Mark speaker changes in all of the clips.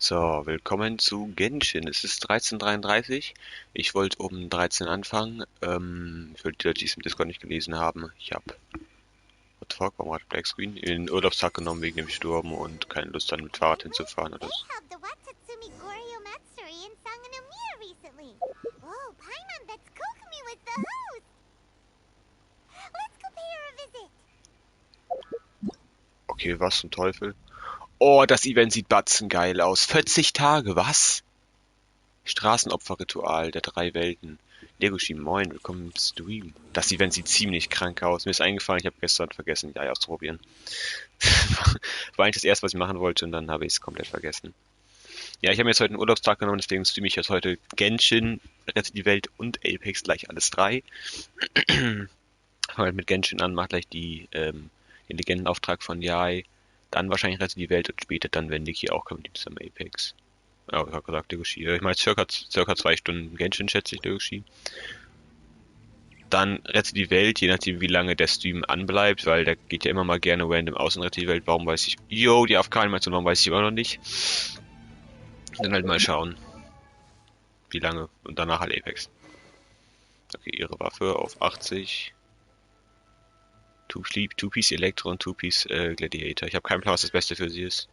Speaker 1: So, willkommen zu Genshin. Es ist 13:33. Ich wollte um 13 anfangen. Für die Leute, die es im Discord nicht gelesen haben, ich habe, what the fuck, warum hat Black Screen? In den Urlaubstag genommen wegen dem Sturm und keine Lust dann mit Fahrrad hinzufahren oder
Speaker 2: They
Speaker 1: so.
Speaker 2: held the Watatsumi Goryo Matsuri in Sanganomiya recently. Whoa, Paimon bets Kokumi was the host. Let's go pay her a visit.
Speaker 1: Okay, was zum Teufel? Oh, das Event sieht batzengeil aus. 40 Tage, was? Straßenopferritual der drei Welten. Legoshi, moin, willkommen im Stream. Das Event sieht ziemlich krank aus. Mir ist eingefallen, ich habe gestern vergessen, die Eier auszuprobieren. War eigentlich das erste, was ich machen wollte, und dann habe ich es komplett vergessen. Ja, ich habe mir jetzt heute einen Urlaubstag genommen, deswegen streame ich jetzt heute Genshin, Rette die Welt und Apex gleich alles drei. Fangen halt mit Genshin an, mach gleich den Legendenauftrag von Yai, dann wahrscheinlich Rette die Welt und später dann, wenn Niki auch kommt, die zusammen Apex. Ja, ich habe gesagt, Legoshi. Ich meine, circa 2 Stunden Genshin, schätze ich, Legoshi. Dann Rette die Welt, je nachdem, wie lange der Stream anbleibt, weil der geht ja immer mal gerne random aus und Rette die Welt. Warum weiß ich. Yo, die AFK-Animation, warum weiß ich immer noch nicht. Dann halt mal schauen, wie lange. Und danach halt Apex. Okay, ihre Waffe auf 80. Two-Piece Elektro und Two-Piece Gladiator. Ich habe keinen Plan, was das Beste für sie ist.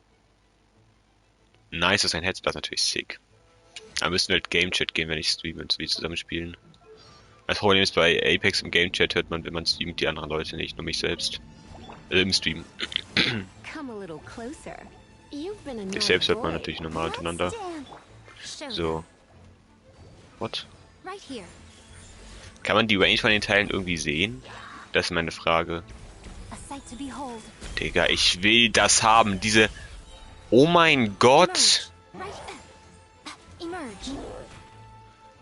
Speaker 1: Nice ist ein Headset, natürlich sick. Da müssen wir halt Game Chat gehen, wenn ich streame und so wie zusammenspielen. Das Problem ist, bei Apex im Game Chat hört man, wenn man streamt, die anderen Leute nicht, nur mich selbst. Im Stream. Mich selbst hört man natürlich normal untereinander. So. What? Kann man die Range von den Teilen irgendwie sehen? Das ist meine Frage. Digga, ich will das haben. Diese... Oh mein Gott!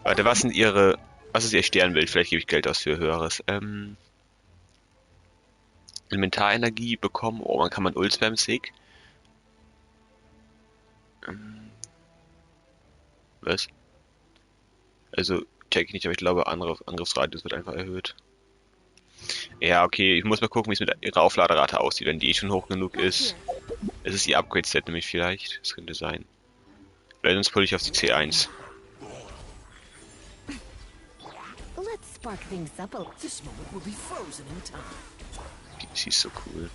Speaker 1: Warte, was sind ihre... Was ist ihr Sternbild? Vielleicht gebe ich Geld aus für höheres. Elementarenergie bekommen. Oh, man kann man Ult spam sick. Was? Also, check ich nicht, aber ich glaube, Angriffsradius wird einfach erhöht. Ja, okay, ich muss mal gucken, wie es mit ihrer Aufladerate aussieht. Wenn die schon hoch genug ist, ist es ihr Upgrade-Set nämlich vielleicht. Das könnte sein. Vielleicht sonst pull ich auf die C1. Die ist so cool.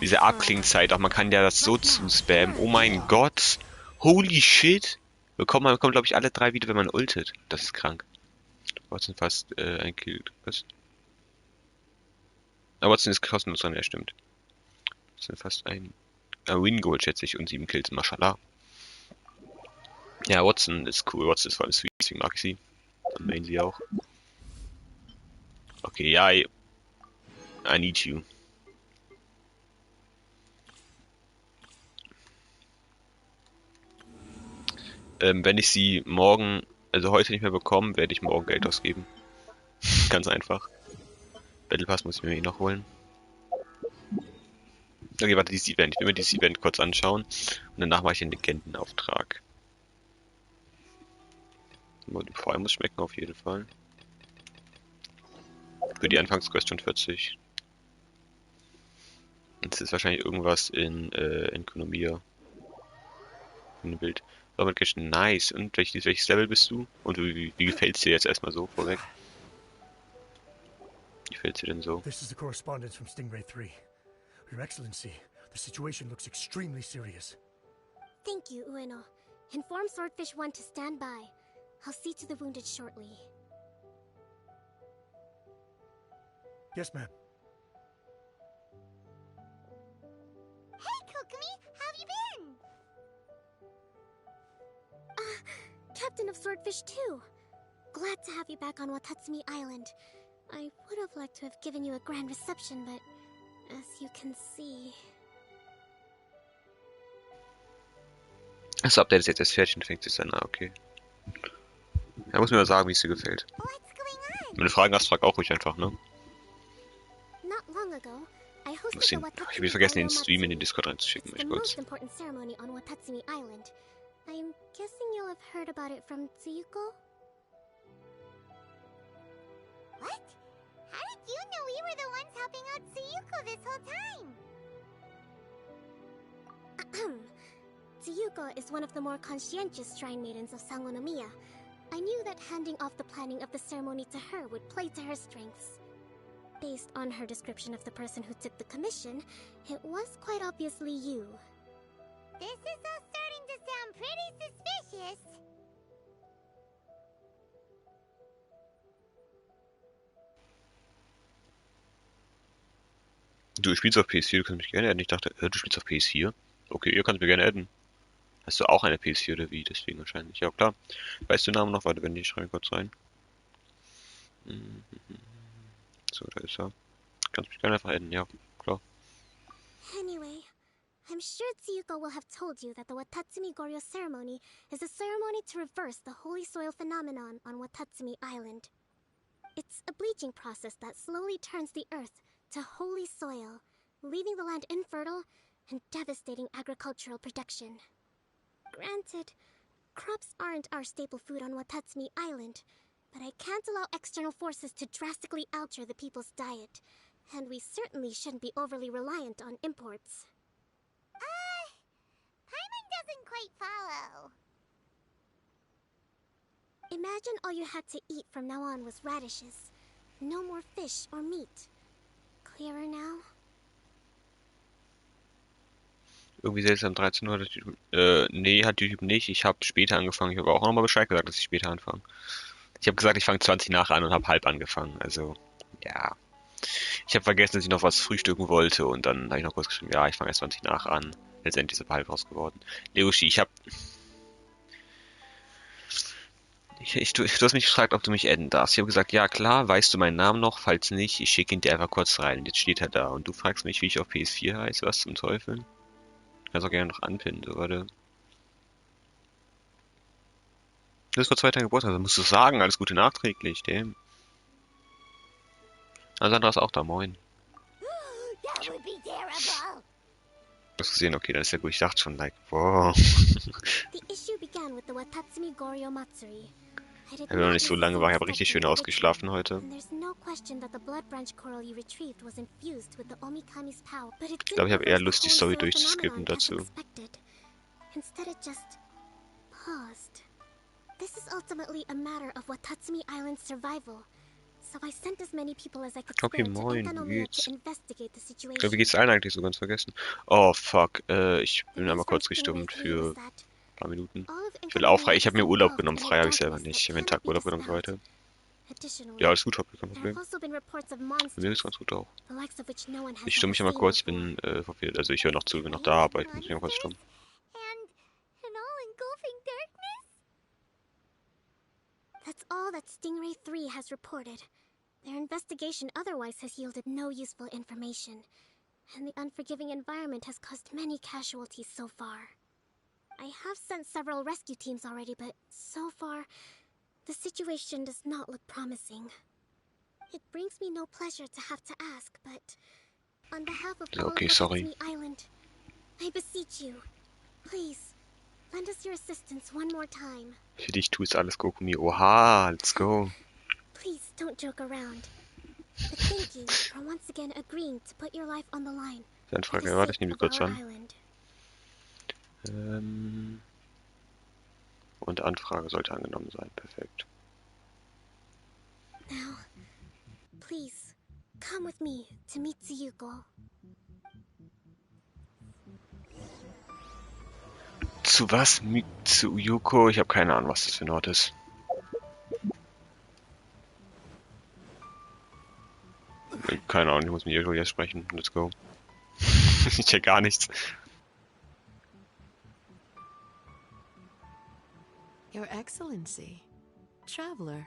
Speaker 1: Diese Abklingzeit, auch man kann ja das so zuspammen. Oh mein Gott. Holy shit. Man bekommt, glaube ich, alle drei wieder, wenn man ultet. Das ist krank. Watson fast ein Kill. Was? Aber Watson ist kostenlos dran, ja stimmt. Das sind fast ein Win-Goal, schätze ich, und 7 Kills, mashallah. Ja, Watson ist cool. Watson ist vor allem sweet, deswegen mag ich sie. Dann main sie auch. Okay, ja, I need you. Wenn ich sie morgen, also heute nicht mehr bekomme, werde ich morgen Geld ausgeben. Ganz einfach. Battle Pass muss ich mir eh noch holen. Okay, warte, dieses Event. Ich will mir dieses Event kurz anschauen. Und danach mache ich den Legendenauftrag. Die Feuer muss schmecken auf jeden Fall. Für die Anfangsquest schon 40. Und es ist wahrscheinlich irgendwas in Ökonomia. In dem Bild. Aber nice. Und welches Level bist du? Und wie gefällt's dir jetzt erstmal so vorweg? Wie gefällt's dir denn so?
Speaker 3: This is the correspondence from Stingray 3. Your Excellency, the situation looks extremely serious.
Speaker 2: Thank you, Ueno. Inform Swordfish 1 to stand by. I'll see to the wounded shortly.
Speaker 3: Yes, ma'am.
Speaker 2: Hey, Kokumi! How have you been? Captain of Swordfish 2. Glad to have you back on Watatsumi Island. I would have liked to have given you a grand reception, but as you can see...
Speaker 1: Das Update ist jetzt erst fertig und fängt sich an. Ah, okay. Er muss mir mal sagen, wie es dir gefällt.
Speaker 2: What's going on?
Speaker 1: Wenn du Fragen hast, frag auch ruhig einfach, ne?
Speaker 2: Not long ago, I
Speaker 1: Ich
Speaker 2: hosted the
Speaker 1: habe
Speaker 2: Watatsumi
Speaker 1: vergessen, den
Speaker 2: Goryo
Speaker 1: Stream in den
Speaker 2: Matsuri.
Speaker 1: Discord reinzuschicken,
Speaker 2: It's the
Speaker 1: mal kurz.
Speaker 2: most important ceremony on Watatsumi Island. I'm guessing you'll have heard about it from Tsuyuko? What? How did you know we were the ones helping out Tsuyuko this whole time? Tsuyuko is one of the more conscientious shrine maidens of Sangonomiya. I knew that handing off the planning of the ceremony to her would play to her strengths. Based on her description of the person who took the commission, it was quite obviously you.
Speaker 4: This is all starting to sound pretty suspicious.
Speaker 1: Du spielst auf PS4, du kannst mich gerne adden. Ich dachte, du spielst auf PS4? Okay, ihr könnt mich gerne adden. Hast du auch eine PS4 oder wie? Deswegen wahrscheinlich. Ja, klar. Weißt du den Namen noch? Warte, wenn nicht, schreibe ich kurz rein. So, da ist er. Kannst mich gerne einfach adden, ja, klar.
Speaker 2: Anyway, I'm sure Tsuyuko will have told you that the Watatsumi Goryo ceremony is a ceremony to reverse the holy soil phenomenon on Watatsumi Island. It's a bleaching process that slowly turns the earth to holy soil, leaving the land infertile and devastating agricultural production. Granted, crops aren't our staple food on Watatsumi Island, but I can't allow external forces to drastically alter the people's diet, and we certainly shouldn't be overly reliant on imports.
Speaker 4: Paimon doesn't quite follow.
Speaker 2: Imagine all you had to eat from now on was radishes. No more fish or meat. Clearer now?
Speaker 1: Irgendwie seltsam, 13 Uhr hat der Typ, nee, hat der Typ nicht. Ich habe später angefangen. Ich habe auch nochmal Bescheid gesagt, dass ich später anfange. Ich habe gesagt, ich fange 20 nach an und habe halb angefangen. Also, ja. Ich habe vergessen, dass ich noch was frühstücken wollte und dann habe ich noch kurz geschrieben, ja, ich fange erst 20 nach an. Letztendlich ist es halb raus geworden. Leoshi, du hast mich gefragt, ob du mich adden darfst. Ich habe gesagt, ja klar, weißt du meinen Namen noch? Falls nicht, ich schicke ihn dir einfach kurz rein. Und jetzt steht er da. Und du fragst mich, wie ich auf PS4 heiße? Was zum Teufel? Du kannst auch gerne noch anpinnen, so, warte. Du hast vor 2 Tagen Geburtstag, also musst du sagen, alles Gute nachträglich, damn. Ah, Sandra ist auch da, moin.
Speaker 4: That would be terrible.
Speaker 1: Du hast gesehen, okay, dann ist ja gut. Ich dachte schon, like, wow.
Speaker 2: The issue began with the Watatsumi Goryo Matsuri. I did
Speaker 1: Ich habe noch
Speaker 2: not
Speaker 1: nicht so lange wach, ich habe richtig
Speaker 2: receive
Speaker 1: schön
Speaker 2: the
Speaker 1: ausgeschlafen
Speaker 2: ritual,
Speaker 1: heute.
Speaker 2: and there's no question that the blood branch coral you retrieved was infused with the Omikami's power, but it
Speaker 1: Ich glaube, ich habe
Speaker 2: didn't
Speaker 1: eher
Speaker 2: reverse
Speaker 1: Lust,
Speaker 2: the
Speaker 1: die Story
Speaker 2: holy soil
Speaker 1: durchzuskippen
Speaker 2: phenomenon as
Speaker 1: dazu.
Speaker 2: expected. Instead it just paused. This is ultimately a matter of Watatsumi Island's survival. So I sent as many people as I could
Speaker 1: Okay,
Speaker 2: spare to
Speaker 1: moin, wie
Speaker 2: Ünternomiya
Speaker 1: geht's?
Speaker 2: to investigate the
Speaker 1: Ich glaube, wie
Speaker 2: situation.
Speaker 1: geht's allen eigentlich so ganz vergessen? Oh, fuck, ich
Speaker 2: The
Speaker 1: bin einmal
Speaker 2: news from
Speaker 1: kurz
Speaker 2: Stingray
Speaker 1: gestimmt
Speaker 2: 3
Speaker 1: für
Speaker 2: was
Speaker 1: ein
Speaker 2: that
Speaker 1: paar Minuten.
Speaker 2: all of
Speaker 1: Ich will auch
Speaker 2: Ünternomiya
Speaker 1: frei, ich
Speaker 2: is
Speaker 1: habe mir Urlaub
Speaker 2: engulfed
Speaker 1: genommen,
Speaker 2: in a
Speaker 1: frei habe ich selber
Speaker 2: darkness
Speaker 1: nicht. Ich
Speaker 2: that
Speaker 1: habe einen
Speaker 2: cannot
Speaker 1: Tag
Speaker 2: be
Speaker 1: Urlaub genommen für
Speaker 2: dispelled.
Speaker 1: heute.
Speaker 2: Additionally,
Speaker 1: Ja, alles gut, hab kein
Speaker 2: there have
Speaker 1: Problem.
Speaker 2: also been reports of
Speaker 1: Bei mir
Speaker 2: monsters,
Speaker 1: ist ganz gut auch.
Speaker 2: the likes of which no one has
Speaker 1: Ich stumme
Speaker 2: ever
Speaker 1: mich einmal
Speaker 2: seen
Speaker 1: kurz, ich
Speaker 2: before.
Speaker 1: bin verwirrt. Also ich höre noch zu, bin noch
Speaker 4: Strange
Speaker 1: da, aber ich muss mich einmal kurz
Speaker 4: monsters
Speaker 1: stummen.
Speaker 4: and an all-engulfing darkness?
Speaker 2: That's all that Stingray 3 has reported. Their investigation otherwise has yielded no useful information, and the unforgiving environment has caused many casualties so far. I have sent several rescue teams already, but so far, the situation does not look promising. It brings me no pleasure to have to ask, but on behalf of all of
Speaker 1: Okay, sorry.
Speaker 2: Watatsumi Island, I beseech you, please, lend us your assistance one more time.
Speaker 1: Für dich tu es alles, Gokumi. Oha, let's go.
Speaker 2: Please don't joke around. But thank you for once again agreeing to put your life on the line for the
Speaker 1: Anfrage, warte, ich
Speaker 2: sake
Speaker 1: nehme die
Speaker 2: of
Speaker 1: kurz
Speaker 2: our
Speaker 1: an.
Speaker 2: island.
Speaker 1: Und Anfrage sollte angenommen sein, perfekt.
Speaker 2: Now, please, come with me to meet Tsuyuko.
Speaker 1: Zu was? Zu Yuko? Ich habe keine Ahnung, was das für ein Ort ist. Keine Ahnung, ich muss mit Yuko jetzt sprechen. Let's go. Ich check gar nichts.
Speaker 5: Your Excellency, Traveler.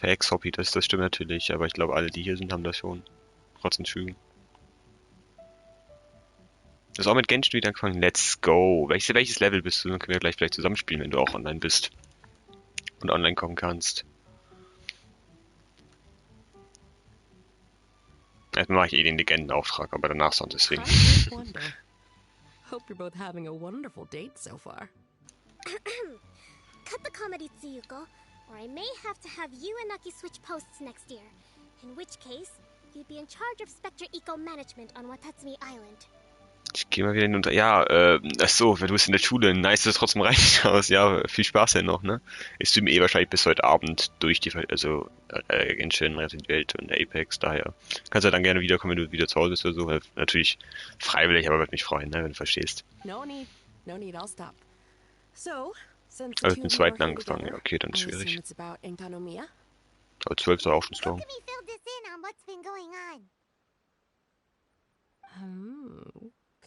Speaker 1: Facts-Hobby, das stimmt natürlich, aber ich glaube, alle, die hier sind, haben das schon. Trotzdem schön. Das ist auch mit Genshin wieder angefangen. Let's go. Welches Level bist du? Dann können wir gleich vielleicht zusammenspielen, wenn du auch online bist. Und online kommen kannst. Erstmal mache ich den Legendenauftrag, aber danach sonst deswegen.
Speaker 5: I did wonder. Hope you're both having a wonderful date so far.
Speaker 2: Cut the comedy, Tsuyuko, or I may have to have you and Naki switch posts next year. In which case, you'd be in charge of Spectre Eco Management on Watatsumi Island.
Speaker 1: Ich gehe mal wieder hinunter. Ja, ach so, du bist in der Schule. Nice, dass du trotzdem reicht aus. Ja, viel Spaß denn noch, ne? Ich streame eh wahrscheinlich bis heute Abend durch also Genshin, Rettet die Welt und Apex, daher. Kannst du dann gerne wiederkommen, wenn du wieder zu Hause bist oder so. Natürlich freiwillig, aber würde mich freuen, ne, wenn du verstehst.
Speaker 5: No need. No need, I'll stop. So, since the
Speaker 1: Also mit
Speaker 5: two
Speaker 1: dem
Speaker 5: of you are
Speaker 1: zweiten
Speaker 5: here
Speaker 1: angefangen, ja,
Speaker 5: together,
Speaker 1: okay, dann ist
Speaker 5: I assume
Speaker 1: schwierig.
Speaker 5: it's about Enkanomiya?
Speaker 1: Aber 12 ist doch auch schon
Speaker 4: How
Speaker 1: Storm.
Speaker 4: can we fill this in on what's been going on?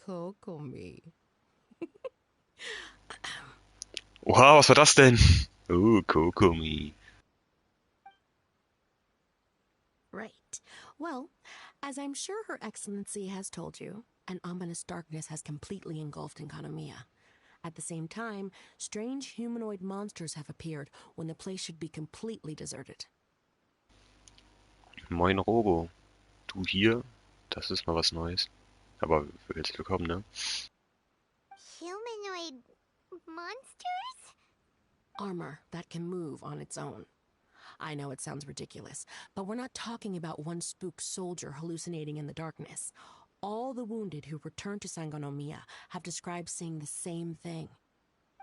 Speaker 5: Kokomi.
Speaker 1: Oha, was war das denn? Kokomi.
Speaker 5: Right. Well, as I'm sure Her Excellency has told you, an ominous darkness has completely engulfed Enkanomiya. At the same time, strange humanoid monsters have appeared when the place should be completely deserted.
Speaker 1: Moin Robo. Du hier? Das ist mal was Neues. Aber herzlich willkommen, ne?
Speaker 4: Humanoid monsters?
Speaker 5: Armor that can move on its own. I know it sounds ridiculous, but we're not talking about one spooked soldier hallucinating in the darkness. All the wounded who returned to Sangonomiya have described seeing the same thing.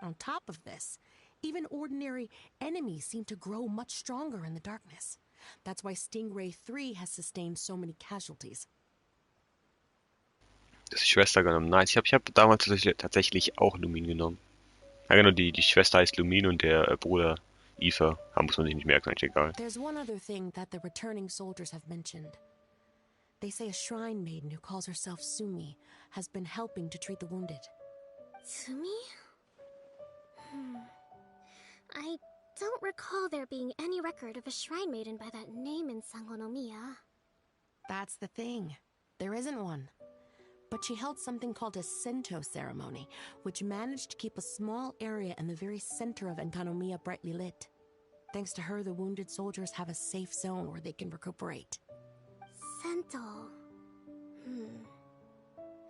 Speaker 5: On top of this, even ordinary enemies seem to grow much stronger in the darkness. That's why Stingray 3 has sustained so many casualties.
Speaker 1: Das ist die Schwester genommen. Nice. Ich hab damals tatsächlich auch Lumin genommen. Ja, genau, die Schwester heißt Lumin und der Bruder Aoife. Muss man sich nicht merken, eigentlich egal.
Speaker 5: There's one other thing that the returning soldiers have mentioned. They say a shrine maiden who calls herself Sumi has been helping to treat the wounded.
Speaker 2: Tsumi? I don't recall there being any record of a shrine maiden by that name in Sangonomiya.
Speaker 5: That's the thing. There isn't one. But she held something called a Sento ceremony, which managed to keep a small area in the very center of Enkanomiya brightly lit. Thanks to her, the wounded soldiers have a safe zone where they can recuperate.
Speaker 2: Sento.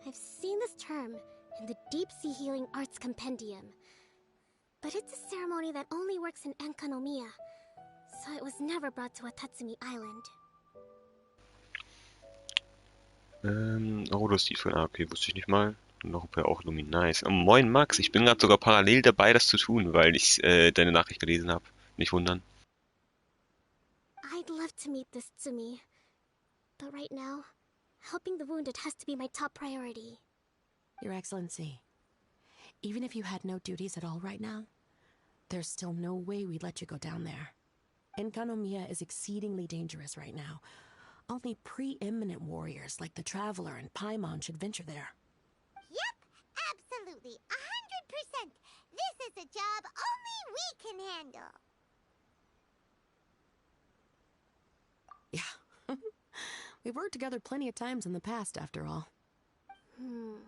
Speaker 2: I've seen this term in the Deep Sea Healing Arts Compendium. But it's a ceremony that only works in Enkanomiya, so it was never brought to Watatsumi Island.
Speaker 1: Oh, das ist die von. Ah, okay, wusste ich nicht mal. Und noch auch Lumin. Nice. Oh, moin Max, ich bin gerade sogar parallel dabei, das zu tun, weil ich deine Nachricht gelesen habe. Nicht wundern.
Speaker 2: I'd love to meet this Tsumi. But right now, helping the wounded has to be my top priority.
Speaker 5: Your Excellency, even if you had no duties at all right now, there's still no way we'd let you go down there. Enkanomiya is exceedingly dangerous right now. Only preeminent warriors like the Traveler and Paimon should venture there.
Speaker 4: Yep, absolutely, 100%. This is a job only we can handle.
Speaker 5: Yeah. We've worked together plenty of times in the past, after all.
Speaker 2: Do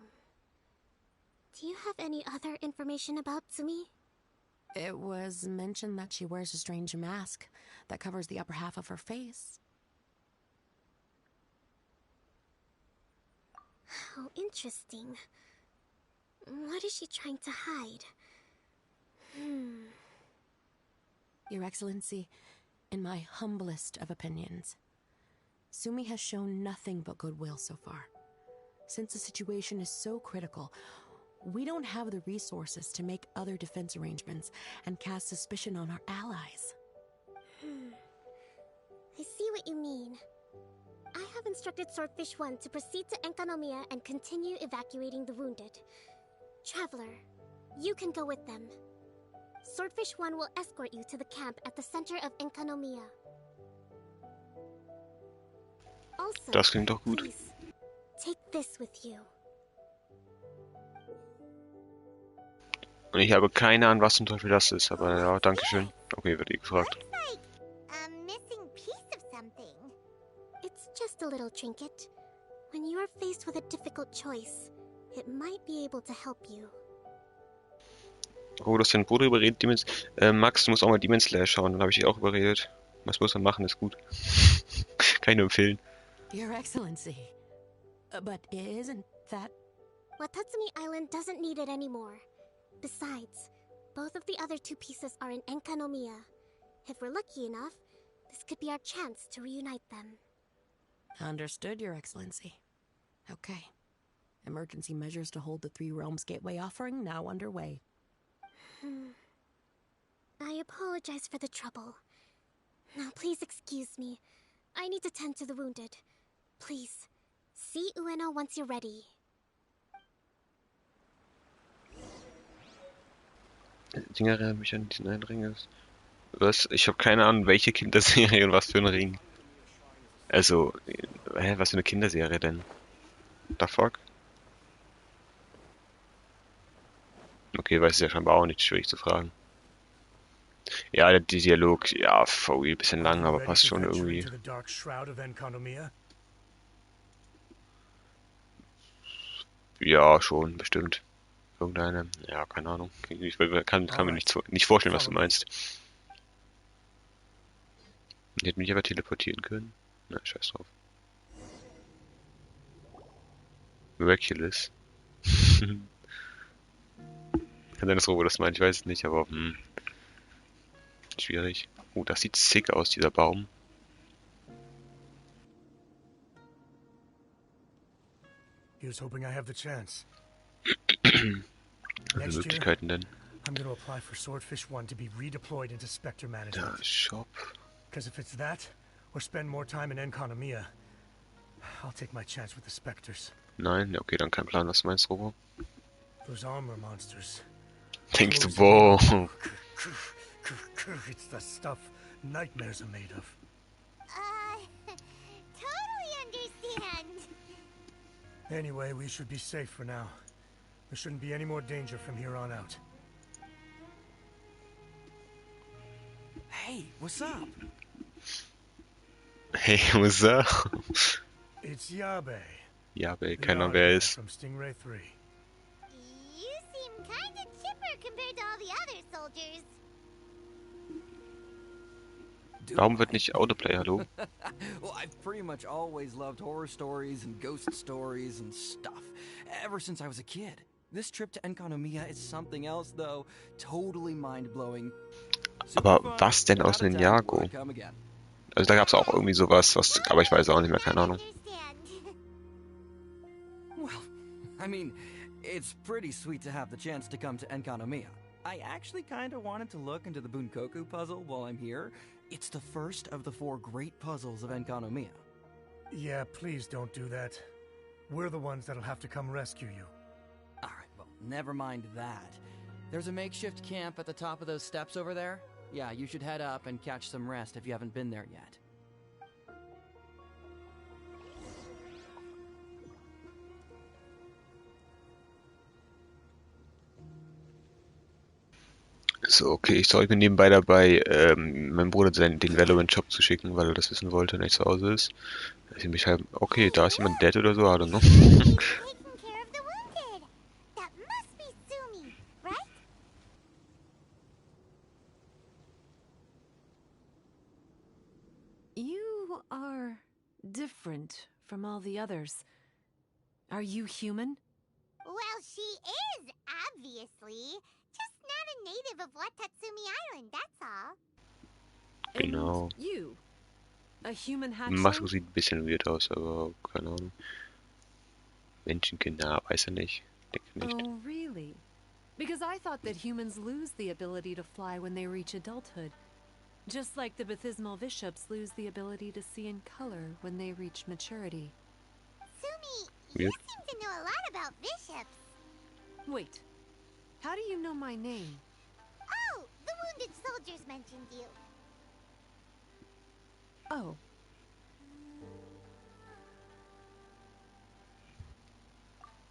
Speaker 2: you have any other information about Tsumi?
Speaker 5: It was mentioned that she wears a strange mask that covers the upper half of her face.
Speaker 2: How interesting. What is she trying to hide?
Speaker 5: Your Excellency, in my humblest of opinions, Sumi has shown nothing but goodwill so far. Since the situation is so critical, we don't have the resources to make other defense arrangements and cast suspicion on our allies.
Speaker 2: I see what you mean. I have instructed Swordfish 1 to proceed to Enkanomiya and continue evacuating the wounded. Traveler, you can go with them. Swordfish 1 will escort you to the camp at the center of Enkanomiya. Also,
Speaker 1: Das klingt doch gut.
Speaker 2: please, take this with you.
Speaker 1: Und ich habe keine Ahnung, was zum Teufel das ist, aber ja, danke schön. Okay, wird eh gefragt.
Speaker 4: Looks like a missing piece of something.
Speaker 2: It's just a little trinket. When you are faced with a difficult choice, it might be able to help you.
Speaker 1: Oh, du hast deinen Bruder überredet, Demons. Max, du musst auch mal Demon Slayer schauen, dann habe ich dich auch überredet. Was muss man machen, ist gut. Kann ich nur empfehlen.
Speaker 5: Your Excellency. But isn't that...
Speaker 2: Watatsumi Island doesn't need it anymore. Besides, both of the other two pieces are in Enkanomiya. If we're lucky enough, this could be our chance to reunite them.
Speaker 5: Understood, Your Excellency. Okay. Emergency measures to hold the Three Realms Gateway offering now underway.
Speaker 2: I apologize for the trouble. Now please excuse me. I need to tend to the wounded. Please, see Ueno once you're ready.
Speaker 1: Dinger erinnern mich an diesen einen Ring. Was? Ich habe keine Ahnung, welche Kinderserie und was für ein Ring. Also, was für eine Kinderserie denn? The fuck? Okay, weiß es ja scheinbar auch nicht, schwierig zu fragen. Ja, der Dialog, ja, voll ein bisschen lang, aber passt schon irgendwie. Ja, schon, bestimmt. Irgendeine, ja, keine Ahnung. Ich kann mir nicht vorstellen, was du meinst. Die hätten mich aber teleportieren können. Na, scheiß drauf. Miraculous. Kann sein, dass Robo das meint, ich weiß es nicht, aber schwierig. Oh, das sieht sick aus, dieser Baum.
Speaker 3: Here's hoping I have the chance.
Speaker 1: Welche Möglichkeiten denn?
Speaker 3: I'm going to apply for Swordfish 1 to be redeployed into Spectre
Speaker 1: Der
Speaker 3: management.
Speaker 1: Shop.
Speaker 3: Because if it's that, or spend more time in Enconomia, I'll take my chance with the Spectres.
Speaker 1: Nein, ja, okay, dann kein Plan, was du meinst, Robo.
Speaker 3: Those armor monsters.
Speaker 1: Denkst du, wow.
Speaker 3: It's the stuff nightmares are made of.
Speaker 4: Totally understand.
Speaker 3: Anyway, we should be safe for now. There shouldn't be any more danger from here on out.
Speaker 6: Hey, what's up?
Speaker 1: Hey, what's up?
Speaker 3: It's Yabe.
Speaker 1: Yabe,
Speaker 3: the
Speaker 1: keine Ahnung, wer er
Speaker 3: auditor
Speaker 1: ist.
Speaker 3: from Stingray 3.
Speaker 4: You seem kinda chipper compared to all the other soldiers.
Speaker 1: Warum wird nicht Autoplay, hallo?
Speaker 6: Well, I've pretty much always loved horror stories and ghost stories and stuff, ever since I was a kid. This trip to Enconomia is something else, though. Totally mind-blowing.
Speaker 1: Aber was denn aus Ninjago? Also da gab es auch irgendwie sowas, aber ich weiß auch nicht mehr, keine Ahnung.
Speaker 6: Well, I mean, it's pretty sweet to have the chance to come to Enconomia. I actually kind of wanted to look into the Bunkoku puzzle while I'm here. It's the first of the 4 great puzzles of Enconomia.
Speaker 3: Yeah, please don't do that. We're the ones that'll have to come rescue you.
Speaker 6: Alright, well, never mind that. There's a makeshift camp at the top of those steps over there. Yeah, you should head up and catch some rest if you haven't been there yet.
Speaker 1: So, okay, ich bin nebenbei dabei, meinem Bruder den Valorant-Shop zu schicken, weil er das wissen wollte, wenn er zu Hause ist. Ich mich halt, okay, da ist jemand dead oder so, I don't know.
Speaker 4: Taking care of the wounded. That must be Sumi, right?
Speaker 7: You are different from all the others. Are you human?
Speaker 4: Well, she is, obviously. Just not a native of Watatsumi Island, that's all.
Speaker 1: Genau.
Speaker 7: And you? A human
Speaker 1: Maske
Speaker 7: hatchling?
Speaker 1: sieht ein bisschen weird aus, aber keine Ahnung. Menschenkinder, weiß er nicht. Denke nicht.
Speaker 7: Oh, really? Because I thought that humans lose the ability to fly when they reach adulthood. Just like the Bathismal Bishops lose the ability to see in color when they reach maturity.
Speaker 4: Sumi,
Speaker 1: Weird.
Speaker 4: you seem to know a lot about bishops.
Speaker 7: Wait, how do you know my name?
Speaker 4: Oh, the wounded soldiers mentioned you.
Speaker 7: Oh,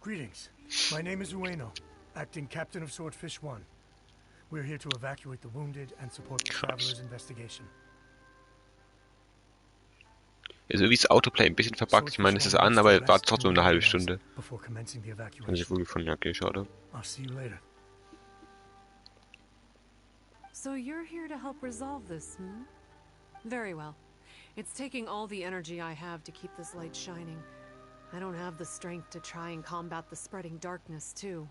Speaker 3: Greetings. My name is Ueno, acting captain of Swordfish 1. We're here to evacuate the wounded and support the traveler's investigation.
Speaker 1: Also irgendwie ist Autoplay ein bisschen verpackt. Ich meine, es ist an, aber wartet trotzdem eine halbe Stunde.
Speaker 3: Before commencing the
Speaker 1: Haben sich
Speaker 3: evacuation.
Speaker 1: wohl gefunden, ja, okay, schade.
Speaker 3: I'll see you later.
Speaker 7: so you're here to help resolve this, hmm? Very well. It's taking all the energy I have to keep this light shining. I don't have the strength to try and combat the spreading darkness, too.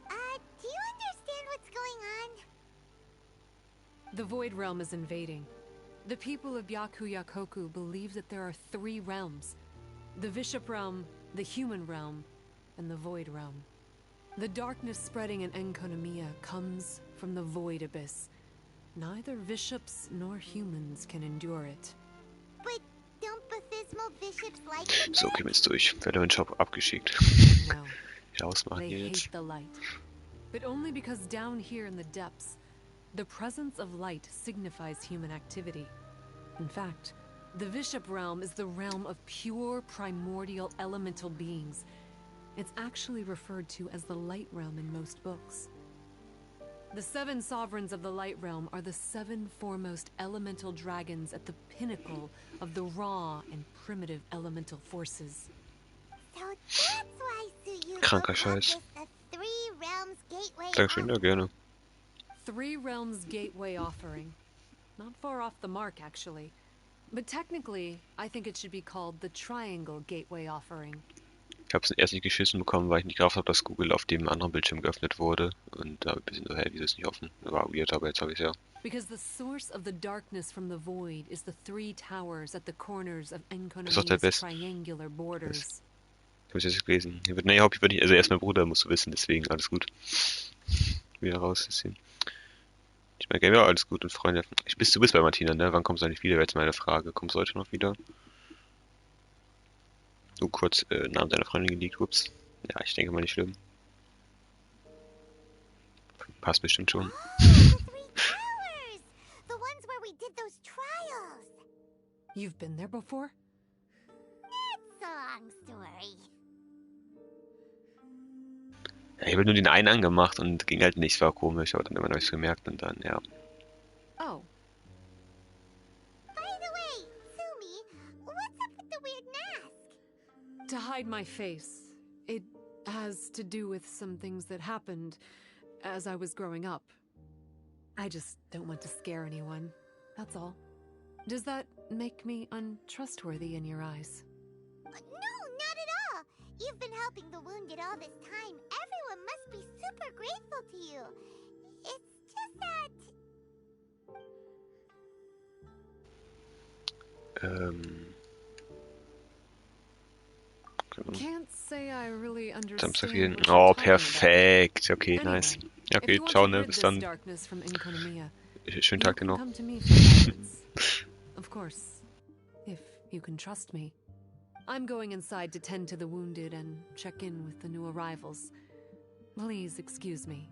Speaker 4: Do you understand what's going on?
Speaker 7: The Void Realm is invading. The people of Yaku Yakoku believe that there are 3 realms. The Bishop Realm, the human realm and the void realm. The darkness spreading in Enkonomia comes from the void abyss. Neither bishops nor humans can endure it.
Speaker 4: But don't Bathismal bishops like the
Speaker 1: So, gehen wir jetzt durch. Veteran Shop abgeschickt.
Speaker 7: No,
Speaker 1: Wieder ausmachen
Speaker 7: they
Speaker 1: hier jetzt.
Speaker 7: hate the light. But only because down here in the depths, the presence of light signifies human activity. In fact, the Bishop realm is the realm of pure primordial elemental beings. It's actually referred to as the light realm in most books. The 7 sovereigns of the light realm are the 7 foremost elemental dragons at the pinnacle of the raw and primitive elemental forces.
Speaker 4: So that's why Suyuko
Speaker 1: Kranker
Speaker 4: called
Speaker 1: Scheiß.
Speaker 4: this the Three Realms Gateway.
Speaker 1: Dankeschön, ja gerne.
Speaker 7: 3 Realms Gateway offering. Not far off the mark, actually. But technically, I think it should be called the Triangle Gateway offering.
Speaker 1: Ich habe es erst nicht geschissen bekommen, weil ich nicht gerafft habe, dass Google auf dem anderen Bildschirm geöffnet wurde. Und da ein bisschen so, hä, wieso ist es nicht offen? War weird, aber jetzt habe ich es ja.
Speaker 7: Because the source of the darkness from the void is the 3 towers at the corners of
Speaker 1: Das ist doch der
Speaker 7: Enkonomia's
Speaker 1: Beste.
Speaker 7: triangular borders.
Speaker 1: Ich habe es jetzt gelesen. Hier wird, nee, Haupt wird nicht, also erst mein Bruder musst du wissen, deswegen alles gut. Wieder rausziehen. Ich meine, ja, alles gut und Freunde. Du bist bei Martina, ne? Wann kommst du eigentlich wieder? Wäre jetzt meine Frage. Kommst du heute noch wieder? Du kurz Namen deiner Freundin geleakt, ups. Ja, ich denke mal nicht schlimm. Passt bestimmt schon.
Speaker 4: Oh, the 3 towers! The ones where we did those trials!
Speaker 7: You've been there before?
Speaker 4: It's a long story.
Speaker 1: Ja, ich habe nur den einen angemacht und ging halt nicht, war komisch, aber dann irgendwann habe ich es gemerkt und dann, ja.
Speaker 7: Oh,
Speaker 4: By the way, Sumi, what's up with the weird mask?
Speaker 7: to hide my face. It has to do with some things that happened as I was growing up. I just don't want to scare anyone, that's all. Does that make me untrustworthy in your eyes?
Speaker 4: No, not at all. You've been helping the wounded all this time. Everyone must be super grateful to you. It's just that...
Speaker 7: Can't say I really
Speaker 1: Samstag
Speaker 7: understand
Speaker 1: jeden.
Speaker 7: what you're
Speaker 1: Oh,
Speaker 7: talking about.
Speaker 1: perfekt. Okay,
Speaker 7: Anyway,
Speaker 1: nice. Ja,
Speaker 7: if
Speaker 1: okay,
Speaker 7: you want
Speaker 1: ciao,
Speaker 7: to
Speaker 1: ne?
Speaker 7: rid
Speaker 1: Bis
Speaker 7: this
Speaker 1: dann.
Speaker 7: darkness from Enkonomia,
Speaker 1: Schönen
Speaker 7: you
Speaker 1: Tag dir
Speaker 7: can
Speaker 1: noch.
Speaker 7: come to me for guidance. Of course, if you can trust me. I'm going inside to tend to the wounded and check in with the new arrivals. Please excuse me.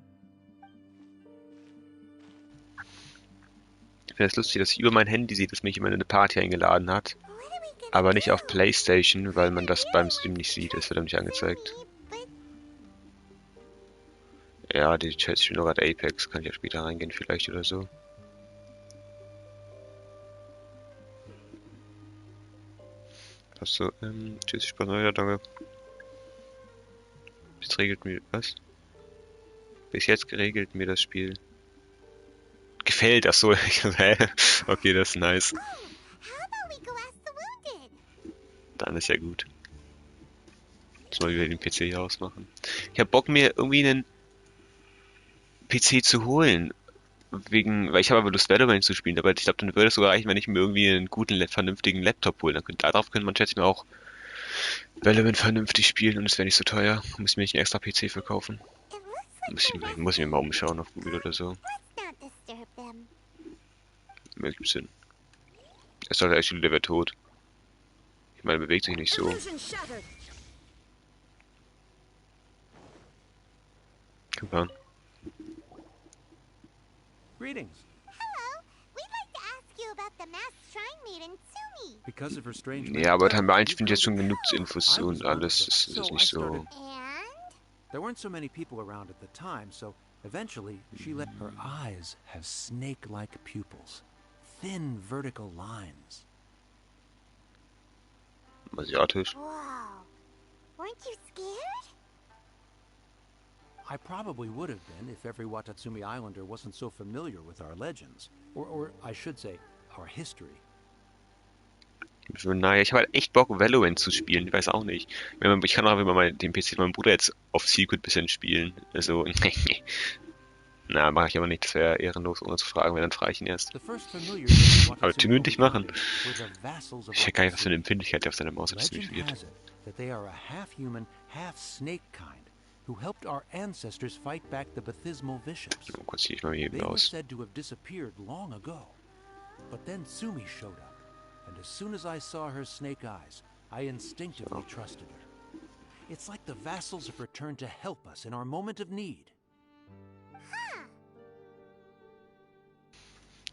Speaker 1: Ich finde es lustig, dass sie über mein Handy sieht, dass mich jemand in eine Party eingeladen hat.
Speaker 4: What are we gonna
Speaker 1: Aber nicht auf
Speaker 4: do?
Speaker 1: PlayStation, weil man das
Speaker 4: I
Speaker 1: beim
Speaker 4: really
Speaker 1: Stream
Speaker 4: want
Speaker 1: nicht
Speaker 4: to
Speaker 1: sieht. Das
Speaker 4: trust
Speaker 1: wird einem nicht angezeigt.
Speaker 4: Sumi, but
Speaker 1: Ja, die Chats spielen nur gerade Apex. Kann ich ja später reingehen vielleicht oder so. Achso, tschüss, Spaß, ja, danke. Jetzt regelt mir, was? Bis jetzt geregelt mir das Spiel. Gefällt, achso, hä? Okay, das ist nice.
Speaker 4: how about we go ask the wounded?
Speaker 1: Dann ist ja gut. Jetzt mal wieder den PC hier ausmachen. Ich hab Bock, mir irgendwie einen PC zu holen. Weil ich habe aber Lust, Valorant zu spielen, aber ich glaube, dann würde es sogar reichen, wenn ich mir irgendwie einen guten, vernünftigen Laptop hole. Darauf könnte man, schätze ich mal, auch Valorant vernünftig spielen und es wäre nicht so teuer. Muss ich mir nicht einen extra PC für kaufen.
Speaker 4: It looks like
Speaker 1: Muss
Speaker 4: the rest
Speaker 1: ich mir mal umschauen auf Google oder so.
Speaker 4: Let's not disturb them.
Speaker 1: Möglich Sinn. Er sollte actually, der wäre tot. Ich meine, bewegt sich nicht so.
Speaker 2: Illusion shattered.
Speaker 1: Guck mal.
Speaker 8: Greetings.
Speaker 4: Hello, we'd like to ask you about the masked shrine maiden, Sumi.
Speaker 8: Because of her strange...
Speaker 1: Ja, aber dann eigentlich finde ich jetzt schon genug
Speaker 8: I
Speaker 1: Infos
Speaker 8: was
Speaker 1: und
Speaker 8: one of
Speaker 1: alles.
Speaker 8: them,
Speaker 1: Das ist
Speaker 8: so I
Speaker 1: nicht so.
Speaker 8: started-
Speaker 4: And?
Speaker 8: There weren't so many people around at the time, so eventually she let... Her eyes have snake-like pupils. Thin vertical lines.
Speaker 1: Asiatisch.
Speaker 4: Whoa. Weren't you scared?
Speaker 8: I probably would have been if every Watatsumi Islander wasn't so familiar with our legends. Or I should say, our history.
Speaker 1: Naja, ich habe halt echt Bock, Valorant zu spielen. Ich weiß auch nicht. Ich kann auch immer den PC von meinem Bruder jetzt auf Secret bisschen spielen. Also, Na, mache ich aber nicht. Das wäre ehrenlos, ohne zu fragen, wenn dann frage ich ihn erst.
Speaker 8: The first familiars of the
Speaker 1: Aber
Speaker 8: Watatsumi
Speaker 1: mündlich machen.
Speaker 8: were the vassals of
Speaker 1: Ich check gar nicht, was für eine
Speaker 8: Watatsumi.
Speaker 1: Empfindlichkeit der auf seiner Maus
Speaker 8: Legend
Speaker 1: spielt.
Speaker 8: has it that they are a half-human, half-snake kind who helped our ancestors fight back the Bathismal bishops.
Speaker 1: Oh, kurz ziehe ich mal hier
Speaker 8: They
Speaker 1: eben
Speaker 8: were
Speaker 1: aus.
Speaker 8: said to have disappeared long ago. But then Sumi showed up, and as soon as I saw her snake eyes, I instinctively trusted her. It's like the vassals have returned to help us in our moment of need.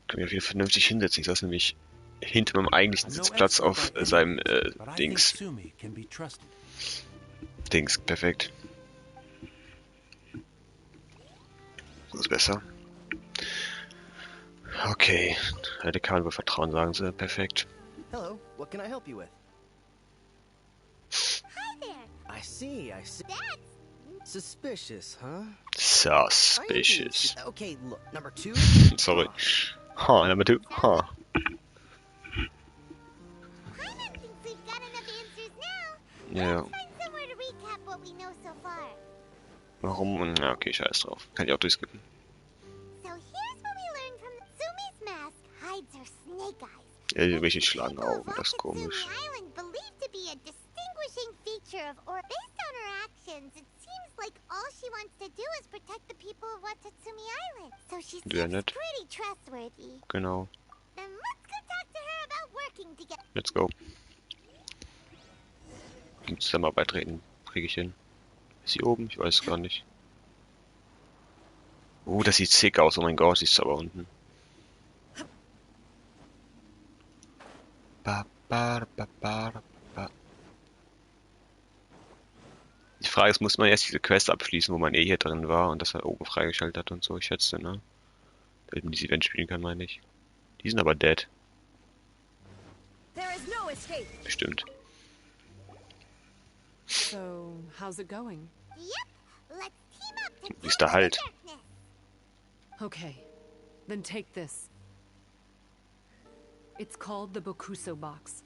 Speaker 1: Kann mich wieder vernünftig hinsetzen. Ich saß nämlich hinter meinem eigentlichen
Speaker 8: I'm no
Speaker 1: Sitzplatz
Speaker 8: expert
Speaker 1: auf
Speaker 8: by any
Speaker 1: seinem
Speaker 8: means, but I think
Speaker 1: Dings.
Speaker 8: Sumi can be trusted.
Speaker 1: Dings, perfekt. So ist besser. Okay. Heute kann man wohl vertrauen, sagen sie. Perfekt.
Speaker 9: Hello, what can I help you with?
Speaker 4: Hi there.
Speaker 9: I see.
Speaker 4: That's
Speaker 9: Suspicious, huh?
Speaker 1: Suspicious.
Speaker 9: Okay, look, number 2.
Speaker 1: Sorry. Huh, number 2. Huh.
Speaker 4: Paimon thinks we've got enough answers now.
Speaker 1: Ja.
Speaker 4: Let's find somewhere to recap what we know so far.
Speaker 1: Warum? Na, okay, scheiß drauf. Kann ich auch durchskippen.
Speaker 4: So here's what we learned from Sumi's mask hides her snake eyes.
Speaker 1: Ja, die richtig schlagen Augen, das ist komisch.
Speaker 4: Island believed to be a distinguishing feature of based on her actions, it seems like all she wants to do is protect the people of Watatsumi Island. So she
Speaker 1: Sehr
Speaker 4: seems
Speaker 1: nett.
Speaker 4: pretty trustworthy.
Speaker 1: Genau.
Speaker 4: Then let's go talk to her about working together.
Speaker 1: Let's go. Die Zusammenarbeit reden. Kriege ich hin. Ist sie oben? Ich weiß gar nicht. Das sieht sick aus. Oh mein Gott, sie ist aber unten. Die Frage ist, muss man erst diese Quest abschließen, wo man hier drin war und das er oben freigeschaltet hat und so, ich schätze, ne? Damit man dieses Event spielen kann, meine ich. Die sind aber dead. Bestimmt.
Speaker 7: So, how's it going?
Speaker 4: Yep, let's team up to
Speaker 1: Wie ist der Halt?
Speaker 4: darkness.
Speaker 7: Okay, then take this. It's called the Bokuso box.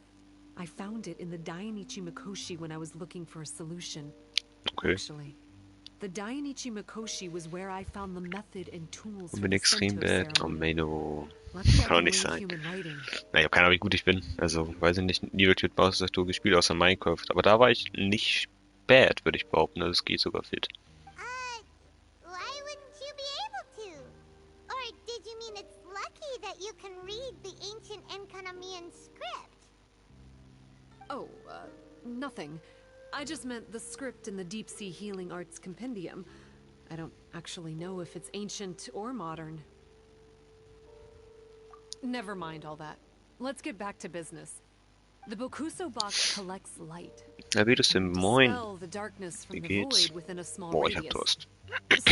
Speaker 7: I found it in the Dainichi Mikoshi when I was looking for a solution.
Speaker 1: Okay.
Speaker 7: Actually, the Dainichi Mikoshi was where I found the method and tools
Speaker 1: Und
Speaker 7: for
Speaker 1: bin
Speaker 7: the
Speaker 1: extrem
Speaker 7: Sento
Speaker 1: bad. Oh,
Speaker 7: ceremony.
Speaker 1: Mano.
Speaker 7: Luckily, I
Speaker 1: Kann doch
Speaker 7: can
Speaker 1: nicht
Speaker 7: read
Speaker 1: sein.
Speaker 7: human writing.
Speaker 1: Na, ich habe keine Ahnung, wie gut ich bin. Also, weiß ich nicht, nie wirklich mit Maustastatur gespielt, außer Minecraft. Aber da war ich nicht bad, würde ich behaupten. Also, es geht sogar fit.
Speaker 4: Why wouldn't you be able to? Or did you mean it's lucky that you can read the ancient Enkanamian script?
Speaker 7: Oh, nothing. I just meant the script in the Deep Sea Healing Arts Compendium. I don't actually know if it's ancient or modern. Never mind all that. Let's get back to business. The Bokuso box collects light.
Speaker 1: Ja, wie das denn? Moin.
Speaker 7: Dispel the darkness from
Speaker 1: Wie
Speaker 7: the
Speaker 1: geht's?
Speaker 7: void within a small
Speaker 1: Boah, ich hab
Speaker 7: radius.
Speaker 1: Durst.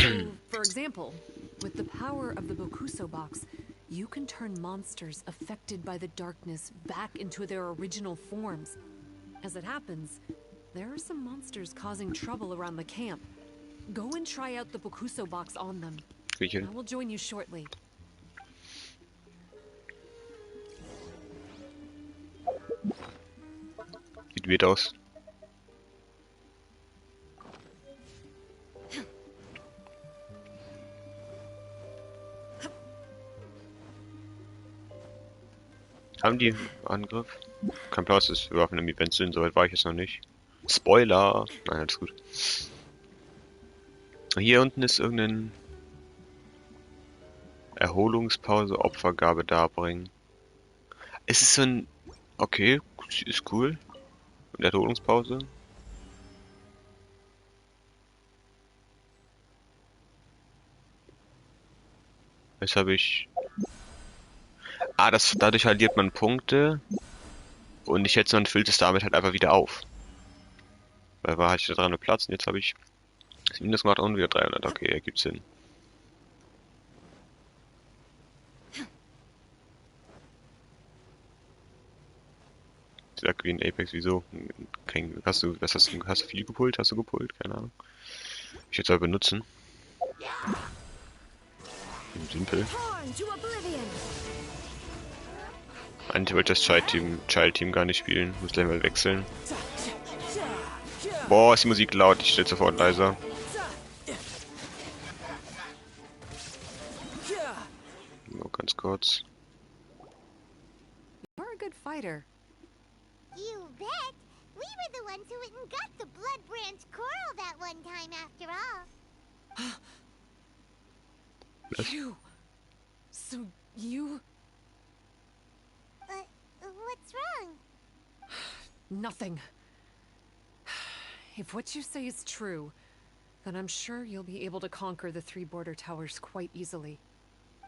Speaker 7: So, for example, with the power of the Bokuso box, you can turn monsters affected by the darkness back into their original forms. As it happens, there are some monsters causing trouble around the camp. Go and try out the Bokuso box on them.
Speaker 1: Krieg ich
Speaker 7: I
Speaker 1: hin.
Speaker 7: will join you shortly.
Speaker 1: Sieht weird aus. Haben die Angriff? Kein Platz ist, wir auf einem Event sind, soweit war ich jetzt noch nicht. Spoiler! Nein, alles gut. Hier unten ist irgendein Erholungspause, Opfergabe darbringen. Es ist so ein... Okay, ist cool. Und Erholungspause. Jetzt habe ich... dadurch halbiert man Punkte. Und ich schätze, man füllt es damit halt einfach wieder auf. Weil war halt ich da 300 Platz und jetzt habe ich... Das Minus gemacht und wieder 300. Okay, ergibt Sinn. Dieser Green Apex, wieso? Hast du viel gepult? Hast du gepult? Keine Ahnung. Ich würde es aber benutzen. Simpel. Eigentlich wollte ich das Child Team gar nicht spielen. Muss gleich mal wechseln. Boah, ist die Musik laut. Ich stelle sofort leiser. ganz kurz.
Speaker 7: You're a good fighter.
Speaker 4: You bet. We were the ones who went and got the Blood Branch Coral that one time after all.
Speaker 7: You... So you...
Speaker 4: What's wrong?
Speaker 7: Nothing. If what you say is true, then I'm sure you'll be able to conquer the 3 border towers quite easily.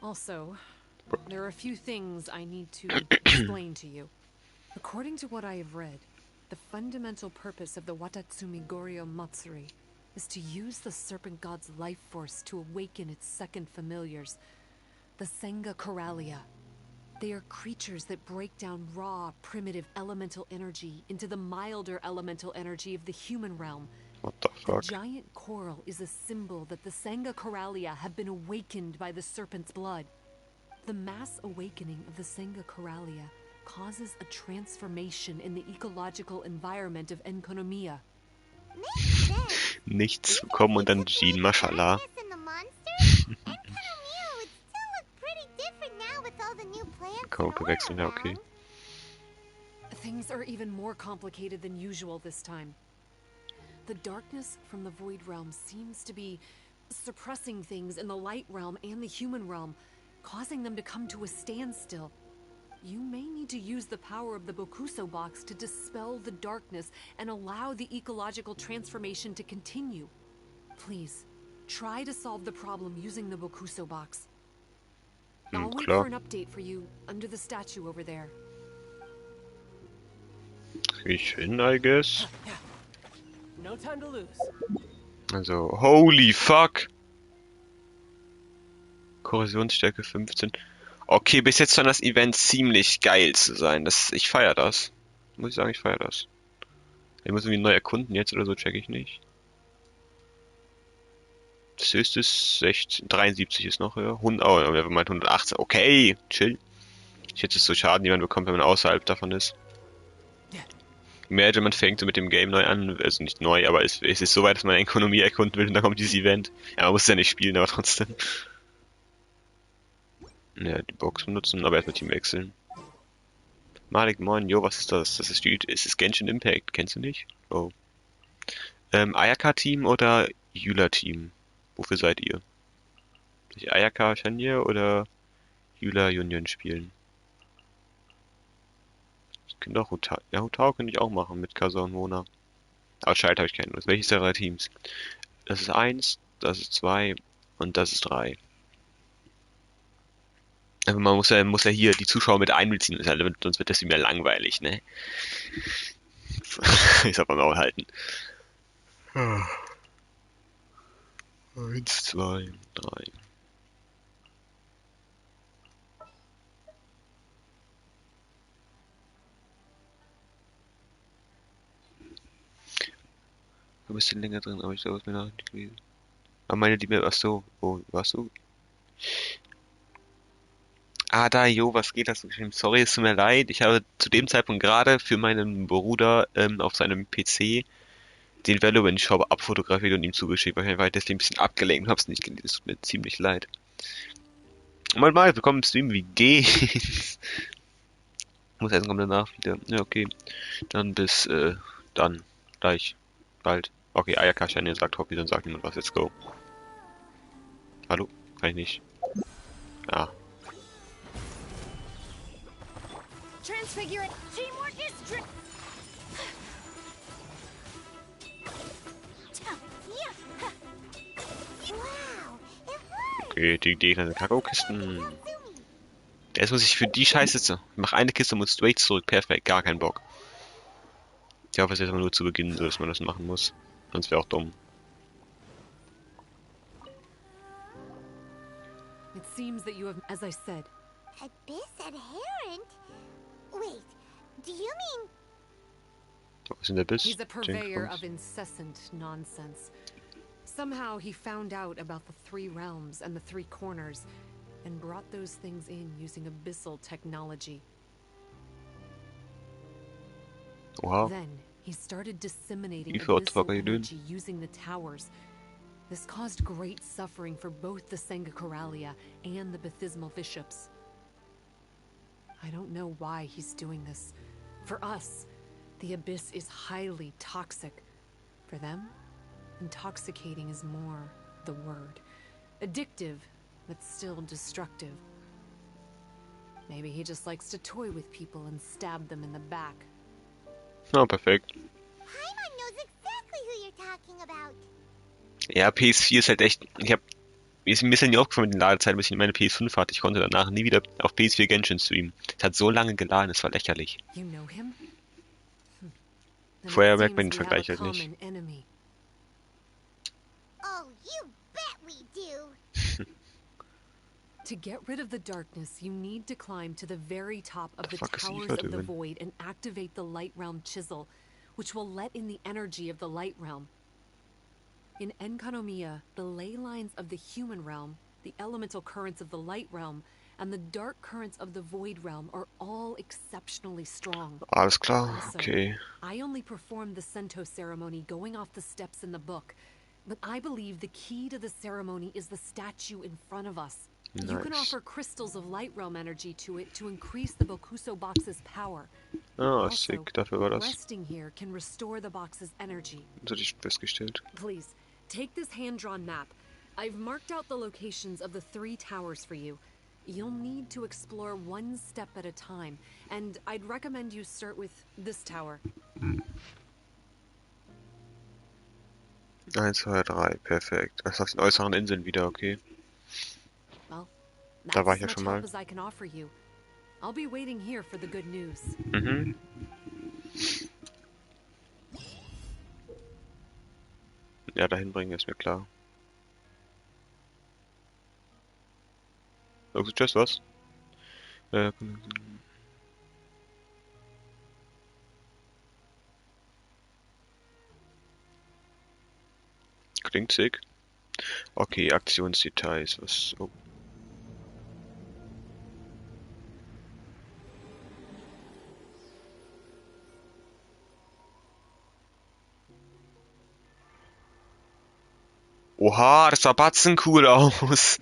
Speaker 7: Also, there are a few things I need to explain to you. According to what I have read, the fundamental purpose of the Watatsumi Goryo Matsuri is to use the serpent god's life force to awaken its second familiars, the Senga Coralia. They are creatures that break down raw, primitive elemental energy into the milder elemental energy of the human realm.
Speaker 1: What the
Speaker 7: The
Speaker 1: fuck?
Speaker 7: giant coral is a symbol that the Senga Coralia have been awakened by the serpent's blood. The mass awakening of the Senga Coralia causes a transformation in the ecological environment of Enkonomiya.
Speaker 4: Makes sense.
Speaker 1: Nichts bekommen und dann Jean, mashallah.
Speaker 4: Darkness and the monsters? Enkanomiya would still look pretty different now with all the new plants
Speaker 1: Kann man
Speaker 4: and
Speaker 1: verwechseln, ja,
Speaker 4: oil
Speaker 1: okay.
Speaker 4: around.
Speaker 7: Things are even more complicated than usual this time. The darkness from the Void Realm seems to be suppressing things in the Light Realm and the human realm, causing them to come to a standstill. You may need to use the power of the Bokuso box to dispel the darkness and allow the ecological transformation to continue. Please, try to solve the problem using the Bokuso box. I'll wait
Speaker 1: klar.
Speaker 7: for an update for you under the statue over there.
Speaker 1: Krieg ich hin, I guess.
Speaker 9: No time to lose.
Speaker 1: Also, holy fuck! Korrosionsstärke 15. Okay, bis jetzt scheint das Event ziemlich geil zu sein. Ich feiere das. Muss ich sagen, ich feiere das. Ich muss irgendwie neu erkunden jetzt oder so, check ich nicht. Das höchste ist 16, 73 ist noch höher. 100, oh, wir meint 118. Okay, chill. Ich hätte es so Schaden, die man bekommt, wenn man außerhalb davon ist. Imagine, man fängt so mit dem Game neu an, also nicht neu, aber es ist so weit, dass man eine Ökonomie erkunden will und dann kommt dieses Event. Ja, man muss es ja nicht spielen, aber trotzdem. Ja, die Box benutzen, aber erstmal Team wechseln. Malik, moin, jo, was ist das? Das ist Genshin Impact, kennst du nicht? Oh. Ayaka-Team oder Yula-Team? Wofür seid ihr? Soll ich Ayaka Shanye oder Yula Union spielen? Ich könnte auch Hutao. Ja, Hutao könnte ich auch machen mit Kasa und Mona. Aber Scheit habe ich keine Lust. Welches der 3 Teams? Das ist 1, das ist 2 und das ist 3. Aber man muss ja hier die Zuschauer mit einbeziehen, sonst wird das immer langweilig, ne? Ich soll mal Maul halten. 1, 2, 3. Du bist denn länger drin, aber ich glaube, es mir noch nicht gewesen. Aber meine Liebe, ach so, wo warst du? Ah, da, jo, was geht das? Sorry, es tut mir leid. Ich habe zu dem Zeitpunkt gerade für meinen Bruder auf seinem PC den Valorant Shop abfotografiert und ihm zugeschickt. Wahrscheinlich war ich deswegen ein bisschen abgelenkt und hab's nicht gelesen. Es tut mir ziemlich leid. Moin mal, willkommen im Stream, wie geht's? Muss essen, kommt danach wieder. Ja, okay. Dann bis, dann. Gleich. Bald. Okay, Ayaka Shine sagt Hobby, dann sagt niemand was. Let's go. Hallo? Kann ich nicht. Ah.
Speaker 2: Transfigure it. Teamwork is
Speaker 4: Wow, it worked!
Speaker 1: Okay, die Gegner sind Kakaokisten. Jetzt muss ich für die Scheiße zu. Ich mach eine Kiste und muss straight zurück. Perfekt, gar keinen Bock. Ich hoffe, es ist aber nur zu Beginn so, dass man das machen muss. Sonst wäre auch dumm.
Speaker 7: It seems that you have, as I said,
Speaker 4: Abyss adherent? Wait, do you mean...
Speaker 1: Was ist denn der Biss?
Speaker 7: he's a purveyor of incessant nonsense. Somehow he found out about the 3 realms and the 3 corners, and brought those things in using abyssal technology.
Speaker 1: Oha.
Speaker 7: Then he started disseminating
Speaker 1: Wie viel
Speaker 7: abyssal
Speaker 1: Opfer kann ich tun?
Speaker 7: energy using the towers. This caused great suffering for both the Senga Coralia and the Bathismal bishops. I don't know why he's doing this. For us, the abyss is highly toxic. For them, intoxicating is more the word. Addictive, but still destructive. Maybe he just likes to toy with people and stab them in the back.
Speaker 1: Oh, perfekt.
Speaker 4: Paimon knows exactly who you're talking about.
Speaker 1: Ja, PS4 ist halt echt... Mir ist ein bisschen nie aufgefallen mit den Ladezeiten, bis ich meine PS5 hatte. Ich konnte danach nie wieder auf PS4 Genshin streamen. Es hat so lange geladen, es war lächerlich.
Speaker 7: You know him? Then
Speaker 1: Vorher
Speaker 7: it
Speaker 1: merkt man den
Speaker 7: seems we have a
Speaker 1: Vergleich halt nicht.
Speaker 7: common enemy.
Speaker 4: Oh, you bet we do.
Speaker 7: To get rid of the darkness, you need to climb to the very top of the
Speaker 1: Fuck is
Speaker 7: Towers
Speaker 1: Eva
Speaker 7: of the
Speaker 1: doing?
Speaker 7: Void and activate the Light Realm Chisel, which will let in the energy of the Light Realm. In Enkanomiya, the ley lines of the human realm, the elemental currents of the Light Realm, and the dark currents of the Void Realm are all exceptionally strong.
Speaker 1: Alles klar,
Speaker 7: Also,
Speaker 1: okay.
Speaker 7: I only performed the Sento ceremony going off the steps in the book, but I believe the key to the ceremony is the statue in front of us. You can
Speaker 1: Nice.
Speaker 7: offer crystals of Light Realm energy to it to increase the Bokuso box's power.
Speaker 1: Ah,
Speaker 7: Also,
Speaker 1: sick, dafür war das.
Speaker 7: resting here can restore the box's energy.
Speaker 1: Das hatte ich schon festgestellt.
Speaker 7: Please, take this hand-drawn map. I've marked out the locations of the 3 towers for you. You'll need to explore one step at a time, and I'd recommend you start with this tower.
Speaker 1: 1, 2, 3, perfekt. Das ist auf den äußeren Inseln wieder, okay.
Speaker 7: Well,
Speaker 1: Da
Speaker 7: that's
Speaker 1: war
Speaker 7: as
Speaker 1: ich ja
Speaker 7: much
Speaker 1: schon
Speaker 7: help
Speaker 1: mal.
Speaker 7: as I can offer you. I'll be waiting here for the good news.
Speaker 1: Mhm. Ja, dahin bringen ist mir klar. Oh, tschüss, was? Äh, Klingt sick. Okay, Aktionsdetails, was... Oh. Oha, das sah batzencool aus.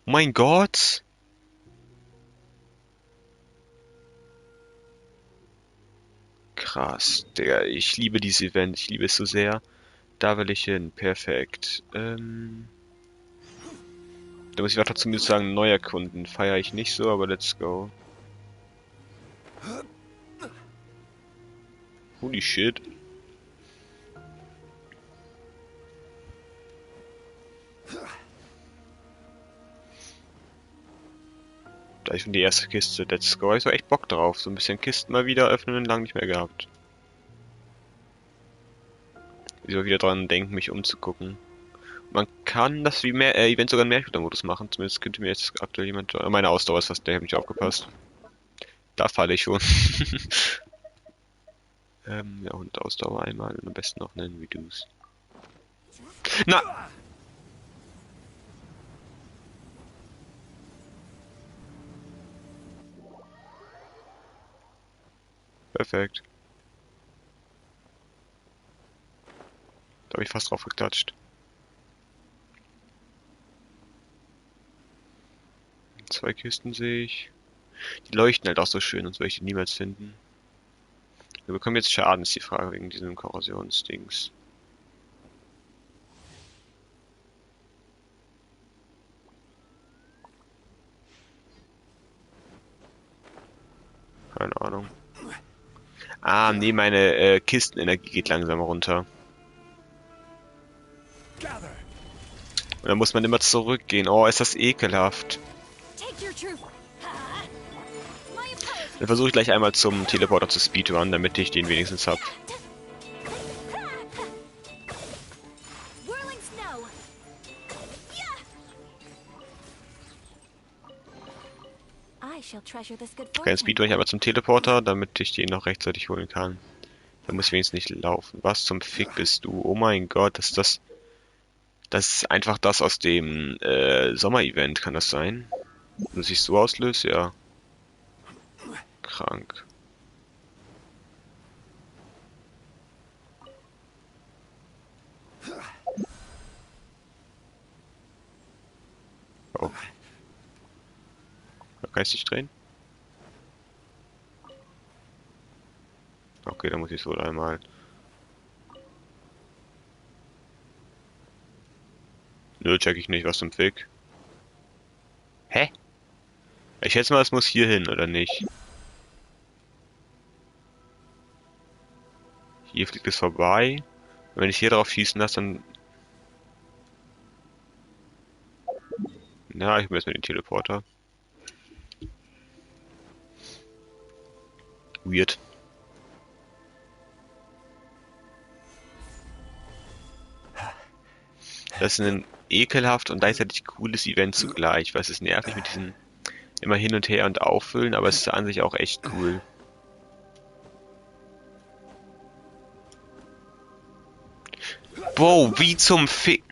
Speaker 1: Oh mein Gott. Krass, Digga, ich liebe dieses Event, ich liebe es so sehr. Da will ich hin, perfekt. Da muss ich auch dazu sagen, neu erkunden. Feiere ich nicht so, aber let's go. Holy shit. Da ist schon die erste Kiste, let's go. Ich hab echt Bock drauf. So ein bisschen Kisten mal wieder öffnen, lang nicht mehr gehabt. Ich soll wieder dran denken, mich umzugucken. Man kann das wie mehr Event sogar in Mehrspielermodus machen. Zumindest könnte mir jetzt aktuell jemand... Meine Ausdauer ist fast, der hat nicht aufgepasst. Da falle ich schon. Ja, und Ausdauer einmal und am besten noch einen Reduce. Na! Perfekt. Da habe ich fast drauf geklatscht. 2 Kisten sehe ich. Die leuchten halt auch so schön, sonst würde ich die niemals finden. Wir bekommen jetzt Schaden, ist die Frage, wegen diesem Korrosionsdings. Keine Ahnung. Ah, nee, meine Kistenenergie geht langsam runter. Und dann muss man immer zurückgehen. Oh, ist das ekelhaft. Dann versuche ich gleich einmal zum Teleporter zu Speedrun, damit ich den wenigstens hab. Kein Speedrun, ich aber zum Teleporter, damit ich den noch rechtzeitig holen kann. Da muss ich wenigstens nicht laufen. Was zum Fick bist du? Oh mein Gott, das ist das... Das ist einfach das aus dem Sommer-Event, kann das sein? Wenn sich so auslöst, ja. Krank. Oh. Da kann ich dich drehen? Okay, dann muss ich es wohl einmal. Nö, check ich nicht, was zum Fick. Hä? Ich schätze mal, es muss hier hin, oder nicht? Hier fliegt es vorbei. Und wenn ich hier drauf schießen lasse, dann... Na, ich hole erstmal den Teleporter. Weird. Das ist ein ekelhaft und gleichzeitig cooles Event zugleich, weil es ist nervig mit diesem immer hin und her und auffüllen, aber es ist an sich auch echt cool. Wow, wie zum Fick...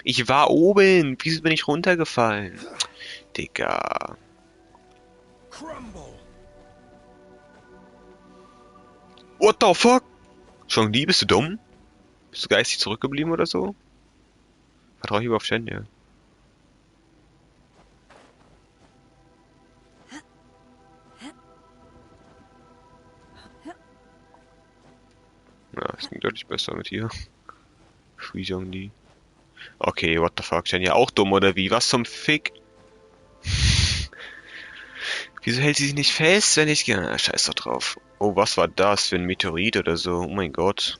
Speaker 1: Ich war oben. Wieso bin ich runtergefallen? Digga. What the fuck? Chong-Li, bist du dumm? Bist du geistig zurückgeblieben oder so? Vertraue ich lieber auf Shen, ja. Ja, es ging deutlich besser mit hier. Free Chong-Li. Okay, what the fuck, Shen ja auch dumm oder wie? Was zum Fick? Wieso hält sie sich nicht fest, wenn ich... Ja, scheiß doch drauf. Oh, was war das für ein Meteorit oder so? Oh mein Gott.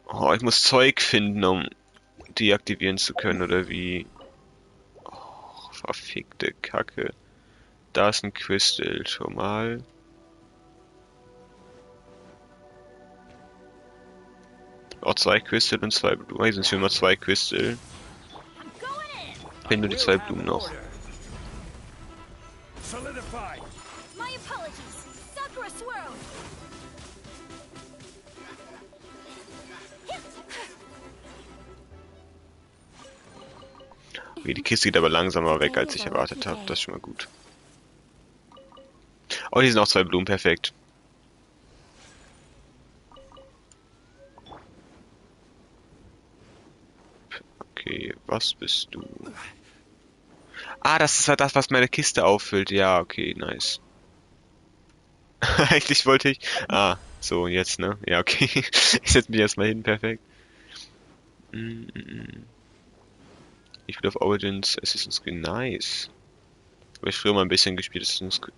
Speaker 1: Oh, ich muss Zeug finden, um deaktivieren zu können, oder wie? Oh, verfickte Kacke. Da ist ein Crystal, schon mal. Auch 2 Crystal und 2 Blumen. Hier sind schon mal 2 Crystal. Finden nur die 2 Blumen noch.
Speaker 2: My apologies. Sakura swirl.
Speaker 1: Okay, die Kiste geht aber langsamer weg, als ich erwartet habe. Das ist schon mal gut. Oh, hier sind auch 2 Blumen, perfekt. Okay, was bist du? Ah, das ist halt das, was meine Kiste auffüllt. Ja, okay, nice. Eigentlich wollte ich... Ah, so, jetzt, ne? Ja, okay. Ich setze mich erstmal hin, perfekt. Ich will auf Origins Assassin's Creed. Nice. Habe ich früher mal ein bisschen gespielt,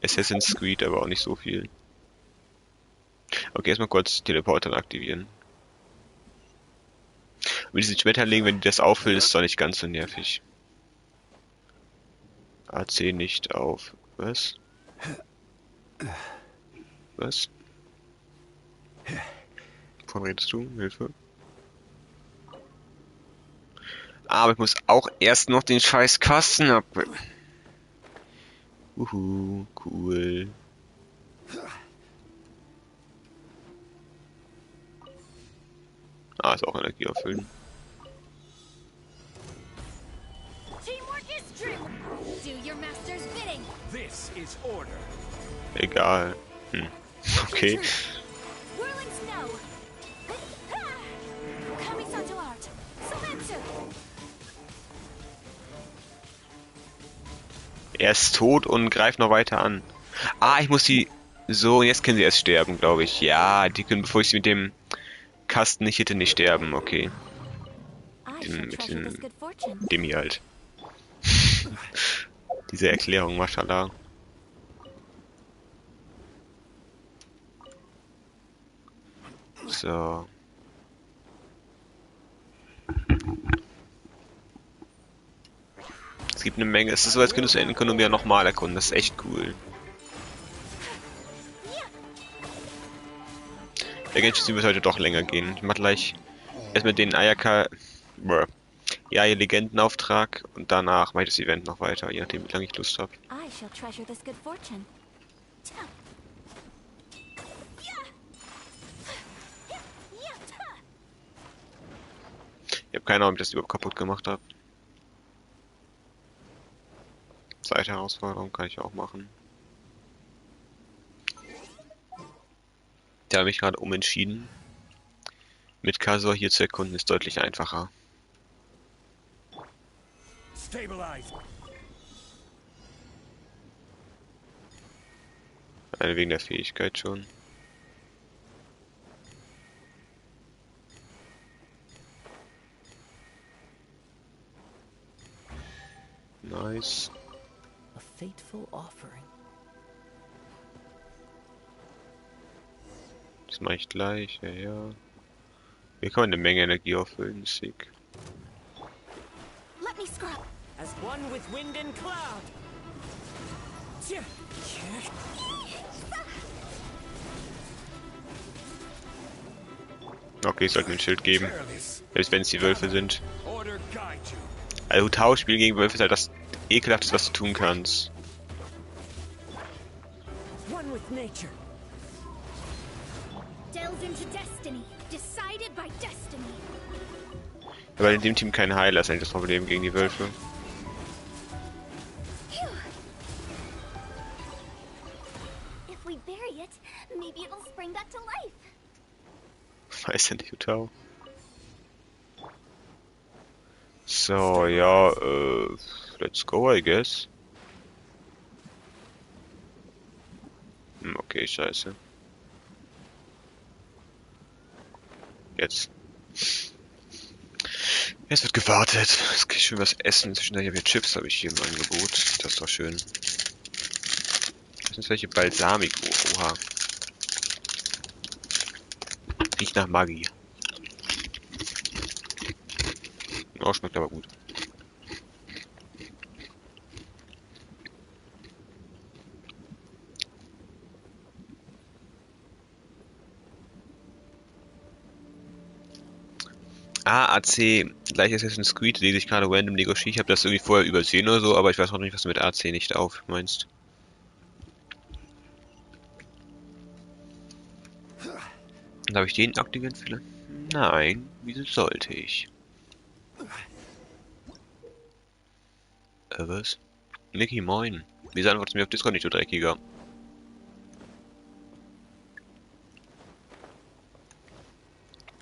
Speaker 1: Assassin's Creed, aber auch nicht so viel. Okay, erstmal kurz Teleporter aktivieren. Mit diesen Schmetterlingen, wenn die das auffüllen, ist es doch nicht ganz so nervig. AC nicht auf. Was? Was? Wovon redest du? Hilfe. Aber ich muss auch erst noch den scheiß Kasten ab... cool. Ah, ist auch Energie auffüllen.
Speaker 2: Teamwork is true. Do your master's bidding.
Speaker 8: This is order.
Speaker 1: Egal. Okay.
Speaker 2: Whirling snow. Kamisato art. Sometsu.
Speaker 1: Er ist tot und greift noch weiter an. Ah, ich muss die... So, jetzt können sie erst sterben, glaube ich. Ja, die können, bevor ich sie mit dem Kasten nicht hitte, nicht sterben. Okay. Dem hier halt. Diese Erklärung, mashallah. So. Es gibt eine Menge. Es ist so, als könntest du Ünterstützung nochmal erkunden. Das ist echt cool. Der Genshin wird heute doch länger gehen. Ich mach gleich erstmal den Ayaka... Ja, ihr Legendenauftrag und danach mache ich das Event noch weiter, je nachdem wie lange ich Lust habe.
Speaker 2: I shall treasure this good fortune.
Speaker 1: Ich habe keine Ahnung, ob ich das überhaupt kaputt gemacht habe. Zweite Herausforderung kann ich auch machen. Da habe ich gerade umentschieden. Mit Kasor hier zu erkunden ist deutlich einfacher. Eine wegen der Fähigkeit schon. Nice.
Speaker 5: A fateful offering.
Speaker 1: Das mache ich gleich, ja, ja. Hier kann man eine Menge Energie auffüllen, sick.
Speaker 2: Let me scrub.
Speaker 9: As one with wind and cloud.
Speaker 1: Okay, ich sollte mir ein Schild geben. Selbst wenn es die Wölfe sind. Also Tauschspiel gegen Wölfe ist halt das ekelhafteste, was du tun kannst.
Speaker 5: One with nature.
Speaker 2: Delve into destiny. Decided by destiny.
Speaker 1: Aber in dem Team kein Heiler ist eigentlich das Problem gegen die Wölfe.
Speaker 2: If we bury it, maybe it'll spring back to life.
Speaker 1: Weiß ja nicht, Utau. So, ja, let's go, I guess. Okay, scheiße. Jetzt. Jetzt wird gewartet. Jetzt kann ich schön was essen. Zwischendurch habe ich Chips, habe ich hier im Angebot. Das ist doch schön. Das sind welche Balsamico. Oha. Riecht nach Magie. Oh, schmeckt aber gut. Ah, AC, gleich Assassin's Creed, lese ich gerade random Negotiation. Ich habe das irgendwie vorher übersehen oder so, aber ich weiß auch nicht, was du mit AC nicht auf meinst. Darf ich den aktivieren vielleicht? Nein, wieso sollte ich? Was? Niki, moin. Wieso antwortest du mir auf Discord nicht, du Dreckiger?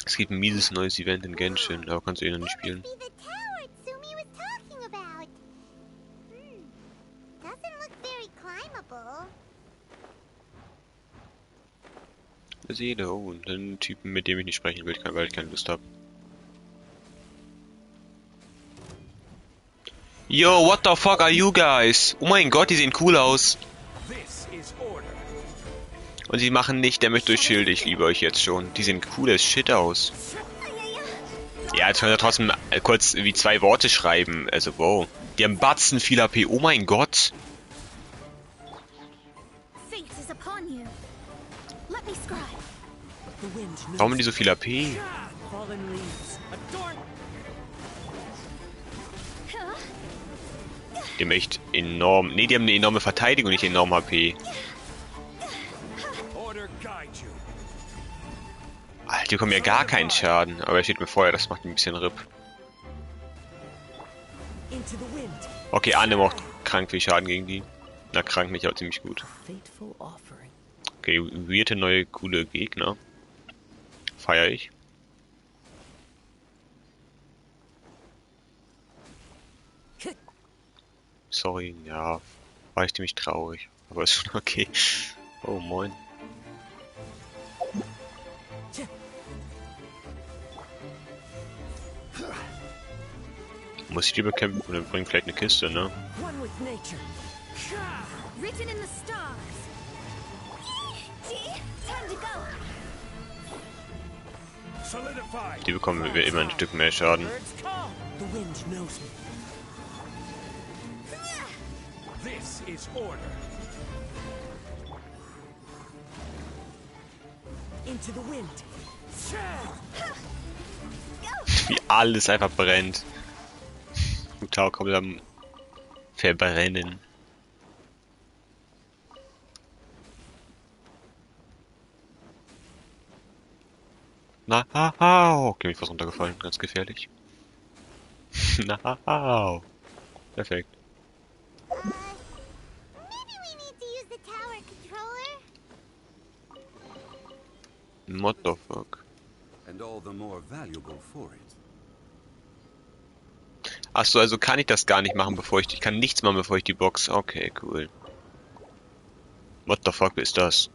Speaker 1: Es gibt ein mieses neues Event in Genshin, aber kannst du eh noch nicht spielen. Das jede, oh, und einen Typen, mit dem ich nicht sprechen will, weil ich keine Lust habe. Yo, what the fuck are you guys? Oh mein Gott, die sehen cool aus. Und sie machen nicht Damage durch Schilde, ich liebe euch jetzt schon. Die sehen cool as shit aus. Ja, jetzt können wir trotzdem kurz wie 2 Worte schreiben. Also, wow. Die haben Batzen viel AP, oh mein Gott. Warum haben die so viel AP? Die haben echt enorm... Ne, die haben eine enorme Verteidigung, nicht enorm HP. Alter, die bekommen ja gar keinen Schaden. Aber er steht mir vorher, das macht ein bisschen RIP. Okay, Anne macht krank viel Schaden gegen die. Na, krank nicht, aber ziemlich gut. Okay, weirde neue, coole Gegner. Feier ich. Sorry, ja, war ich ziemlich traurig. Aber ist schon okay. Oh, moin. Muss ich die bekämpfen und dann bringt vielleicht eine Kiste, ne? Die bekommen immer ein Stück mehr Schaden. Wie alles einfach brennt. Utau kommt am Verbrennen. Na, okay, bin ich fast runtergefallen, ganz gefährlich. Na, perfekt. What the fuck? Achso, also kann ich das gar nicht machen, bevor ich kann nichts machen, bevor ich die Box. Okay, cool. What the fuck ist das?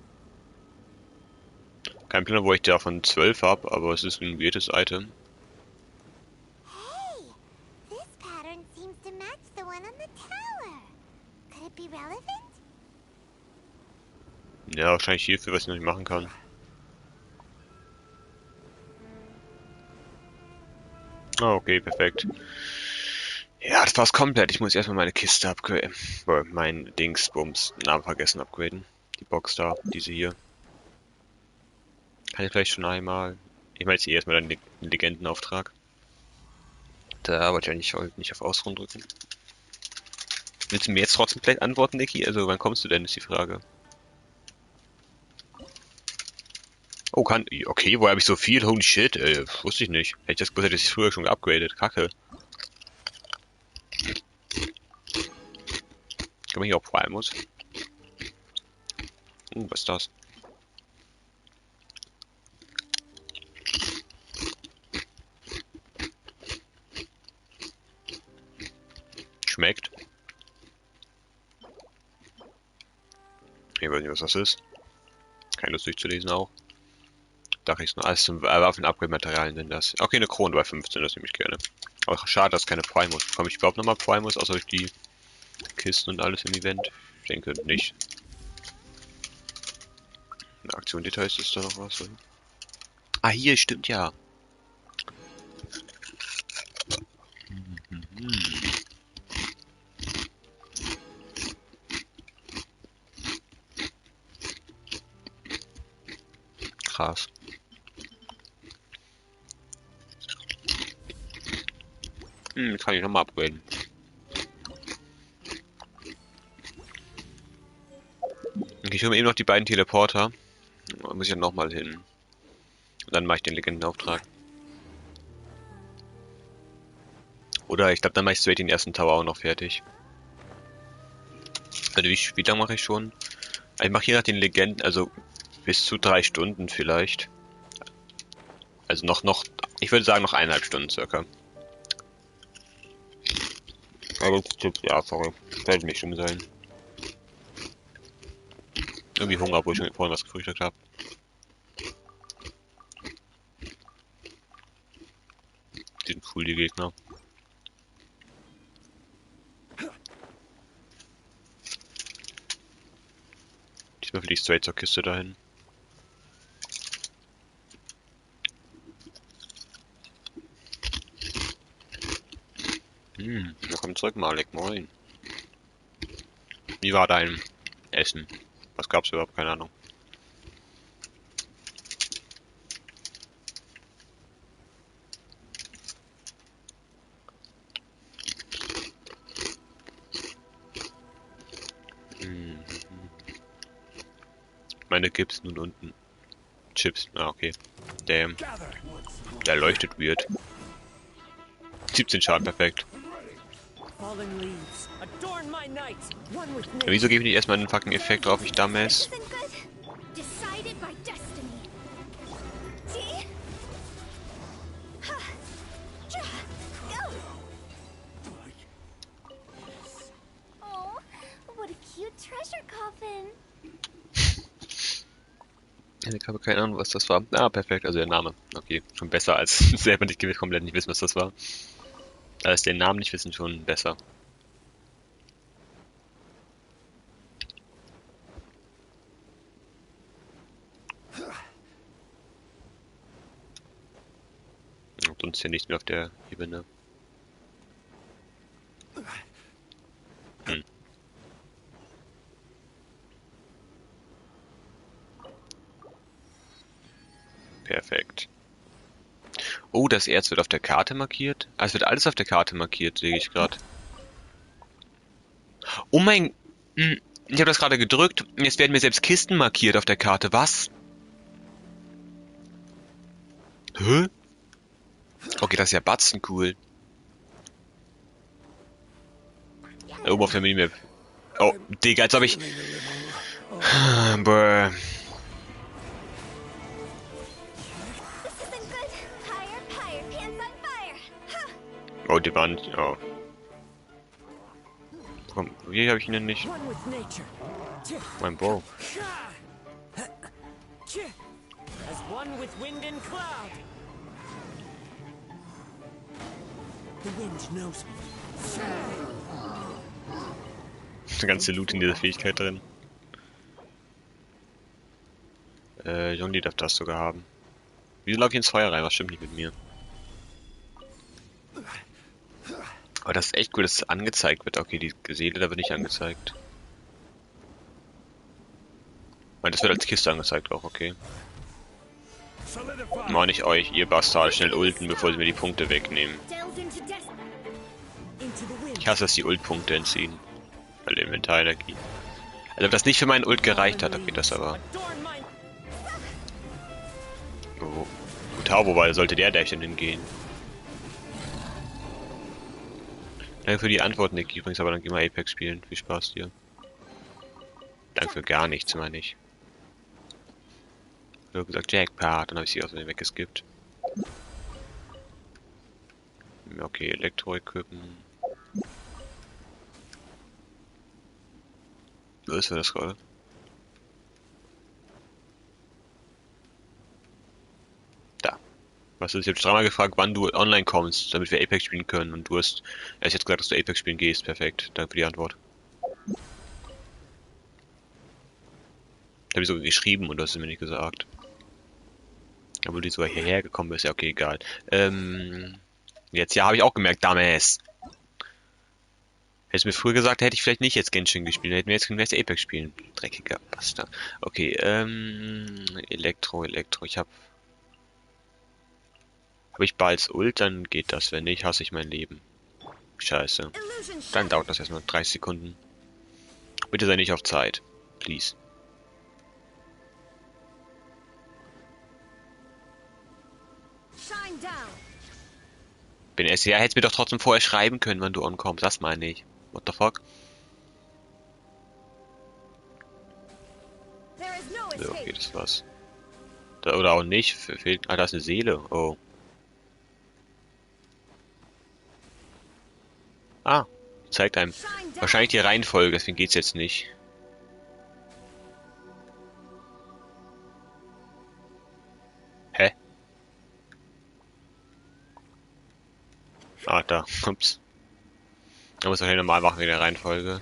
Speaker 1: Kein Plan, wo ich davon 12 habe, aber es ist ein weirdes Item.
Speaker 4: Hey, this pattern seems to match the one on the tower. Could it be relevant?
Speaker 1: Ja, wahrscheinlich hierfür, was ich noch nicht machen kann. Ah, okay, perfekt. Ja, das war's komplett. Ich muss erstmal meine Kiste upgraden. Mein Dingsbums, Namen vergessen, upgraden. Die Box da, diese hier. Kann ich vielleicht schon einmal. Ich meine jetzt hier erstmal den Legendenauftrag. Da wollte ich eigentlich nicht auf Ausruhen drücken. Willst du mir jetzt trotzdem vielleicht antworten, Niki? Also wann kommst du denn, ist die Frage. Oh, okay, woher habe ich so viel? Holy shit, wusste ich nicht. Hätte ich das hätte ich früher schon geupgradet. Kacke. Kann man hier auch Primus? Was ist das? Schmeckt. Ich weiß nicht, was das ist. Keine Lust durchzulesen auch. Dachte ich nur, alles zum Waffen-Upgrade-Materialien sind das. Okay, eine Krone bei 15, das nehme ich gerne. Aber schade, dass keine Primus. Bekomme ich überhaupt nochmal Primus, außer durch die Kisten und alles im Event? Ich denke nicht. Eine Aktion Details ist da noch was. Oder? Ah, hier, stimmt ja. Krass. Kann ich nochmal upgraden. Okay, ich hole mir eben noch die beiden Teleporter. Da muss ich dann nochmal hin. Und dann mache ich den Legendenauftrag. Oder ich glaube, dann mache ich straight den ersten Tower auch noch fertig. Also wie lange mache ich schon? Ich mache je nach den Legenden, also bis zu 3 Stunden vielleicht. Also noch, ich würde sagen noch 1,5 Stunden circa. Aber ja, sorry. Fällt nicht schlimm sein. Irgendwie Hunger, wo ich schon vorhin was gefrühstückt habe. Die sind cool, die Gegner. Diesmal fliege ich straight zur Kiste dahin. Willkommen zurück, Malik. Moin. Wie war dein Essen? Was gab's überhaupt? Keine Ahnung. Meine gibt's nun unten. Chips. Ah, okay. Damn. Der leuchtet weird. 17 Schaden, perfekt. Ja, wieso gebe ich nicht erstmal den fucking Effekt drauf, ich Dumbass?
Speaker 4: Oh, what a cute treasure coffin.
Speaker 1: Ich habe keine Ahnung, was das war. Ah, perfekt, also der Name. Okay, schon besser als selber nicht komplett nicht wissen, was das war. Als den Namen nicht wissen, schon besser. Und sonst hier nichts mehr auf der Ebene. Perfekt. Oh, das Erz wird auf der Karte markiert? Ah, es wird alles auf der Karte markiert, sehe ich gerade. Oh mein... Ich habe das gerade gedrückt. Jetzt werden mir selbst Kisten markiert auf der Karte. Was? Hä? Okay, das ist ja batzen cool. Da oben auf der Minimap. Oh, Digga, als ob ich... Bruh. Oh, die waren... Oh. Komm, wie habe ich ihn denn nicht?
Speaker 9: One with nature.
Speaker 1: Mein Bow.
Speaker 9: As one with wind and cloud.
Speaker 5: The wind knows me.
Speaker 1: Der ganze Loot in dieser Fähigkeit drin. Jondi darf das sogar haben. Wieso laufe ich ins Feuer rein? Was stimmt nicht mit mir? Aber das ist echt cool, dass es angezeigt wird. Okay, die Seele, da wird nicht angezeigt. Weil das wird als Kiste angezeigt auch, okay. Mach nicht euch, ihr Bastard, schnell ulten, bevor sie mir die Punkte wegnehmen. Ich hasse, dass die Ult-Punkte entziehen. Weil Inventarenergie. Also ob das nicht für meinen Ult gereicht hat, okay, das aber. Oh. Gut, wo sollte der denn hingehen? Danke für die Antwort, Nick. Übrigens, aber dann gehen wir Apex spielen. Viel Spaß dir. Danke für gar nichts, meine ich. Ich habe gesagt Jackpot, dann habe ich sie aus dem weggeskippt. Okay, Elektro-Equipen. Wo ist das gerade? Da. Was ist? Ich habe dreimal gefragt, wann du online kommst, damit wir Apex spielen können. Und du hast erst jetzt gesagt, dass du Apex spielen gehst. Perfekt. Danke für die Antwort. Ich habe sogar geschrieben und du hast es mir nicht gesagt. Obwohl du sogar hierher gekommen bist. Ja, okay, egal. Jetzt, ja, habe ich auch gemerkt, damals. Hättest du mir früher gesagt, hätte ich vielleicht nicht jetzt Genshin gespielt. Hätten wir jetzt können wir jetzt Apex spielen. Dreckiger Bastard. Okay, Elektro. Ich habe ich bald Ult, dann geht das. Wenn nicht, hasse ich mein Leben. Scheiße. Dann dauert das erstmal 30 Sekunden. Bitte sei nicht auf Zeit. Please. Bin erst, ja, hättest mir doch trotzdem vorher schreiben können, wann du ankommst. Das meine ich. What the fuck? So, okay, das war's. Da, oder auch nicht. Fehlt. Ah, da ist eine Seele. Oh. Ah, zeigt einem. Wahrscheinlich die Reihenfolge, deswegen geht's jetzt nicht. Hä? Ah, da. Ups. Da muss man normal machen in der Reihenfolge.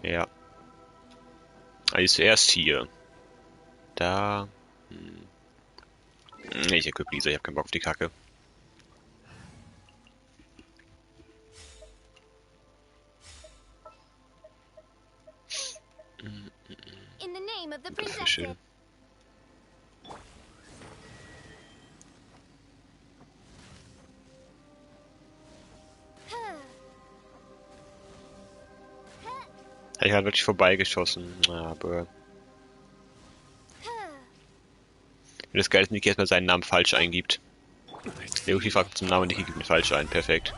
Speaker 1: Ja. Ah, die ist zuerst hier. Da. Nee, ich equip Lisa, ich hab keinen Bock auf die Kacke.
Speaker 2: In the name of the
Speaker 1: Das ist
Speaker 2: princess.
Speaker 1: schön. Ich habe wirklich vorbeigeschossen, aber... Wenn das geil ist, Niki erstmal seinen Namen falsch eingibt. Leoshi fragt zum Namen, Niki gibt ihn falsch ein, perfekt.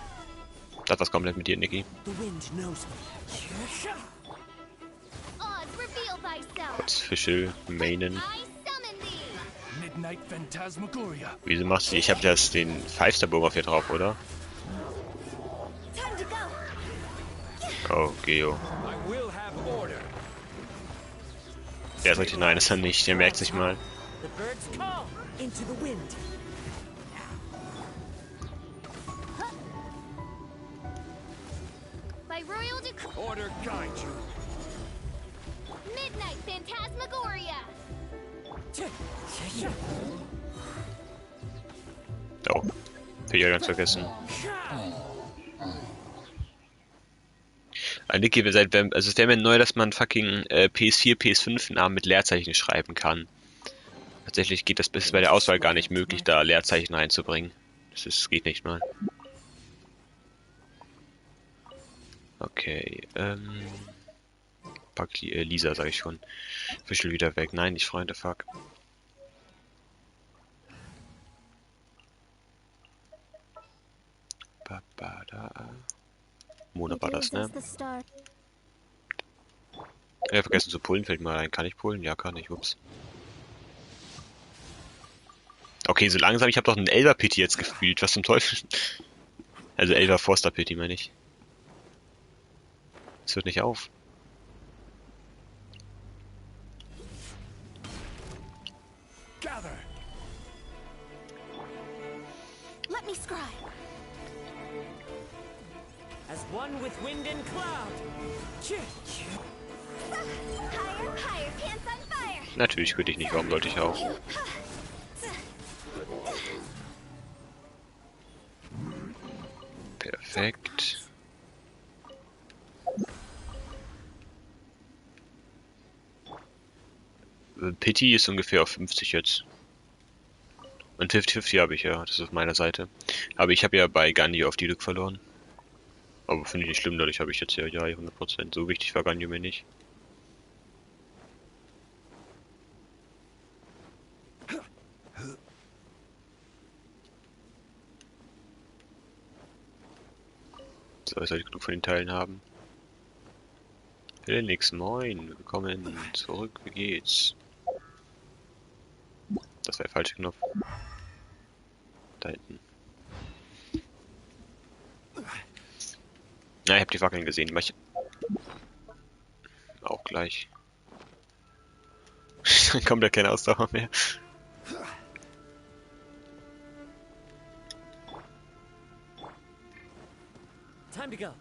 Speaker 1: Das war's komplett mit dir, Niki. Kurz Fischl, Mainen. Wieso machst du die? Ich hab das den 5-Star-Bogen auf hier drauf, oder? Oh, Geo. Der ist richtig, nein, ist er nicht, der merkt sich mal.
Speaker 2: By royal decree.
Speaker 8: Order guide you.
Speaker 2: Midnight Phantasmagoria.
Speaker 1: Oh, hab ich ja ganz vergessen. Niki, also es wäre mir neu, dass man fucking PS4, PS5 Namen mit Leerzeichen schreiben kann. Tatsächlich geht das bis bei der Auswahl gar nicht möglich, da Leerzeichen reinzubringen. Geht nicht mal. Okay, pack Lisa, sag ich schon. Fischl wieder weg. Nein, nicht Freunde, fuck. Mona war das, ne? Ja, vergessen zu pullen, fällt mal ein. Kann ich pullen? Ja, kann ich. Ups. Okay, so langsam. Ich habe doch einen Elber-Pity jetzt gefühlt. Was zum Teufel? Also Elva Forster Pity meine ich. Es hört nicht auf.
Speaker 3: Gather.
Speaker 2: Let me scribe.
Speaker 9: As one with wind and cloud.
Speaker 4: Higher, higher, pants on fire.
Speaker 1: Natürlich könnte ich nicht, warum sollte ich auch? Perfekt. Pity ist ungefähr auf 50 jetzt. Und 50-50 habe ich ja, das ist auf meiner Seite. Aber ich habe ja bei Gandhi auf die Lück verloren. Aber finde ich nicht schlimm, dadurch habe ich jetzt ja 100%. So wichtig war Gandhi mir nicht. So, jetzt sollte ich genug von den Teilen haben. Nix, moin, willkommen zurück, wie geht's? Das war der falsche Knopf. Da hinten. Na, ich hab die Fackeln gesehen, mach ich auch gleich. Dann kommt ja keine Ausdauer mehr.
Speaker 9: Time to go.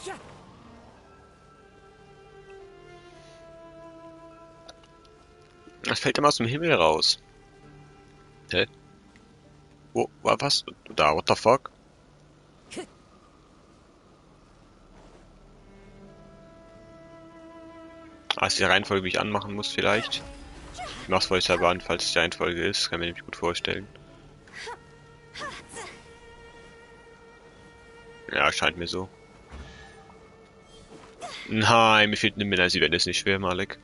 Speaker 9: Ja.
Speaker 1: Das fällt immer aus dem Himmel raus. Hä? Wo, war was? Da, what the fuck? Ah, ist die Reihenfolge, wie ich anmachen muss, vielleicht? Ich mach's vorsichtshalber an, falls es die Reihenfolge ist. Kann mir nämlich gut vorstellen. Ja, scheint mir so. Nein, mir fehlt eine Minna, sie werden es nicht schwer, Malek.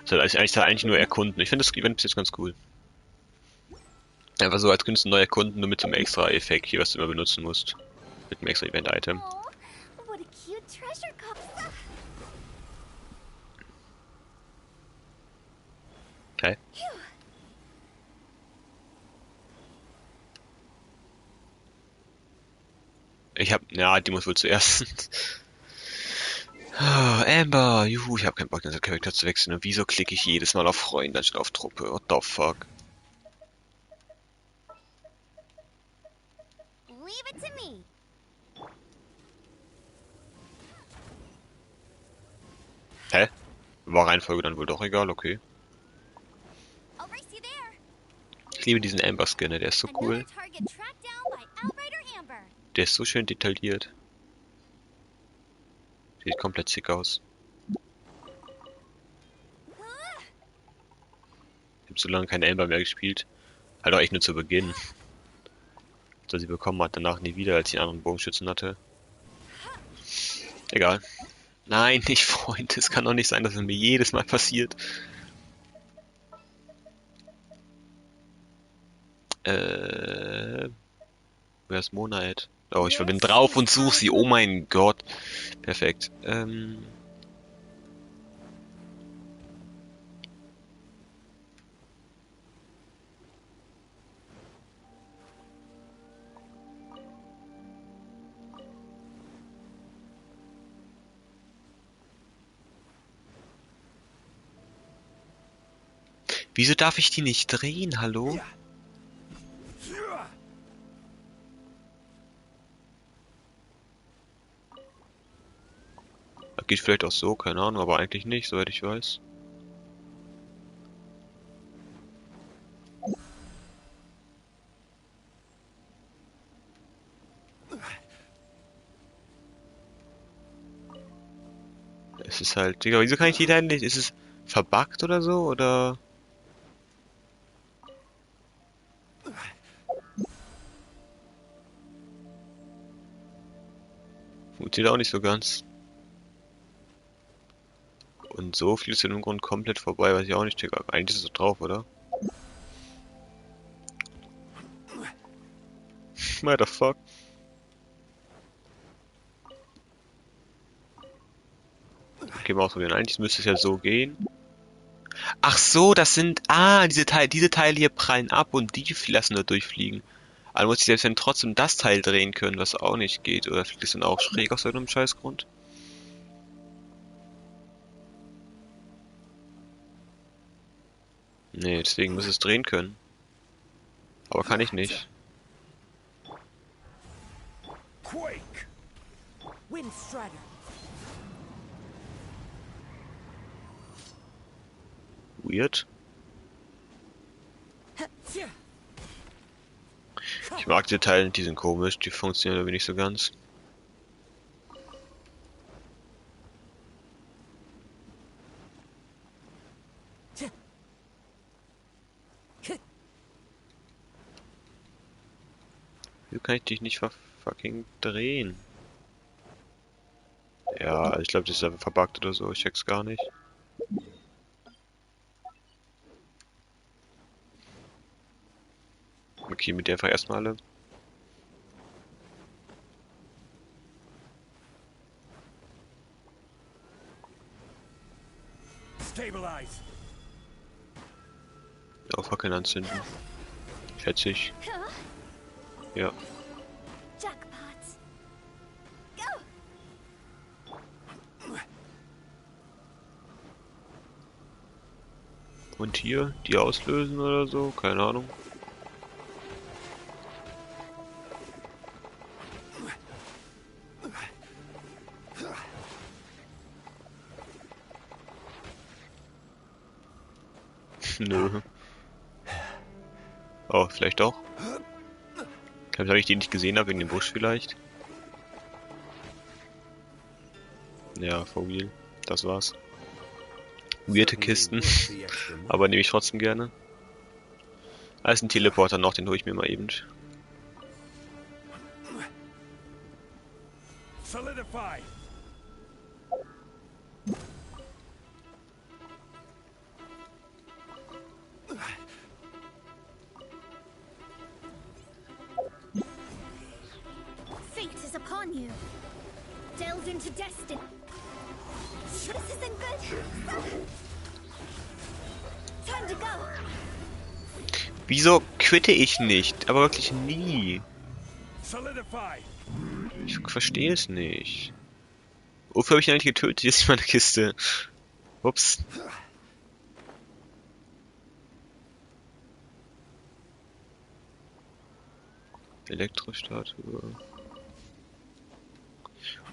Speaker 1: Also eigentlich nur erkunden. Ich finde das Event bis jetzt ganz cool. Einfach so, als könntest du neu erkunden, nur mit so einem extra Effekt hier, was du immer benutzen musst. Mit einem extra Event-Item.
Speaker 4: Oh, what a cute treasure cup.
Speaker 1: Okay. Ja, die muss wohl zuerst. Ah, Amber, juhu, ich habe keinen Bock, den Charakter zu wechseln. Und wieso klicke ich jedes Mal auf Freunde anstatt auf Truppe? What the fuck?
Speaker 4: Leave it to me.
Speaker 1: Hä? War Reihenfolge dann wohl doch egal, okay.
Speaker 4: I'll race you there.
Speaker 1: Ich liebe diesen Amber-Skin, der ist so cool.
Speaker 4: Another target tracked down by Outrider Amber.
Speaker 1: Der ist so schön detailliert. Sieht komplett sick aus. Ich habe so lange keine Amber mehr gespielt. Halt auch echt nur zu Beginn. Dass sie bekommen hat, danach nie wieder, als ich einen anderen Bogenschützen hatte. Egal. Nein, nicht Freund. Es kann doch nicht sein, dass es mir jedes Mal passiert. Wer ist Monad? Oh, ich bin drauf und suche sie. Oh mein Gott. Perfekt. Wieso darf ich die nicht drehen? Hallo? Das geht vielleicht auch so, keine Ahnung, aber eigentlich nicht, soweit ich weiß. Es ist halt, Digga, wieso kann ich die da nicht? Ist es verbuggt oder so, oder? Funktioniert auch nicht so ganz. Und so viel ist im Grund komplett vorbei, weiß ich auch nicht, Digga. Eigentlich ist es so drauf, oder? What the fuck? Okay, mal ausprobieren. Eigentlich müsste es ja so gehen. Ach so, das sind, diese Teile hier prallen ab und die lassen nur durchfliegen. Also muss ich selbst dann trotzdem das Teil drehen können, was auch nicht geht. Oder fliegt es dann auch schräg aus irgendeinem Scheißgrund? Nee, deswegen muss es drehen können. Aber kann ich nicht.
Speaker 8: Quake!
Speaker 9: Windstrider.
Speaker 1: Weird. Ich mag die Teile, die sind komisch, die funktionieren aber nicht so ganz. Wie kann ich dich nicht fucking drehen? Ja, ich glaube, das ist einfach verbuggt oder so, ich check's gar nicht. Okay, mit der einfach erstmal alle.
Speaker 8: Stabilize!
Speaker 1: Auf Fackeln anzünden. Schätze ich. Ja.
Speaker 2: Jackpot.
Speaker 1: Und hier, die auslösen oder so, keine Ahnung. Nö. Oh, vielleicht doch. Weil ich den nicht gesehen habe, wegen dem Busch vielleicht. Ja, for real. Das war's. Weirde Kisten. Aber nehme ich trotzdem gerne. Da ist ein Teleporter noch, den hole ich mir mal eben.
Speaker 8: Solidify!
Speaker 2: Fate is upon you. Delve into destiny. This isn't good. Time to go.
Speaker 1: Wieso quitte ich nicht? Aber wirklich nie.
Speaker 8: Solidify!
Speaker 1: Ich verstehe es nicht. Wofür habe ich ihn eigentlich getötet? Hier ist meine Kiste. Ups. Elektrostatue.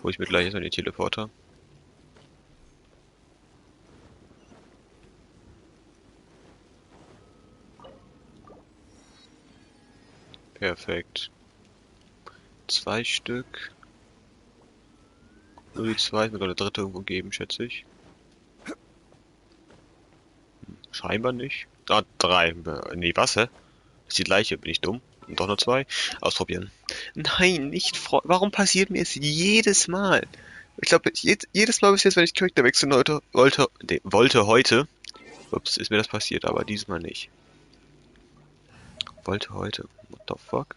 Speaker 1: Hol ich mir gleich erstmal den Teleporter. Perfekt. 2 Stück. Nur die 2, mir gerade der dritte irgendwo geben, schätze ich. Scheinbar nicht. Ah, 3. Nee, was, hä? Das ist die gleiche, bin ich dumm? Und doch nur 2? Ausprobieren. Nein, nicht warum passiert mir es jedes Mal? Ich glaube, jedes Mal bis jetzt, wenn ich Charakter wechseln wollte heute. Ups, ist mir das passiert, aber diesmal nicht. Wollte heute. What the fuck?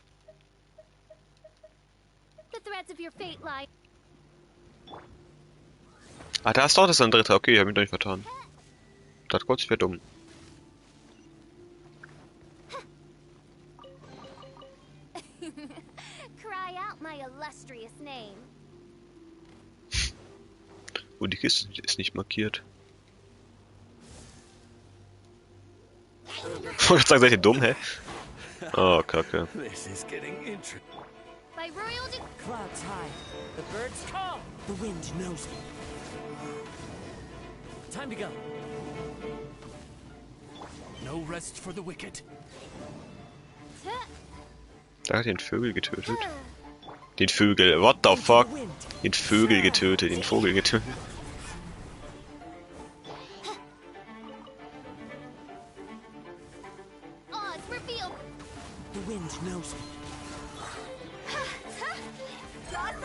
Speaker 2: The threads of your fate lie.
Speaker 1: Ah, da ist doch das ein dritter. Okay, ich hab mich doch nicht vertan. Das kurz, ich wär dumm.
Speaker 2: Cry out my illustrious name.
Speaker 1: Und die Kiste ist nicht markiert. Ich wollte sagen, seid ihr dumm, hä? Oh, Kacke.
Speaker 8: This is getting interesting.
Speaker 2: By royal
Speaker 9: Clouds high. The birds call. The wind knows me. Time to go.
Speaker 8: No rest for the wicked.
Speaker 1: Da hat den Vögel getötet. Den Vögel, what the fuck? Den Vögel getötet, den Vogel getötet.
Speaker 2: odds reveal.
Speaker 5: The wind knows me.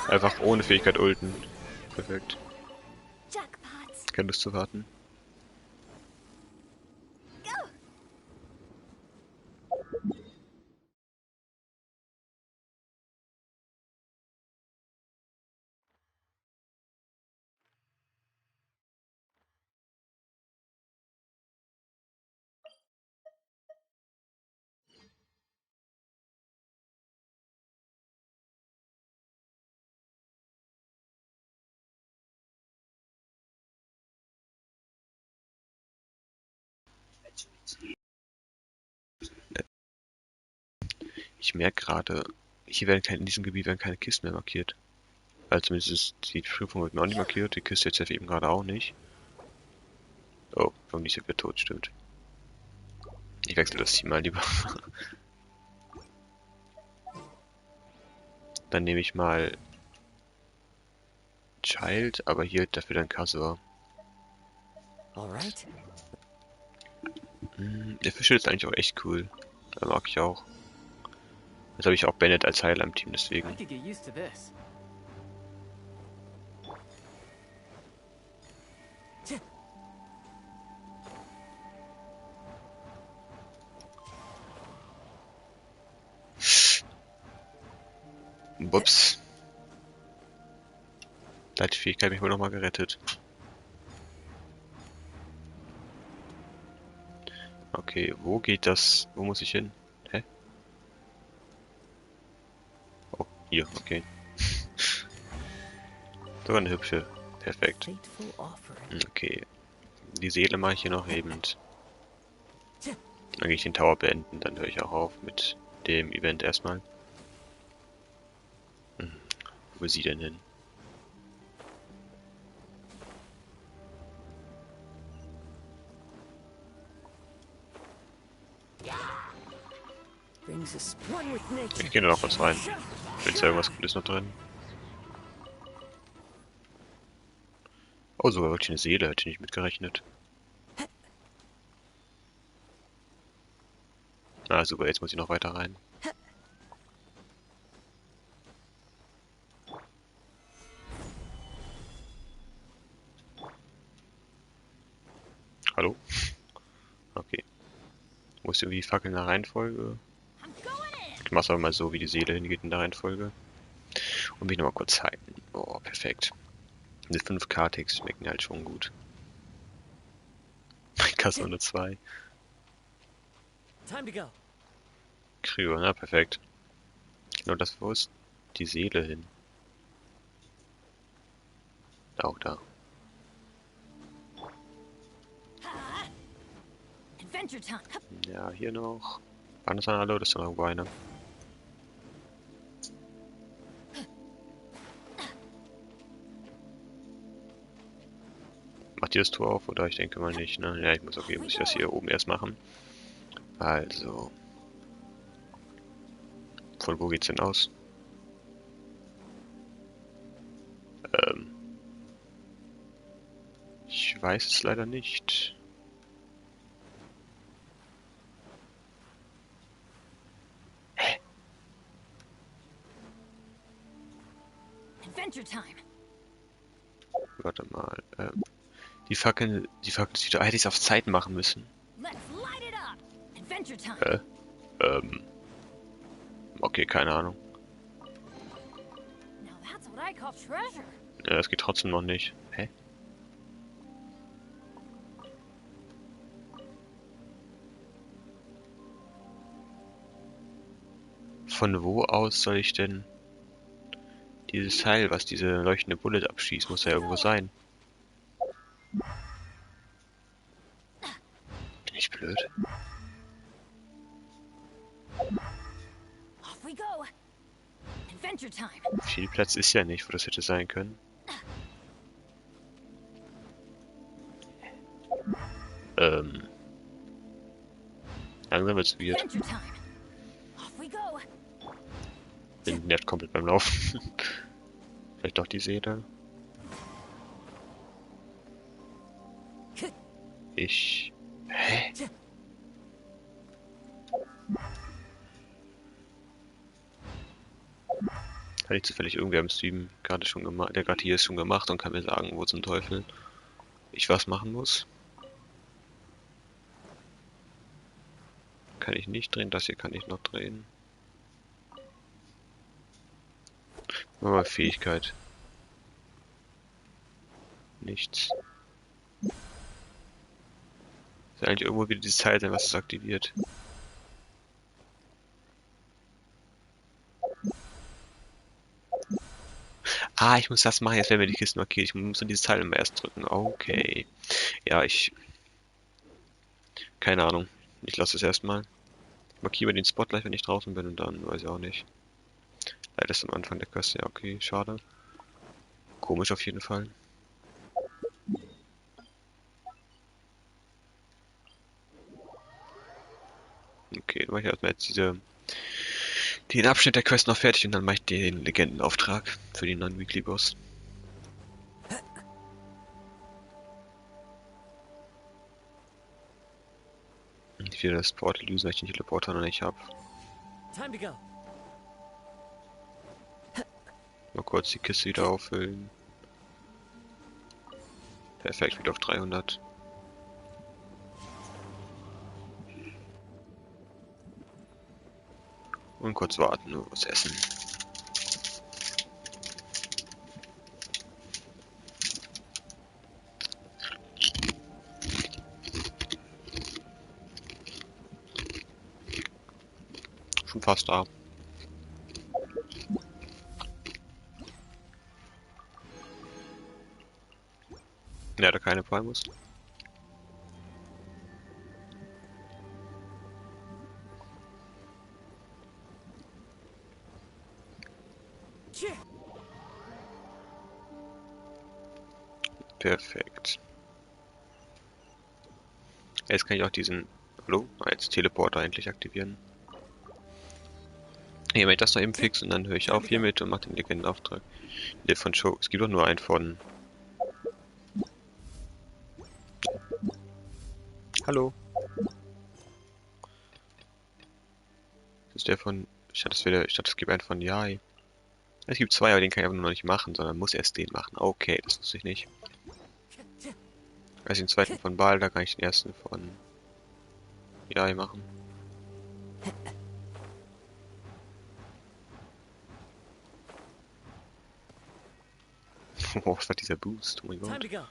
Speaker 1: Einfach ohne Fähigkeit ulten. Perfekt.
Speaker 2: Jackpot.
Speaker 1: Keine Lust zu warten. Ich merke gerade, in diesem Gebiet werden keine Kisten mehr markiert. Also zumindest ist die Prüfung wird mir auch nicht markiert, die Kiste jetzt eben gerade auch nicht. Oh, warum nicht so wieder tot, stimmt. Ich wechsle das Team mal lieber. Dann nehme ich mal Child, aber hier dafür dann Kasor.
Speaker 9: Alright.
Speaker 1: Der Fischl ist eigentlich auch echt cool. Da mag ich auch. Jetzt habe ich auch Bennett als Heiler im Team, deswegen.
Speaker 9: I could get used to this.
Speaker 1: Bups. Da hat die Fähigkeit mich wohl nochmal gerettet. Okay, wo geht das? Wo muss ich hin? Hä? Oh, hier, okay. Sogar eine hübsche. Perfekt.
Speaker 9: Fateful offering.
Speaker 1: Okay. Die Seele mache ich hier noch eben. Dann gehe ich den Tower beenden, dann höre ich auch auf mit dem Event erstmal. Wo will sie denn hin?
Speaker 9: Brings us one with nature.
Speaker 1: Ich gehe nur noch kurz rein. Ist ja irgendwas Gutes noch drin? Oh, sogar wirklich eine Seele, hätte ich nicht mitgerechnet. Ah, super, jetzt muss ich noch weiter rein. Hallo? Okay. Wo ist irgendwie die Fackel in der Reihenfolge? Ich mach's aber mal so, wie die Seele hingeht in der Reihenfolge. Und mich nochmal kurz halten. Oh, perfekt. Diese 5K-Ticks schmecken halt schon gut. Kasse nur 2.
Speaker 9: Time to go.
Speaker 1: Kryo, na perfekt. Genau das, wo ist die Seele hin? Auch da.
Speaker 4: Adventure time.
Speaker 1: Ja, hier noch. Waren das dann alle oder ist da noch irgendwo einer? Macht ihr das Tor auf oder? Ich denke mal nicht, ne? Ja, muss ich das hier oben erst machen. Also. Von wo geht's denn aus? Ich weiß es leider nicht.
Speaker 4: Adventure time.
Speaker 1: Warte mal. Die Fackeln ist wieder. Hätte ich es auf Zeit machen müssen.
Speaker 4: Let's light it up. Adventure time.
Speaker 1: Okay, keine Ahnung.
Speaker 4: Now that's what I call treasure.
Speaker 1: Ja, das geht trotzdem noch nicht. Hä? Von wo aus soll ich denn dieses Teil, was diese leuchtende Bullet abschießt, muss ja irgendwo sein. Bin ich blöd?
Speaker 4: Off we go. Adventure time.
Speaker 1: Viel Platz ist ja nicht, wo das hätte sein können. Langsam wird's weird.
Speaker 4: Adventure time. Off we go.
Speaker 1: Bin nervt komplett beim Laufen. Vielleicht doch die Seele. Hä? Hat ich zufällig irgendwer im Stream gerade schon gemacht, der gerade hier ist schon gemacht und kann mir sagen, wo zum Teufel ich was machen muss. Kann ich nicht drehen, das hier kann ich noch drehen. Machen wir mal Fähigkeit. Nichts. Ist eigentlich irgendwo wieder dieses Teil sein, was es aktiviert. Ah, ich muss das machen, jetzt werden wir die Kisten markiert. Ich muss nur dieses Teil immer erst drücken. Okay. Ja, Keine Ahnung. Ich lasse es erstmal. Markiere den Spot gleich, wenn ich draußen bin, und dann weiß ich auch nicht. Leider ist am Anfang der Quest, ja okay, schade. Komisch auf jeden Fall. Okay, dann mache ich erstmal jetzt den Abschnitt der Quest noch fertig und dann mache ich den Legendenauftrag für den neuen Weekly Boss. Ich will das Portal lösen, weil ich den Teleporter noch nicht habe.
Speaker 9: Time to go.
Speaker 1: Mal kurz die Kiste wieder auffüllen. Perfekt, wieder auf 300. Und kurz warten, nur was essen. Schon fast da. Ja, da keine Primus. Perfekt. Jetzt kann ich auch diesen... Hallo? Jetzt Teleporter endlich aktivieren. Hier mache ich das noch eben fix und dann höre ich auf hiermit und mache den Legendenauftrag. Der von Show. Es gibt doch nur einen von... Hallo? Das ist der von... Ich dachte, es gibt einen von Yai. Es gibt zwei, aber den kann ich aber nur noch nicht machen, sondern muss erst den machen. Okay, das wusste ich nicht. Also den zweiten von Baal, da kann ich den ersten von Yai machen. Oh, was war dieser Boost? Oh mein
Speaker 9: Time
Speaker 1: Gott.
Speaker 9: to go.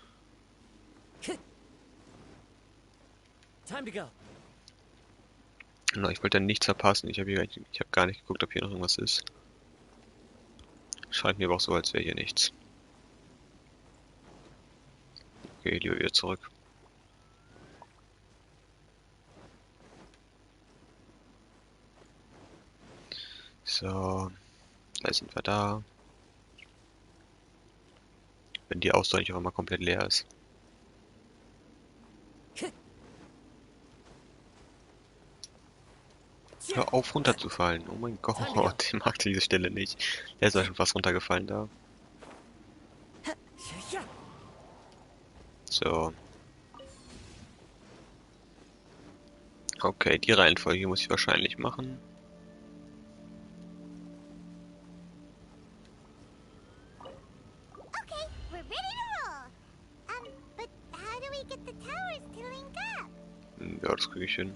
Speaker 9: Time to go.
Speaker 1: Na, ich wollte dann nichts verpassen. Ich habe gar nicht geguckt, ob hier noch irgendwas ist. Scheint mir aber auch so, als wäre hier nichts. Okay, lieber wieder zurück. So, da sind wir da. Wenn die Ausdauer nicht auch mal komplett leer ist. Hör auf runterzufallen. Oh mein Gott, ich mag diese Stelle nicht. Der ist ja schon fast runtergefallen da. So. Okay, die Reihenfolge muss ich wahrscheinlich machen.
Speaker 4: Okay, we're ready to roll. But how do we get the towers to link up?
Speaker 1: Ja, das kriege ich hin.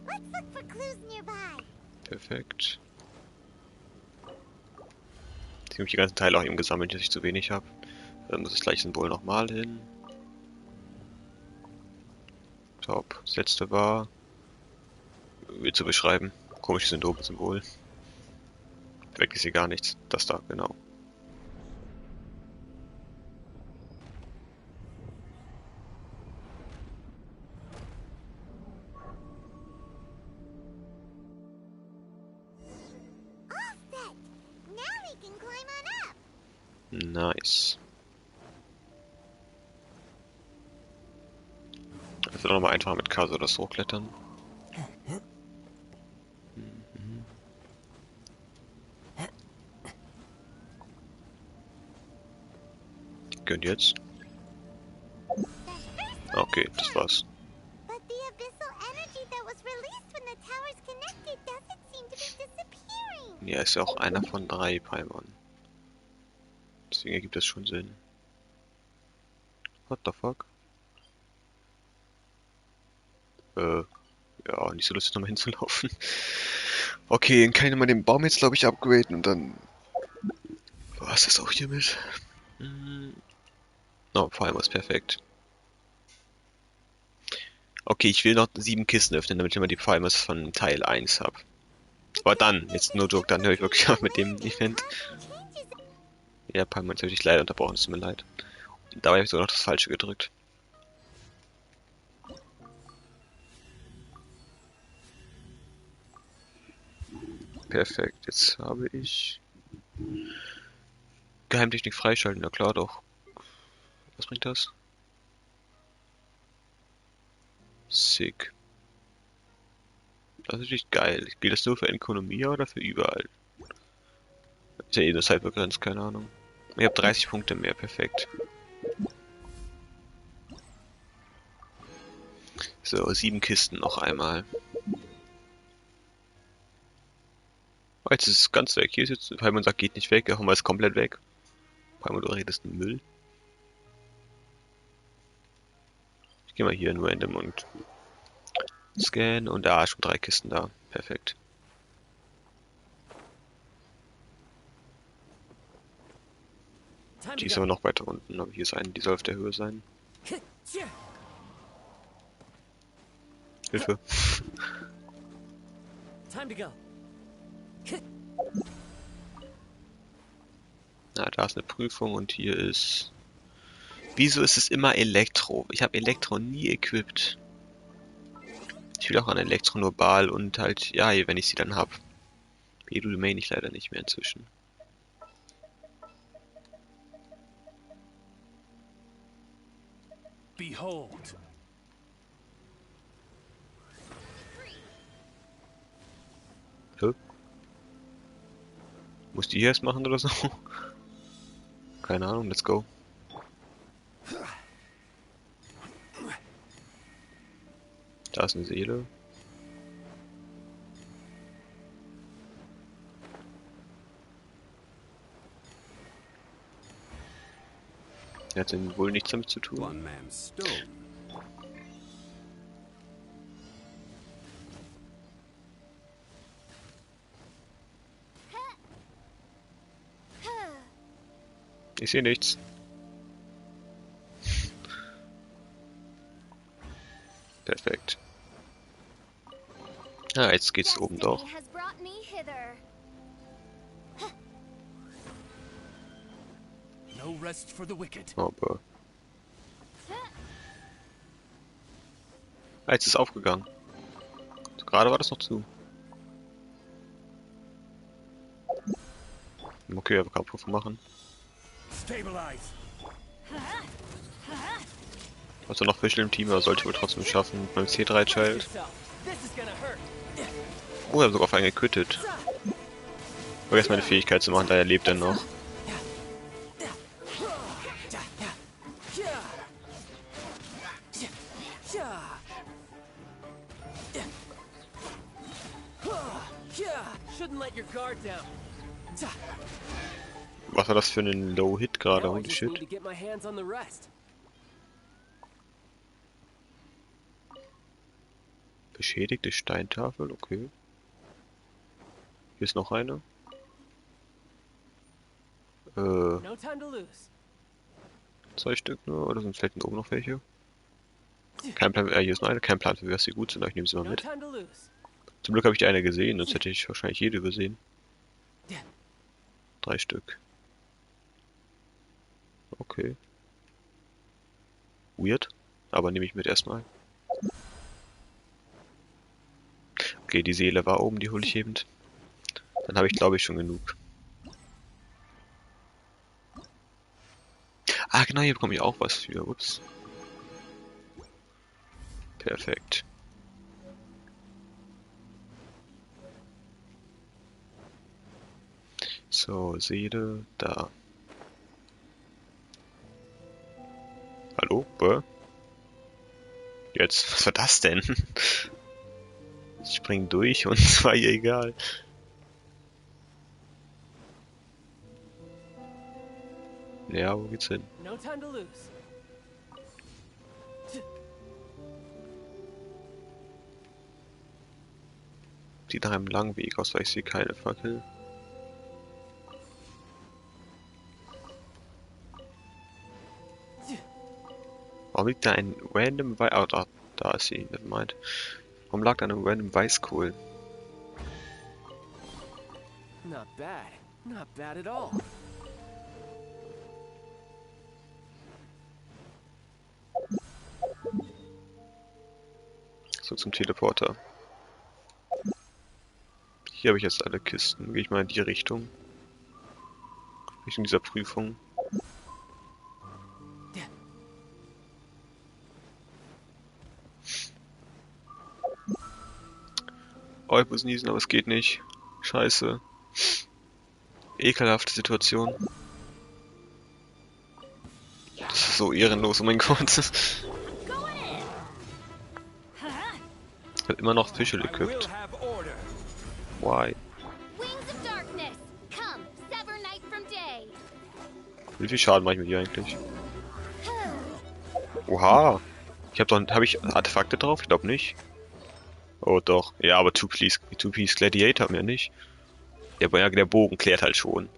Speaker 4: Let's look for clues nearby.
Speaker 1: Perfekt. Jetzt habe ich die ganzen Teile auch eben gesammelt, dass ich zu wenig habe. Dann muss das gleiche Symbol nochmal hin. Top. Das letzte war... Wie zu beschreiben. Komisches Symbol. Weg ist hier gar nichts. Das da, genau.
Speaker 4: All set. Now we can climb on up.
Speaker 1: Nice. Es wird auch nochmal einfacher mit Kase das hochklettern. Und jetzt? Okay, das war's.
Speaker 4: But the abyssal energy that was released when the towers connected doesn't seem to be disappearing.
Speaker 1: Ja, ist ja auch einer von 3 Paimon. Deswegen ergibt das schon Sinn. What the fuck? Ja, nicht so lustig nochmal hinzulaufen. Okay, dann kann ich mal den Baum jetzt, glaube ich, upgraden und dann... Was ist auch hiermit? Oh, Paimon ist perfekt. Okay, ich will noch 7 Kisten öffnen, damit ich immer die Primers von Teil 1 habe. Aber dann, jetzt nur Joke, dann höre ich wirklich auf mit dem Event. Ja, Primers habe ich leider unterbrochen, es tut mir leid. Dabei habe ich sogar noch das Falsche gedrückt. Perfekt, jetzt habe ich Geheimtechnik freischalten, na klar doch. Was bringt das? Sick. Das ist natürlich geil. Gilt das nur für Ökonomie oder für überall? Ist ja eh eine Zeit begrenzt, keine Ahnung. Ich habe 30 Punkte mehr, perfekt. So, 7 Kisten noch einmal. Oh, jetzt ist es ganz weg. Hier ist jetzt, weil man sagt, geht nicht weg, haben wir es komplett weg. Weil du redest Müll. Ich gehe mal hier in Random und scan und da schon 3 Kisten da. Perfekt. Die ist aber noch weiter unten, aber hier ist eine, die soll auf der Höhe sein. Hilfe.
Speaker 9: Time to go.
Speaker 1: Na, da ist eine Prüfung und hier ist... Wieso ist es immer Elektro? Ich habe Elektro nie equipped. Ich will auch an Elektro nur Ball und halt, ja, wenn ich sie dann hab. Edu main ich leider nicht mehr inzwischen.
Speaker 8: Behold.
Speaker 1: Hä? Muss die hier erst machen oder so? Keine Ahnung, let's go. Da ist eine Seele. Er hat denn wohl nichts damit zu tun.
Speaker 8: One man's stone.
Speaker 1: Ich sehe nichts. Perfekt. Ah, jetzt geht's oben doch.
Speaker 4: Destiny has brought me hither.
Speaker 8: No rest for the wicked.
Speaker 1: Aber... Ah, jetzt ist es aufgegangen. Gerade war das noch zu. Okay, aber kann Prüfung machen.
Speaker 8: Stabilize.
Speaker 1: Also noch Fischl im Team, aber sollte wohl trotzdem schaffen. Beim C3-Child. Oh, er hat sogar auf einen gequittet. Vergesst meine Fähigkeit zu machen, daher lebt er noch.
Speaker 9: Shouldn't let your guard down.
Speaker 1: Was war das für ein Low-Hit gerade?
Speaker 9: Now I
Speaker 1: Holy
Speaker 9: just need
Speaker 1: shit.
Speaker 9: to get my hands on the rest.
Speaker 1: Beschädigte Steintafel, okay. Hier ist noch eine.
Speaker 9: No time to lose.
Speaker 1: 2 Stück nur, oder sind vielleicht oben noch welche? Kein Plan, hier ist noch eine, kein Plan für was sie gut sind, aber ich nehme sie mal
Speaker 9: No
Speaker 1: mit.
Speaker 9: time to lose.
Speaker 1: Zum Glück habe ich die eine gesehen, sonst hätte ich wahrscheinlich jede übersehen. 3 Stück. Okay. Weird, aber nehme ich mit erstmal. Okay, die Seele war oben, die hole ich eben. Dann habe ich, glaube ich, schon genug. Ah, genau, hier bekomme ich auch was für. Ups. Perfekt. So, Seele, da. Hallo? Bäh? Jetzt, was war das denn? Ich spring durch und es war ihr egal. Ja, wo geht's hin?
Speaker 9: No time to lose.
Speaker 1: Sieht nach einem langen Weg aus, weil ich sehe keine Fackel. Warum liegt da ein random Weiß... Oh, da ist sie, nevermind. Warum lag da ein random Weißkohl?
Speaker 9: Not bad. Not bad at all.
Speaker 1: So, zum Teleporter. Hier habe ich jetzt alle Kisten. Gehe ich mal in die Richtung. Richtung dieser Prüfung. Oh, ich muss niesen, aber es geht nicht. Scheiße. Ekelhafte Situation. Das ist so ehrenlos, oh mein Gott. Ich hab immer noch Fischel equipped. Why? Wie viel Schaden mache ich mit ihr eigentlich? Oha! Hab ich Artefakte drauf? Ich glaube nicht. Oh doch. Ja, aber Two-Piece Gladiator haben wir nicht. Der Bogen klärt halt schon.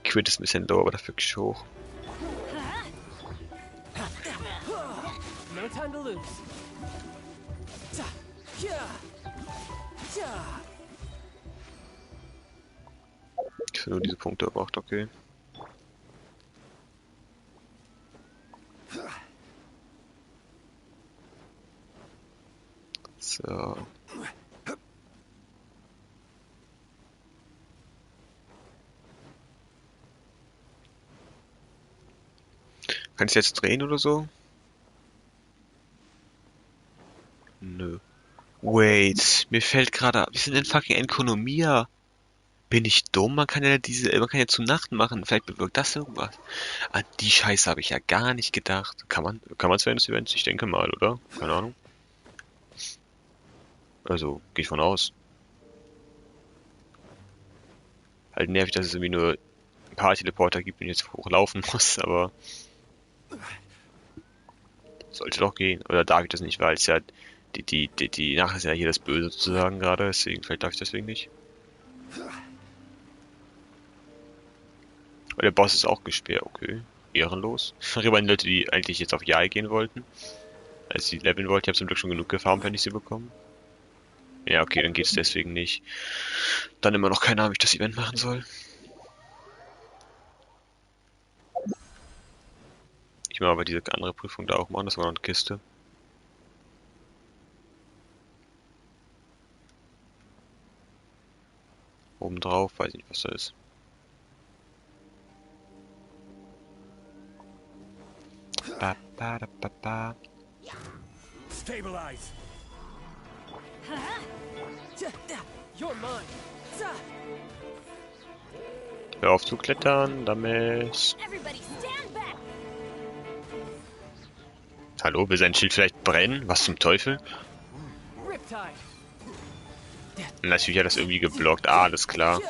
Speaker 1: Quint ist ein bisschen low, aber dafür wirklich hoch.
Speaker 9: No time to lose.
Speaker 1: Ich habe nur diese Punkte erbracht, okay. So. Kann ich jetzt drehen oder so? Nö. Wait, mir fällt gerade, wir sind in fucking Enkonomia. Bin ich dumm? Man kann ja zu Nacht machen. Vielleicht bewirkt das irgendwas. An die Scheiße habe ich ja gar nicht gedacht. Kann man es während des Events? Ich denke mal, oder? Keine Ahnung. Also, gehe ich von aus. Halt nervig, dass es irgendwie nur ein paar Teleporter gibt und jetzt hochlaufen muss, aber sollte doch gehen. Oder darf ich das nicht, weil es ja die Nacht ist ja hier das Böse sozusagen gerade, deswegen vielleicht darf ich deswegen nicht. Aber der Boss ist auch gesperrt, okay. Ehrenlos. Rüber an die Leute, die eigentlich jetzt auf Jai gehen wollten. Als sie leveln wollten, ich habe zum Glück schon genug gefarmt, wenn ich sie bekommen. Ja, okay, dann geht's deswegen nicht. Dann immer noch keine Ahnung, wie ich das Event machen soll. Ich mache aber diese andere Prüfung da auch machen, das war noch eine Kiste. Oben drauf, weiß nicht, was da ist. Ba, ba, da, ba, ba.
Speaker 9: Stabilize. You're mine.
Speaker 1: Hör auf zu klettern, damit. Hallo, will sein Schild vielleicht brennen? Was zum Teufel? Natürlich hat das irgendwie geblockt. Ah, alles klar.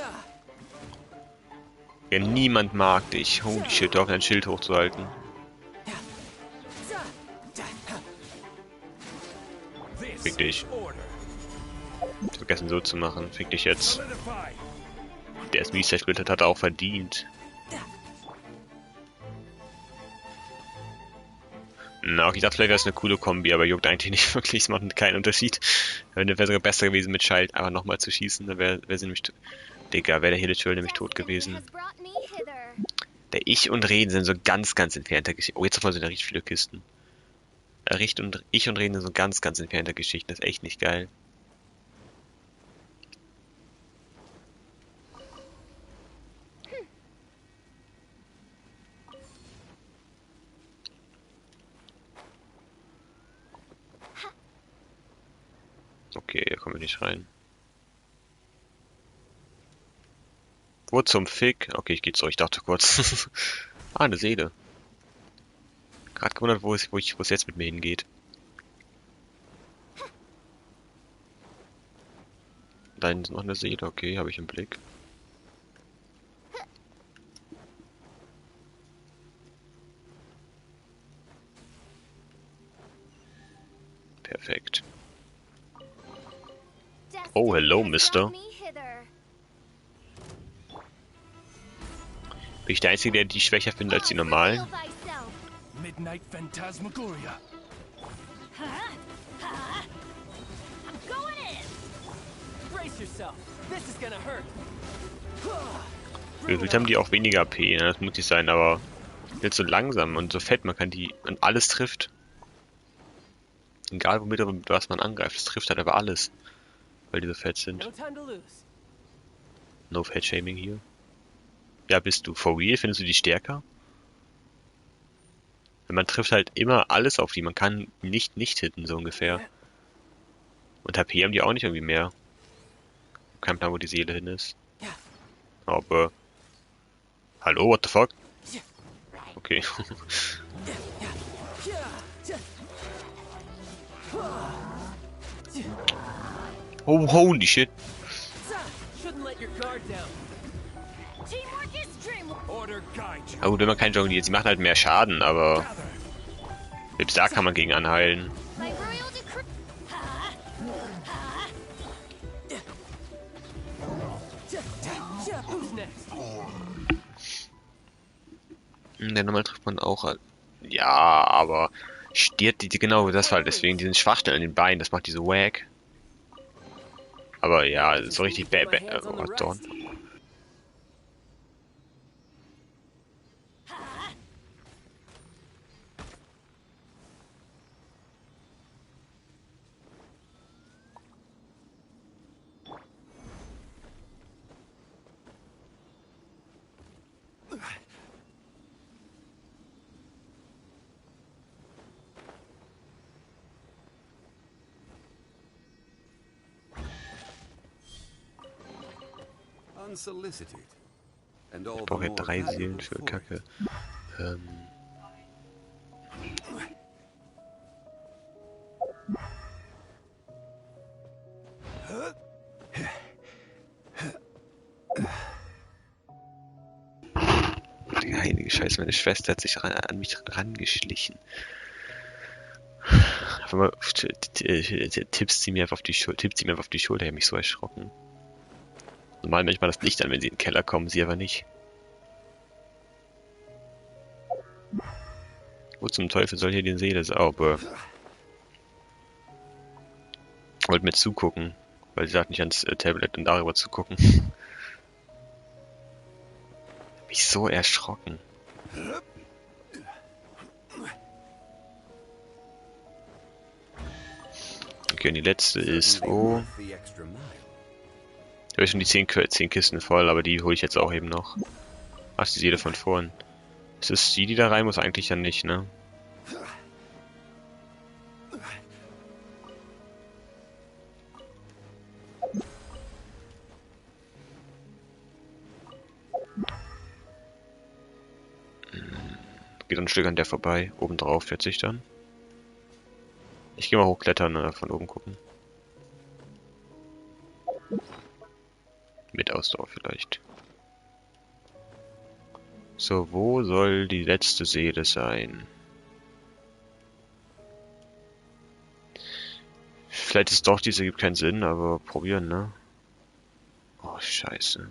Speaker 1: Ja, niemand mag dich. Holy shit, hör auf dein Schild hochzuhalten. Fick dich. Ich hab vergessen so zu machen. Fick dich jetzt. Der es mies zersplittert hat, auch verdient. Na, ich dachte, vielleicht wäre es eine coole Kombi, aber juckt eigentlich nicht wirklich. Es macht keinen Unterschied. Wäre sogar besser gewesen, mit Schalt einfach nochmal zu schießen. Dann wäre sie nämlich. Digga, wäre der Hillitual nämlich tot gewesen. Der Ich und Reden sind so ganz entfernte Geschichten. Oh, jetzt nochmal so eine richtig viele Kisten. Ich und Reden sind so ganz entfernte Geschichten. Das ist echt nicht geil. Okay, da kommen wir nicht rein. Wo zum Fick? Okay, ich gehe zurück. Ich dachte kurz. Ah, eine Seele. Gerade gewundert, wo es jetzt mit mir hingeht. Da hinten ist noch eine Seele. Okay, habe ich im Blick. Perfekt. Oh, hello, Mister. Bin ich der Einzige, der die schwächer findet als die normalen?
Speaker 9: Midnight Phantasmagoria. Brace yourself. This is gonna hurt.
Speaker 1: Gefühlt haben die auch weniger AP, ne? Das muss nicht sein, aber jetzt so langsam und so fett, man kann die und alles trifft. Egal womit oder mit was man angreift, es trifft halt aber alles. Weil die so fett sind.
Speaker 9: No time to lose.
Speaker 1: No Fat-Shaming hier. Ja, bist du for real? Findest du die stärker? Man trifft halt immer alles auf die. Man kann nicht hitten, so ungefähr. Und HP haben die auch nicht irgendwie mehr. Kein Plan, wo die Seele hin ist. Aber... Hallo, what the fuck? Okay. Oh, holy shit. Ja gut, wenn man keinen jongliert, sie machen halt mehr Schaden, aber selbst da kann man gegen anheilen. Ja, normal trifft man auch halt. Ja, aber stirbt die, genau, das war halt deswegen, die sind Schwachstellen an den Beinen, das macht die so wack. Aber ja, so richtig oh, Dorn. Ich brauche ja 3 Seelen für Kacke. Die heilige Scheiße, meine Schwester hat sich an mich rangeschlichen. Auf einmal tippt sie mir einfach auf die Schulter, ich habe mich so erschrocken. Normal manchmal das Licht an, wenn sie in den Keller kommen, sie aber nicht. Wo zum Teufel soll hier die Seele sauber? Wollt mir zugucken, weil sie sagt nicht ans Tablet und darüber zu gucken. Mich so erschrocken. Okay, und die letzte ist wo? Ich habe schon die 10 Kisten voll, aber die hole ich jetzt auch eben noch. Ach, die Seele von vorn. Ist es die da rein muss? Eigentlich ja nicht, ne? Geht ein Stück an der vorbei. Oben drauf schätze ich dann. Ich gehe mal hochklettern, von oben gucken. Mit Ausdauer vielleicht. So, wo soll die letzte Seele sein? Vielleicht ist doch diese, gibt keinen Sinn, aber probieren, ne? Oh, scheiße.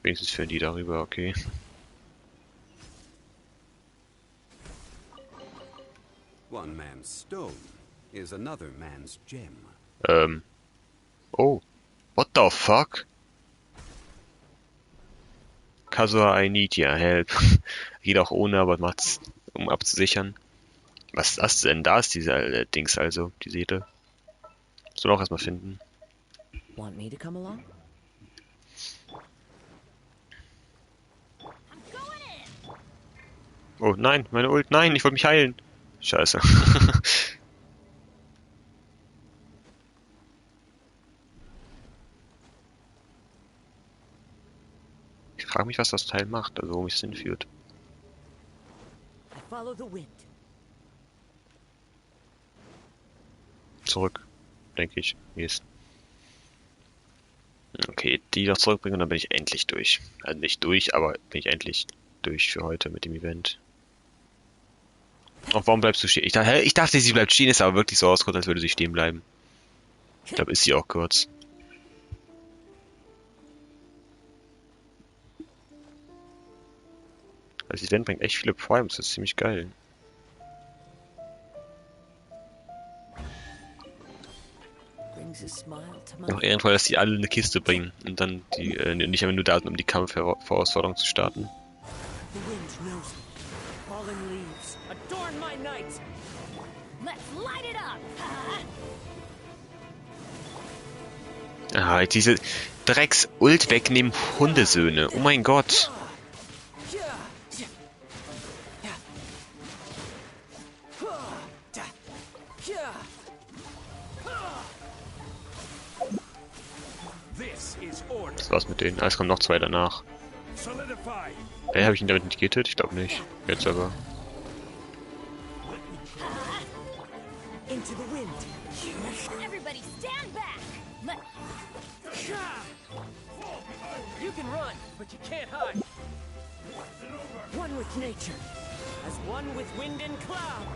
Speaker 1: Wenigstens führen die darüber, okay.
Speaker 10: One man's stone is another man's gem.
Speaker 1: Oh. What the fuck? Kasua, I need your help. Geht auch ohne, aber macht's, um abzusichern. Was ist das denn? Da ist dieser Dings also, die Seele. Soll auch erstmal finden.
Speaker 9: Want me to come along?
Speaker 1: Oh nein, meine Ult, nein, ich wollte mich heilen. Scheiße. Ich frage mich, was das Teil macht, also wo mich das hinführt.
Speaker 9: I follow the wind.
Speaker 1: Zurück, denke ich. Yes. Okay, die doch zurückbringen und dann bin ich endlich durch. Also nicht durch, aber bin ich endlich durch für heute mit dem Event. Und warum bleibst du stehen? Ich dachte, sie bleibt stehen, ist aber wirklich so ausgeguckt, als würde sie stehen bleiben. Ich glaube, ist sie auch kurz. Also das Event bringt echt viele Primes, das ist ziemlich geil. Noch ehrenvoll, dass die alle eine Kiste bringen und dann die nicht einfach nur da sind, um die Kampfherausforderung zu starten. Ah, diese Drecks-Ult wegnehmen, Hundesöhne. Oh mein Gott. Das war's mit denen. Ah, es kommen noch zwei danach. Habe ich ihn damit nicht getötet? Ich glaube nicht. Jetzt aber.
Speaker 9: Into the wind. Everybody stand back. You can run, but you can't hide. One with nature, as one with wind and cloud.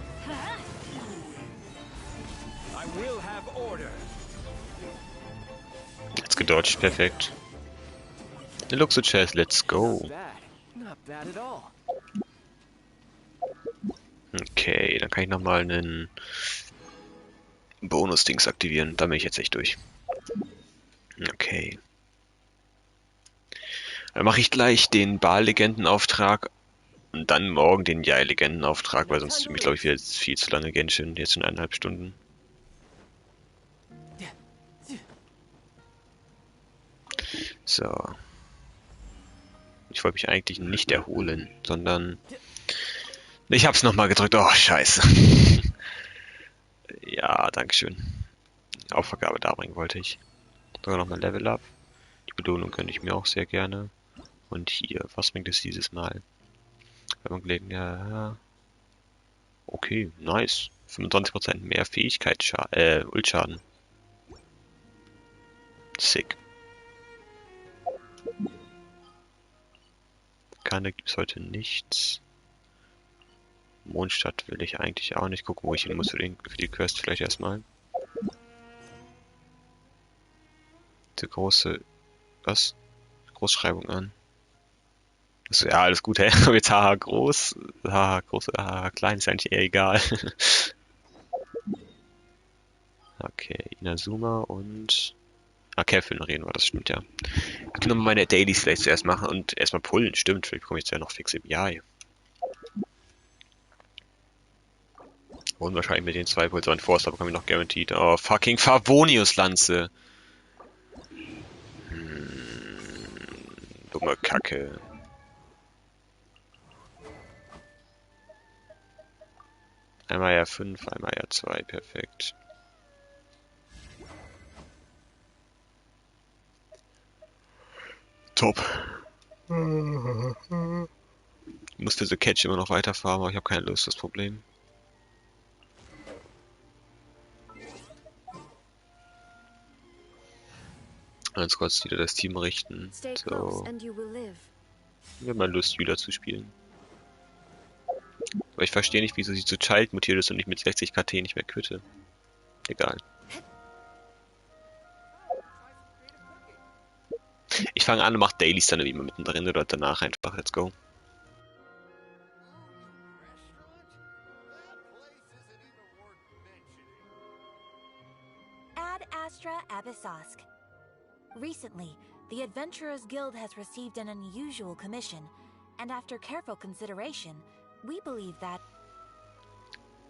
Speaker 9: I will have order.
Speaker 1: Jetzt gedodged, perfekt. The Luxo Chest, let's go.
Speaker 9: Not bad at all.
Speaker 1: Okay, dann kann ich nochmal einen Bonus-Dings aktivieren. Da bin ich jetzt echt durch. Okay. Dann mache ich gleich den Baal-Legendenauftrag und dann morgen den Jai-Legendenauftrag, weil sonst mich, glaube ich, wieder viel zu lange Genshin. Jetzt schon 1,5 Stunden. So. Ich wollte mich eigentlich nicht erholen, sondern... Ich hab's nochmal gedrückt. Oh, scheiße. Ja, dankeschön. Aufgabe darbringen wollte ich. Sogar nochmal Level Up. Die Belohnung könnte ich mir auch sehr gerne. Und hier, was bringt es dieses Mal? Wenn man gelegen, ja. Okay, nice. 25% mehr Ultschaden. Sick. Keine gibt's heute nichts. Mondstadt will ich eigentlich auch nicht gucken, wo ich hin muss für die Quest vielleicht erstmal. Die große... Was? Großschreibung an. Also, ja, alles gut, hä? Aber jetzt haha groß, haha groß, haha klein ist eigentlich eher egal. Okay, Inazuma und... Ah, Kevin reden wir, das stimmt ja. Ich kann nochmal meine Dailies vielleicht zuerst machen und erstmal pullen, stimmt. Vielleicht bekomme ich jetzt ja noch fix im Jahr. Und wahrscheinlich mit den 2 Pulsaren Forster bekomme ich noch guaranteed. Oh, fucking Favonius-Lanze. Dumme Kacke. Einmal ja 5, einmal ja 2, perfekt. Top. Ich muss für so Catch immer noch weiterfahren, aber ich habe keine Lust, das Problem. Ganz kurz wieder das Team richten. So. Ich habe mal Lust, wieder zu spielen. Aber ich verstehe nicht, wieso sie zu Child mutiert ist und ich mit 60 KT nicht mehr quitte. Egal. Ich fange an und mache Dailies dann immer mittendrin oder danach einfach. Let's go.
Speaker 11: Ad Astra Abyssosk. Recently, the Adventurers Guild has received an unusual commission, and after careful consideration, we believe that...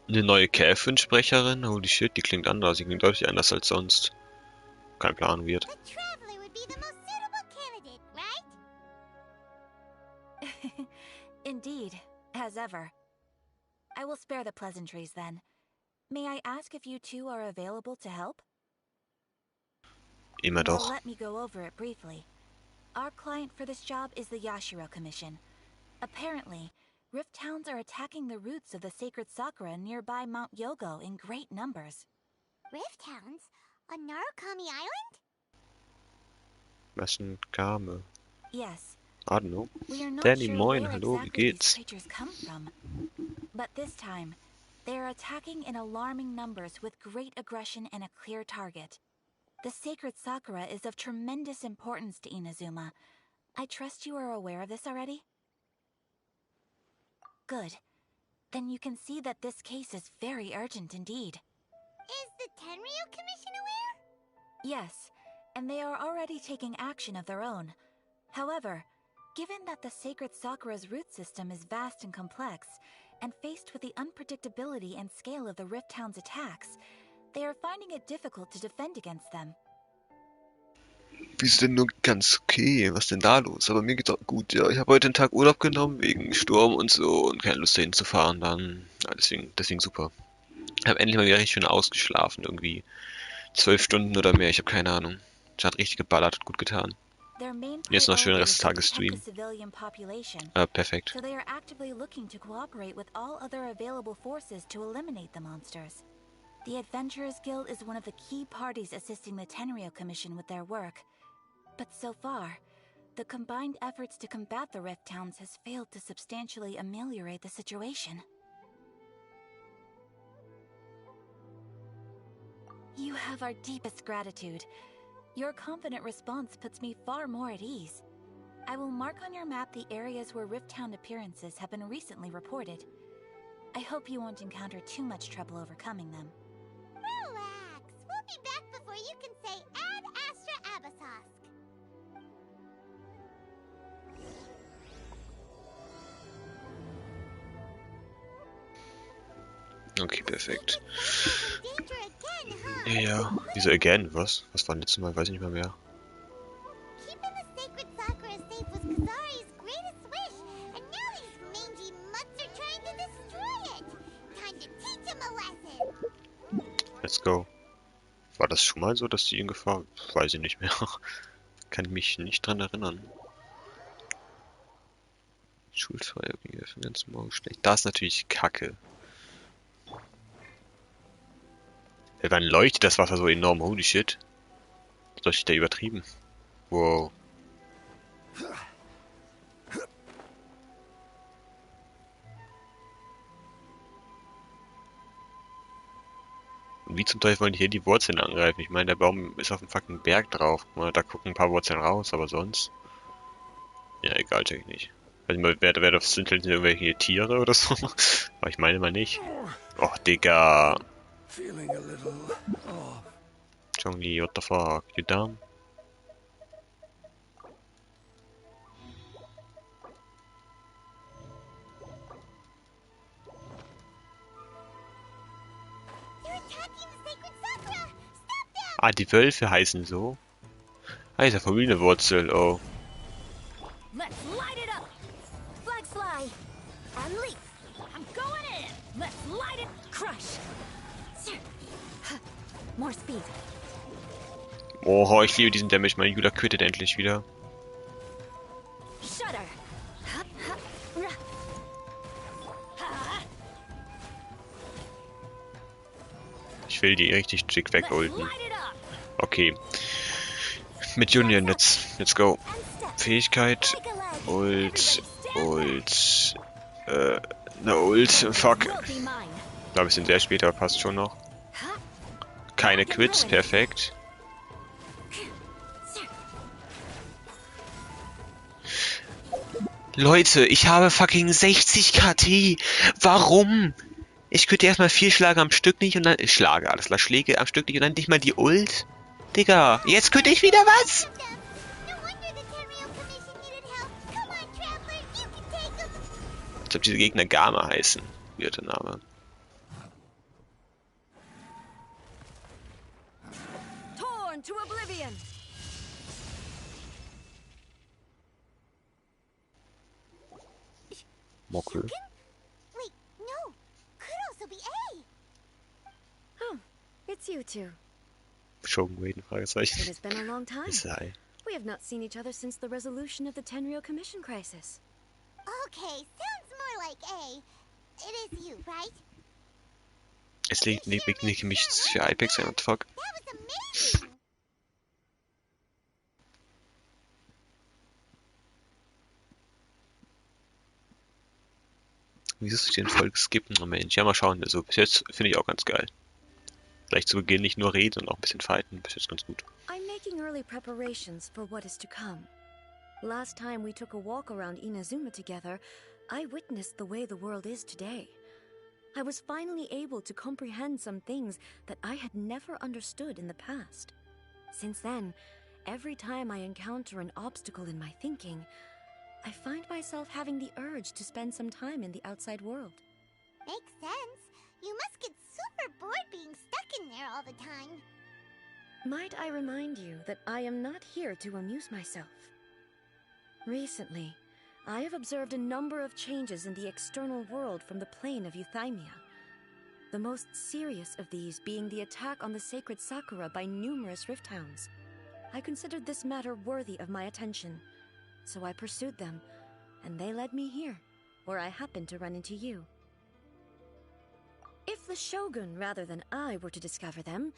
Speaker 1: Eine neue Kevin-Sprecherin? Holy shit, die klingt anders. Die klingt deutlich anders als sonst. Kein Plan, wird.
Speaker 4: The Traveler would be the most suitable candidate, right?
Speaker 11: Indeed, as ever. I will spare the pleasantries then. May I ask if you two are available to help?
Speaker 1: Immer doch.
Speaker 11: Well, let me go over it briefly. Our client for this job is the Yashiro Commission. Apparently, Rift Towns are attacking the roots of the sacred Sakura nearby Mount Yogo in great numbers.
Speaker 4: Rift Towns? On Narukami Island?
Speaker 1: Was ein Game?
Speaker 11: Yes.
Speaker 1: I don't know.
Speaker 11: We are not
Speaker 1: Danny,
Speaker 11: sure
Speaker 1: moin,
Speaker 11: where
Speaker 1: hallo, wie
Speaker 11: exactly these
Speaker 1: geht's?
Speaker 11: creatures come from. But this time, they are attacking in alarming numbers with great aggression and a clear target. The sacred Sakura is of tremendous importance to Inazuma. I trust you are aware of this already? Good. Then you can see that this case is very urgent indeed.
Speaker 4: Is the Tenryu Commission aware?
Speaker 11: Yes, and they are already taking action of their own. However, given that the sacred Sakura's root system is vast and complex, and faced with the unpredictability and scale of the Rift Town's attacks, they are finding it difficult to defend against them.
Speaker 1: Wie ist denn nur ganz okay? Was ist denn da los? Aber mir geht's auch gut, ja. Ich habe heute einen Tag Urlaub genommen wegen Sturm und so und keine Lust dahin zu fahren dann. Ja, deswegen super. Ich habe endlich mal wieder richtig schön ausgeschlafen, irgendwie 12 Stunden oder mehr, ich habe keine Ahnung. Es hat richtig geballert, hat gut getan.
Speaker 11: Their main
Speaker 1: Jetzt noch schön
Speaker 11: priority
Speaker 1: Rest
Speaker 11: is
Speaker 1: des
Speaker 11: to
Speaker 1: Tages
Speaker 11: protect the
Speaker 1: streamen.
Speaker 11: civilian population.
Speaker 1: Perfekt.
Speaker 11: So they are actively looking to cooperate with all other available forces to eliminate the monsters. The Adventurers Guild is one of the key parties assisting the Tenryou Commission with their work. But so far, the combined efforts to combat the Rift Towns has failed to substantially ameliorate the situation. You have our deepest gratitude. Your confident response puts me far more at ease. I will mark on your map the areas where Rift Town appearances have been recently reported. I hope you won't encounter too much trouble overcoming them.
Speaker 4: Relax. We'll be back before you can say Ad Astra Abasosk.
Speaker 1: Okay, perfekt.
Speaker 4: Danger again, huh?
Speaker 1: Ja, wieso again? Was? Was war letztes Mal? Weiß ich nicht mal mehr.
Speaker 4: Keeping the sacred Sakura safe was Kazari's greatest wish, and now these mangy mutts are trying to destroy it. Time to teach him a lesson.
Speaker 1: Let's go. War das schon mal so, dass die in Gefahr... Weiß ich nicht mehr. Kann mich nicht dran erinnern. Schulfrei, okay, für ganz morgen schlecht. Das ist natürlich Kacke. Wann leuchtet das Wasser so enorm? Holy shit. Das leuchtet ja übertrieben. Wow. Und wie zum Teufel wollen die hier die Wurzeln angreifen? Ich meine, der Baum ist auf dem fucking Berg drauf. Guck mal, da gucken ein paar Wurzeln raus, aber sonst... Ja, egal, check ich nicht. Weiß nicht mal, wer das sind halt irgendwelche Tiere oder so? Aber ich meine mal nicht. Och, Digga.
Speaker 12: Feeling a little off.
Speaker 1: Chongli, what the fuck? You dumb?
Speaker 4: They're attacking the sacred Sakura. Stop them!
Speaker 1: Ah, die Wölfe heißen so. Ah, ist ja verwühlende Wurzel, oh.
Speaker 11: Let's light it up! Flag fly! And leap! I'm going in! Let's light it! Crush! More speed.
Speaker 1: Oh, ich liebe diesen Damage. Mein Jula quittet endlich wieder.
Speaker 11: Shudder!
Speaker 1: Ich will die richtig schick wegulten. Okay. Mit Union jetzt. Let's go. Fähigkeit. Ult. Ne Ult. Fuck. Ich glaube, es sind sehr spät, aber passt schon noch. Keine Quits. Perfekt. Leute, ich habe fucking 60 KT. Warum? Ich könnte erstmal 4 Schläge am Stück nicht und dann... Schlage, alles klar. Schläge am Stück nicht und dann nicht mal die Ult? Digga, jetzt könnte ich wieder was? Als ob diese Gegner Gama heißen. Weirder Name.
Speaker 11: Torn to oblivion!
Speaker 1: Mockel.
Speaker 4: Wait, no. Could also be A.
Speaker 13: Oh, it's you two.
Speaker 1: Shogun Waden, Fragezeichen.
Speaker 13: It has been a long time.
Speaker 1: Sei.
Speaker 13: We have not seen each other since the resolution of the Tenryou Commission crisis.
Speaker 4: Okay, sounds more like A. It is you, right?
Speaker 1: Es liegt nicht mich für Apex, what the fuck?
Speaker 4: That was amazing!
Speaker 1: Wieso soll ich den Volk skippen? Oh Mensch, ja mal schauen. Also bis jetzt finde ich auch ganz geil. Gleich zu Beginn nicht nur reden, sondern auch ein bisschen fighten. Bis jetzt ganz gut.
Speaker 13: I'm making early preparations for what is to come. Last time we took a walk around Inazuma together, I witnessed the way the world is today. I was finally able to comprehend some things that I had never understood in the past. Since then, every time I encounter an obstacle in my thinking, I find myself having the urge to spend some time in the outside world.
Speaker 4: Makes sense. You must get super bored being stuck in there all the time.
Speaker 13: Might I remind you that I am not here to amuse myself? Recently, I have observed a number of changes in the external world from the plane of Euthymia. The most serious of these being the attack on the sacred Sakura by numerous rift hounds. I considered this matter worthy of my attention, so I pursued them, and they led me here, where I happened to run into you. If the Shogun rather than I were to discover them,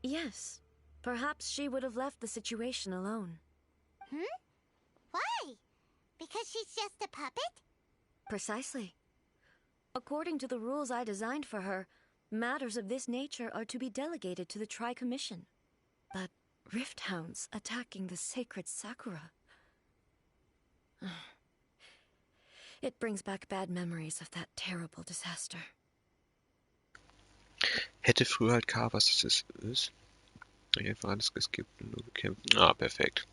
Speaker 13: yes, perhaps she would have left the situation alone.
Speaker 4: Why? Because she's just a puppet?
Speaker 13: Precisely. According to the rules I designed for her, matters of this nature are to be delegated to the Tri-Commission. But rift hounds attacking the sacred Sakura... It brings back bad memories of that terrible disaster.
Speaker 1: Hätte früher halt K, was das ist. Einfach alles geskippt und nur gekämpft. Ah, perfekt.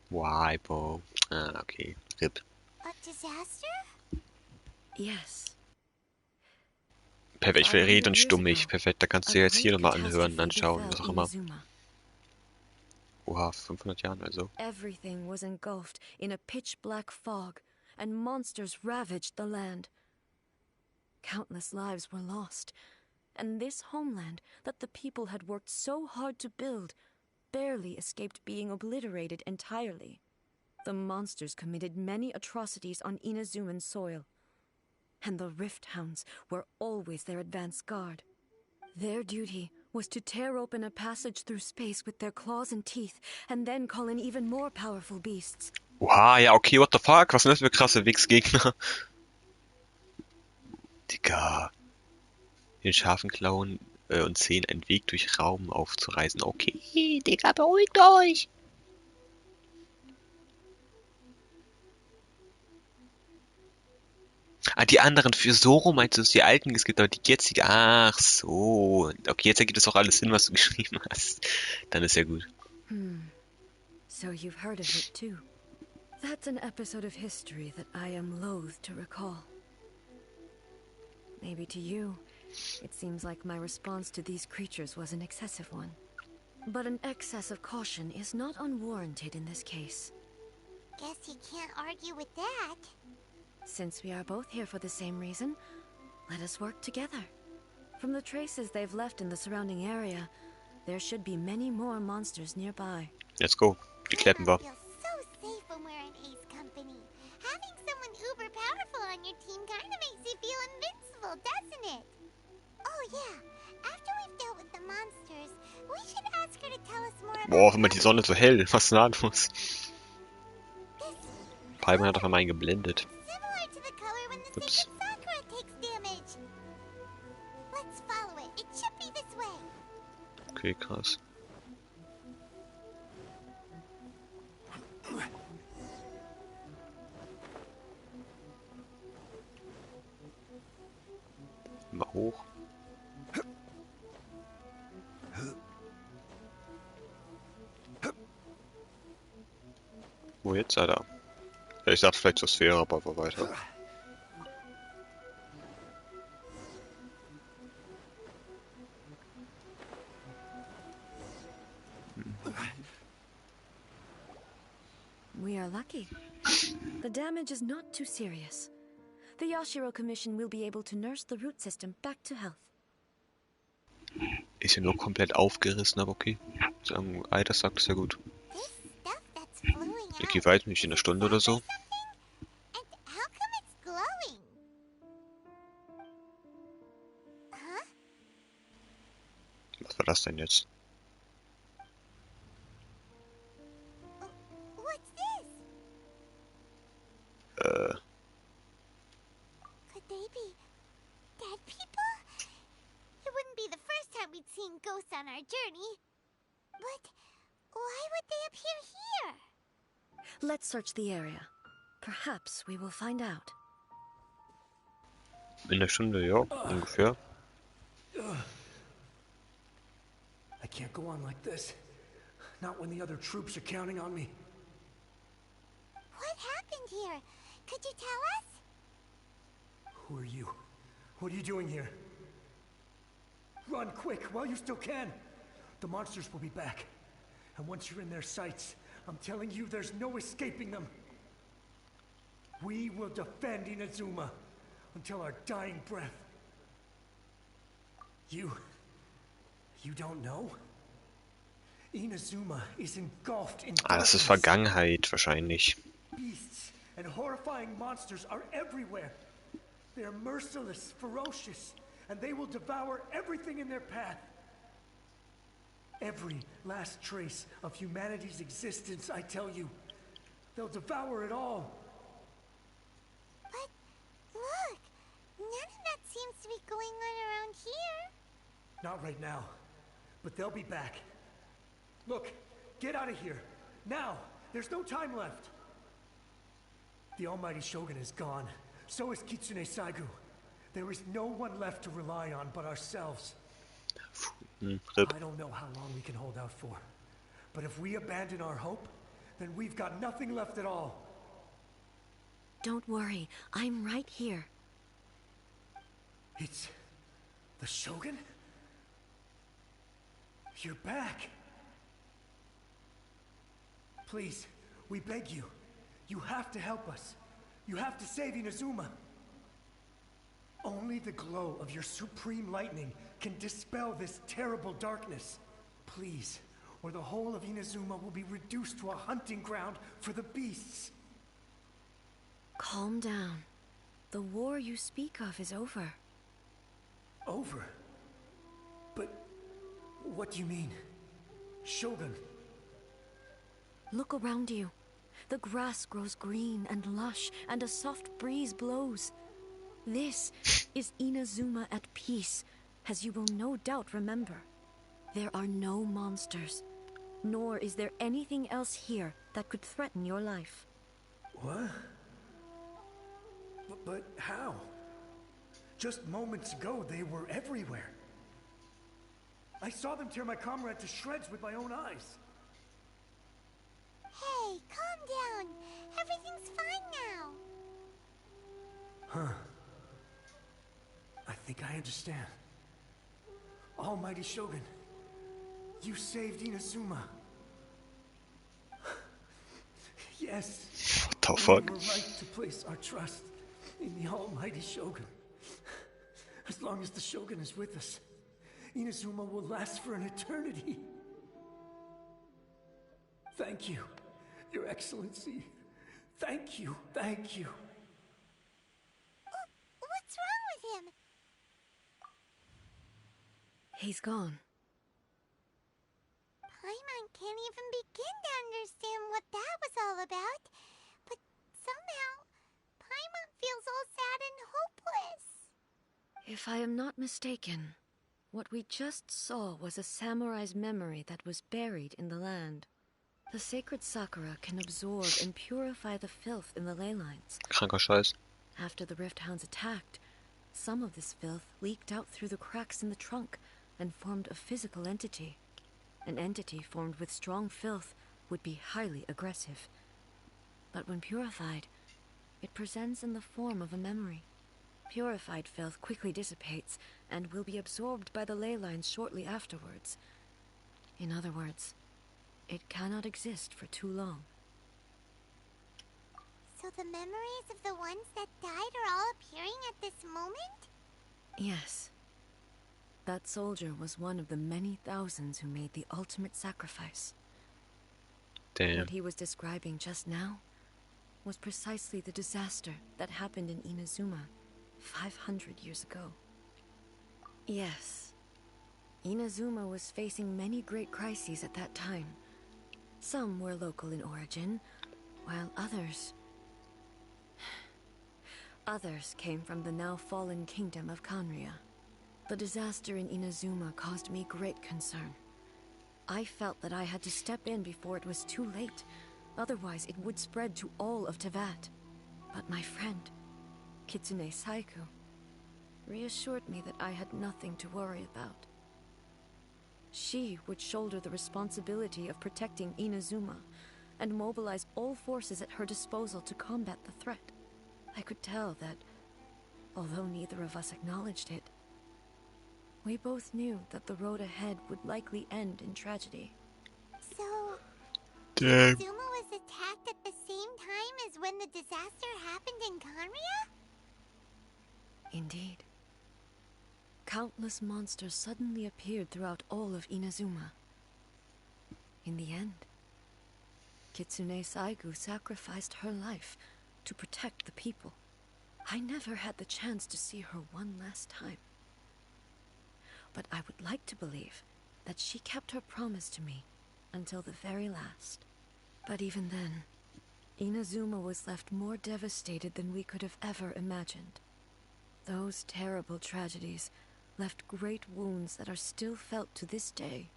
Speaker 1: Why, Bo? Ah, okay. RIP.
Speaker 4: A disaster?
Speaker 13: Yes.
Speaker 1: Perfekt, ich rede und stummig. Perfekt, da kannst du dir jetzt hier nochmal anhören, anschauen, was auch immer. Oha, 500 Jahren also.
Speaker 13: Everything was engulfed in a pitch-black fog, and monsters ravaged the land. Countless lives were lost, and this homeland that the people had worked so hard to build barely escaped being obliterated entirely. The monsters committed many atrocities on Inazuman soil, and the rift hounds were always their advance guard. Their duty was to tear open a passage through space with their claws and teeth, and then call in even more powerful beasts.
Speaker 1: Oha, ja, okay, what the fuck? Was sind das für krasse Wichsgegner? Digga. Den scharfen Klauen und Zähnen einen Weg durch Raum aufzureißen. Okay, Digga, beruhigt euch! Ah, die anderen für Zoro meinst du, die alten, es gibt aber die jetzige. Ach so. Okay, jetzt ergibt es auch alles Sinn, was du geschrieben hast. Dann ist ja gut.
Speaker 13: So you've heard of it too. That's an episode of history that I am loath to recall. Maybe to you, it seems like my response to these creatures was an excessive one. But an excess of caution is not unwarranted in this case.
Speaker 4: Guess you can't argue with that.
Speaker 13: Since we are both here for the same reason, let us work together. From the traces they've left in the surrounding area, there should be many more monsters nearby.
Speaker 1: Let's go. Die kleppen wir.
Speaker 4: I feel so safe when we're in Ace Company. Having someone uber powerful on your team kind of makes you feel invincible, doesn't it? Oh yeah, after we've dealt with the monsters, we should ask her to tell us more about...
Speaker 1: Boah, immer die Sonne so hell. Was ist denn da los? Palmer hat doch einmal einen geblendet.
Speaker 4: Similar to the color when the
Speaker 1: Ups.
Speaker 4: sacred Sakura takes damage. Let's follow it. It should be this way.
Speaker 1: Okay, krass. Mal hoch. Wo jetzt, Alter? Ja, ich dachte vielleicht zur Sphäre, aber war weiter.
Speaker 13: We are lucky. The damage is not too serious. The Yashiro Commission will be able to nurse the root system back to health.
Speaker 1: Ist ja nur komplett aufgerissen, aber okay. Sagen, das sagt es ja gut.
Speaker 4: This stuff that's flowing
Speaker 1: Ich
Speaker 4: out.
Speaker 1: gehe weit, nicht in einer Stunde oder so.
Speaker 4: And how come it's glowing? Huh?
Speaker 1: Was war das denn jetzt?
Speaker 4: What's this? Could they be dead people? It wouldn't be the first time we'd seen ghosts on our journey. But why would they appear here?
Speaker 13: Let's search the area. Perhaps we will find out.
Speaker 1: In der Stunde, ja, ungefähr.
Speaker 3: I can't go on like this. Not when the other troops are counting on me.
Speaker 4: What happened here? Could you tell us?
Speaker 3: Who are you? What are you doing here? Run quick while you still can. The monsters will be back. And once you're in their sights, I'm telling you, there's no escaping them. We will defend Inazuma until our dying breath. You don't know? Inazuma is engulfed in
Speaker 1: Das ist
Speaker 3: darkness.
Speaker 1: Vergangenheit wahrscheinlich.
Speaker 3: Beasts and horrifying monsters are everywhere. They are merciless, ferocious, and they will devour everything in their path. Every last trace of humanity's existence, I tell you. They'll devour it all.
Speaker 4: But look, none of that seems to be going on around here.
Speaker 3: Not right now, but they'll be back. Look, get out of here. Now! There's no time left. The almighty Shogun is gone. So is Kitsune Saigu. There is no one left to rely on but ourselves. I don't know how long we can hold out for. But if we abandon our hope, then we've got nothing left at all.
Speaker 13: Don't worry, I'm right here.
Speaker 3: It's the Shogun? You're back. Please, we beg you. You have to help us. You have to save Inazuma. Only the glow of your supreme lightning can dispel this terrible darkness. Please, or the whole of Inazuma will be reduced to a hunting ground for the beasts.
Speaker 13: Calm down. The war you speak of is over.
Speaker 3: Over? But what do you mean? Shogun?
Speaker 13: Look around you. The grass grows green and lush, and a soft breeze blows. This is Inazuma at peace, as you will no doubt remember. There are no monsters, nor is there anything else here that could threaten your life.
Speaker 3: What? But how? Just moments ago, they were everywhere. I saw them tear my comrade to shreds with my own eyes.
Speaker 4: Hey, calm down. Everything's fine now.
Speaker 3: Huh. I think I understand. Almighty Shogun, you saved Inazuma. Yes.
Speaker 1: What the fuck?
Speaker 3: We were right to place our trust in the Almighty Shogun. As long as the Shogun is with us, Inazuma will last for an eternity. Thank you, Your Excellency. Thank you, thank you.
Speaker 4: What's wrong with him?
Speaker 13: He's gone.
Speaker 4: Paimon can't even begin to understand what that was all about. But somehow, Paimon feels all sad and hopeless.
Speaker 13: If I am not mistaken, what we just saw was a samurai's memory that was buried in the land. The sacred sakura can absorb and purify the filth in the ley lines.
Speaker 1: Kranker Scheiß.
Speaker 13: After the Rift Hounds attacked, some of this filth leaked out through the cracks in the trunk and formed a physical entity. An entity formed with strong filth would be highly aggressive. But when purified, it presents in the form of a memory. Purified filth quickly dissipates and will be absorbed by the ley lines shortly afterwards. In other words, it cannot exist for too long.
Speaker 4: So the memories of the ones that died are all appearing at this moment?
Speaker 13: Yes. That soldier was one of the many thousands who made the ultimate sacrifice.
Speaker 1: Damn.
Speaker 13: What he was describing just now was precisely the disaster that happened in Inazuma 500 years ago. Yes. Inazuma was facing many great crises at that time. Some were local in origin, while others came from the now fallen kingdom of Kanria. The disaster in Inazuma caused me great concern. I felt that I had to step in before it was too late, otherwise it would spread to all of Tevat. But my friend, Kitsune Saigu, reassured me that I had nothing to worry about. She would shoulder the responsibility of protecting Inazuma and mobilize all forces at her disposal to combat the threat. I could tell that, although neither of us acknowledged it, We both knew that the road ahead would likely end in tragedy.
Speaker 4: So,
Speaker 1: Damn.
Speaker 4: Inazuma was attacked at the same time as when the disaster happened in Conria?
Speaker 13: Indeed. Countless monsters suddenly appeared throughout all of Inazuma. In the end, Kitsune Saigu sacrificed her life to protect the people. I never had the chance to see her one last time. But I would like to believe that she kept her promise to me until the very last. But even then, Inazuma was left more devastated than we could have ever imagined. Those terrible tragedies left great wounds that are still felt to this day,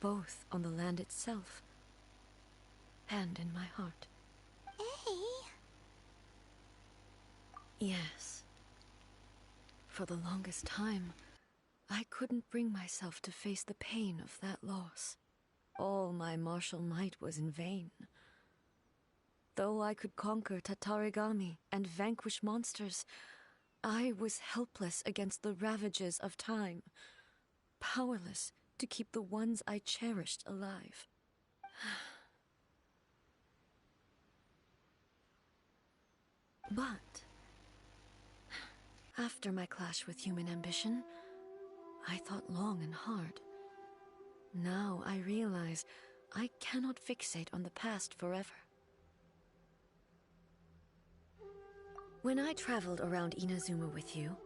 Speaker 13: both on the land itself and in my heart.
Speaker 4: Hey.
Speaker 13: Yes. For the longest time, I couldn't bring myself to face the pain of that loss. All my martial might was in vain. Though I could conquer Tatarigami and vanquish monsters, I was helpless against the ravages of time, powerless to keep the ones I cherished alive. But after my clash with human ambition, I thought long and hard. Now I realize I cannot fixate on the past forever. When I traveled around Inazuma with you,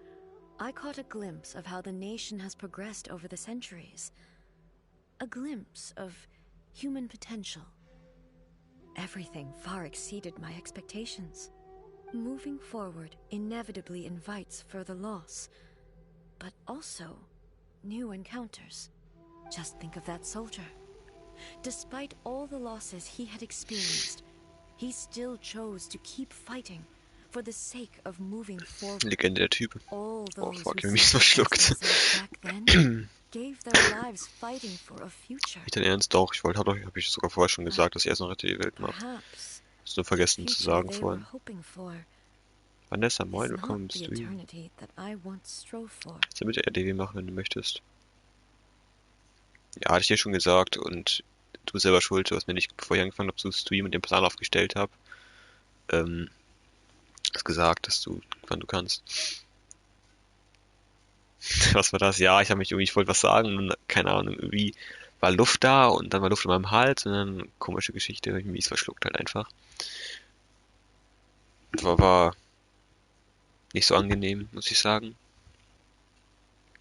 Speaker 13: I caught a glimpse of how the nation has progressed over the centuries. A glimpse of human potential. Everything far exceeded my expectations. Moving forward inevitably invites further loss, but also new encounters. Just think of that soldier. Despite all the losses he had experienced, he still chose to keep fighting for the sake of moving forward.
Speaker 1: Legende der Typ.
Speaker 13: All
Speaker 1: Oh
Speaker 13: those
Speaker 1: fuck, ich
Speaker 13: who
Speaker 1: hab mich verschluckt.
Speaker 13: sacrificed themselves back then gave their lives fighting for a future.
Speaker 1: Nicht dein Ernst? Doch, hab ich sogar vorher schon gesagt, dass er erst noch Rette die Welt macht.
Speaker 13: Perhaps
Speaker 1: Hast du vergessen
Speaker 13: the
Speaker 1: zu
Speaker 13: future
Speaker 1: sagen
Speaker 13: they
Speaker 1: vorhin.
Speaker 13: were hoping for
Speaker 1: Vanessa,
Speaker 13: is
Speaker 1: moin,
Speaker 13: not
Speaker 1: willkommen im
Speaker 13: the
Speaker 1: Stream.
Speaker 13: eternity that I once strove for.
Speaker 1: Kannst du mit der RDW machen, wenn du möchtest. Ja, hatte ich dir schon gesagt und du bist selber schuld, du hast mir nicht, bevor ich angefangen habe zu streamen und den Plan aufgestellt habe, hast gesagt, dass du, wann du kannst. Was war das? Ja, ich wollte was sagen und keine Ahnung, irgendwie war Luft da und dann war Luft in meinem Hals und dann komische Geschichte, hab ich mies verschluckt halt einfach. War nicht so angenehm, muss ich sagen.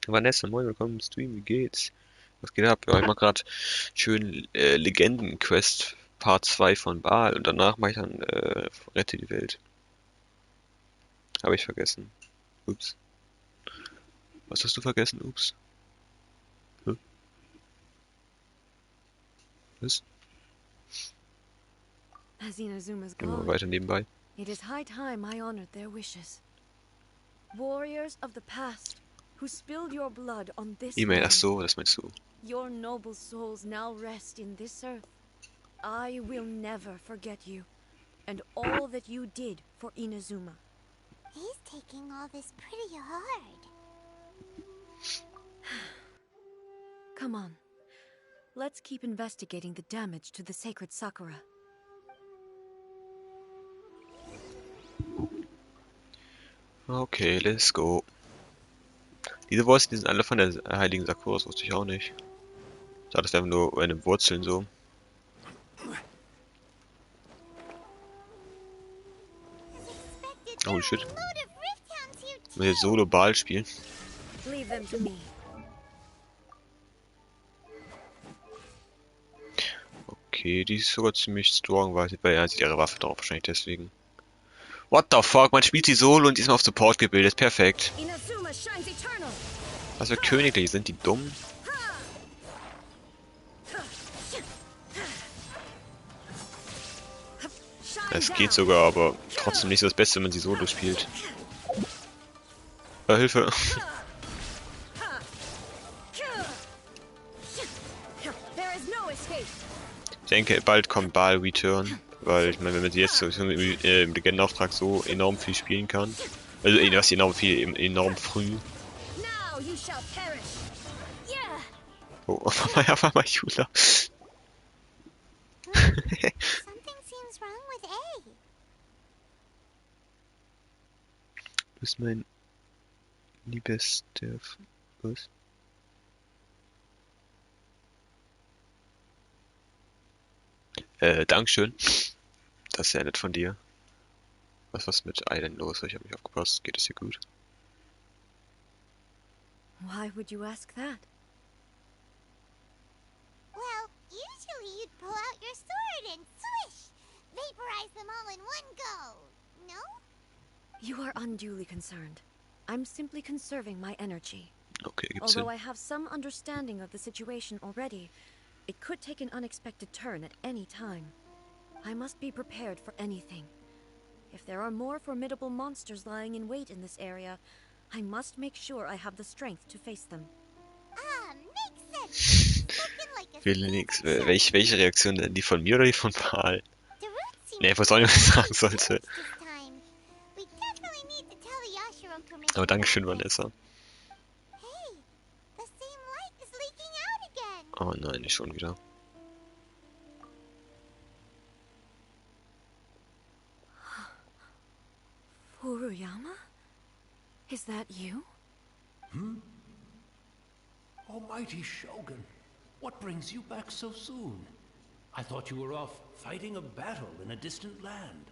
Speaker 1: Vanessa, moin, willkommen im Stream, wie geht's? Was geht ab? Ja, ich mach grad schön Legenden-Quest Part 2 von Baal und danach mache ich dann Rette die Welt. Habe ich vergessen. Ups. Was hast du vergessen? Ups. Hm? Was?
Speaker 13: As Inazuma's
Speaker 1: Immer
Speaker 13: gone,
Speaker 1: weiter nebenbei.
Speaker 13: it is high time I honored their wishes. Warriors of the past, who spilled your blood on this
Speaker 1: E-Mail, ach
Speaker 13: land.
Speaker 1: so, das meinst du.
Speaker 13: Your noble souls now rest in this earth. I will never forget you, and all that you did for Inazuma.
Speaker 4: He's taking all this pretty hard.
Speaker 13: Come on. Let's keep investigating the damage to the sacred Sakura.
Speaker 1: Okay, let's go. Diese Wurzeln, die sind alle von der heiligen Sakura, das wusste ich auch nicht. Ich dachte, das wären nur eine Wurzeln so. Oh shit. Ich will jetzt Solo Ball spielen.
Speaker 13: Leave them to me.
Speaker 1: Okay, die ist sogar ziemlich strong, weil er sieht ihre Waffe drauf, wahrscheinlich deswegen. What the fuck, man spielt sie Solo und diesmal auf Support gebildet, perfekt.
Speaker 13: Inazuma shines eternal.
Speaker 1: Was für Königliche, sind die dumm? Es geht sogar, aber trotzdem nicht so das Beste, wenn man sie Solo spielt. Hilfe. Ich denke, bald kommt Baal Return, weil ich meine, wenn man sie jetzt so im Legendenauftrag so enorm viel spielen kann, also was enorm viel, enorm früh,
Speaker 13: Now you shall perish. Yeah.
Speaker 1: Oh, auf einmal Jula.
Speaker 4: Something seems wrong with A.
Speaker 1: Du bist mein liebster... Was? Dankeschön. Das ist sehr nett von dir. Was ist mit Ei denn los? Ich habe nicht aufgepasst. Geht es dir gut?
Speaker 13: Why would you ask that?
Speaker 4: Well, usually you'd pull out your sword and swish! Vaporize them all in one go! No?
Speaker 13: You are unduly concerned. I'm simply conserving my energy.
Speaker 1: Okay, gibt's
Speaker 13: Although
Speaker 1: Sinn.
Speaker 13: I have some understanding of the situation already, it could take an unexpected turn at any time. I must be prepared for anything. If there are more formidable monsters lying in wait in this area, I must make sure I have the strength to face them.
Speaker 4: Ah, makes sense! Spoken like a
Speaker 1: Will nix.
Speaker 4: seasoned
Speaker 1: Welche Reaktion denn? Die von mir oder die von Paul?
Speaker 4: The roots seem
Speaker 1: Ne,
Speaker 4: to
Speaker 1: was soll ich
Speaker 4: be
Speaker 1: sagen sollte.
Speaker 4: changed this time. We definitely need to tell the Yashiro Commission
Speaker 1: Aber Dankeschön,
Speaker 4: about this.
Speaker 1: Vanessa.
Speaker 4: Hey, the same light is leaking out again.
Speaker 1: Oh nein, nicht schon wieder.
Speaker 13: Furuyama? Is that you?
Speaker 8: Almighty Shogun, what brings you back so soon? I thought you were off fighting a battle in a distant land.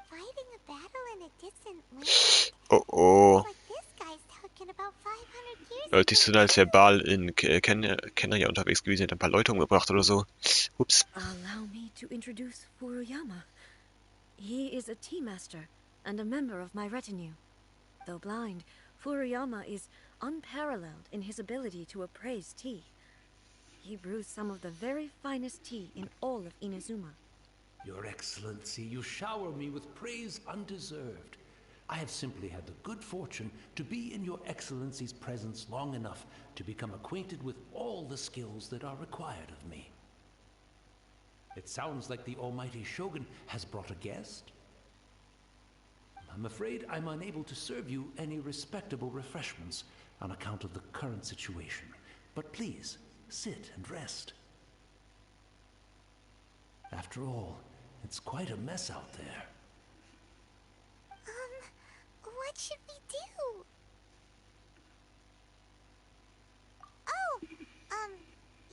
Speaker 4: Fighting a battle in a distant land?
Speaker 1: Oh oh.
Speaker 4: Like this guy's talking about 500 years
Speaker 1: Leute, die
Speaker 4: ago.
Speaker 1: sind als verbal in Kenner ja unterwegs gewesen, hat ein paar Leute umgebracht oder so. Ups.
Speaker 13: Allow me to introduce Furuyama. He is a tea master and a member of my retinue. Though blind, Furuyama is unparalleled in his ability to appraise tea. He brews some of the very finest tea in all of Inazuma.
Speaker 8: Your Excellency, you shower me with praise undeserved. I have simply had the good fortune to be in your Excellency's presence long enough to become acquainted with all the skills that are required of me. It sounds like the Almighty Shogun has brought a guest. I'm afraid I'm unable to serve you any respectable refreshments on account of the current situation. But please, sit and rest. After all, it's quite a mess out there.
Speaker 4: What should we do? Oh,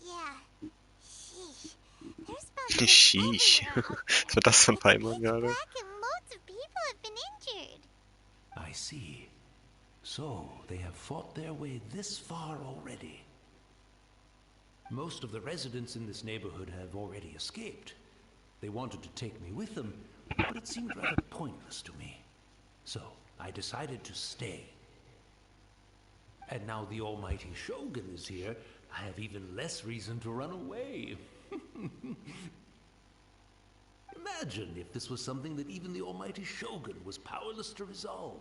Speaker 4: yeah. Sheesh. There's about
Speaker 1: Sheesh. Was war das von Paimon gerade?
Speaker 4: black and loads of people have been injured.
Speaker 8: I see. So, they have fought their way this far already. Most of the residents in this neighborhood have already escaped. They wanted to take me with them, but it seemed rather pointless to me. So, I decided to stay. And now the Almighty Shogun is here, I have even less reason to run away. Imagine if this was something that even the Almighty Shogun was powerless to resolve.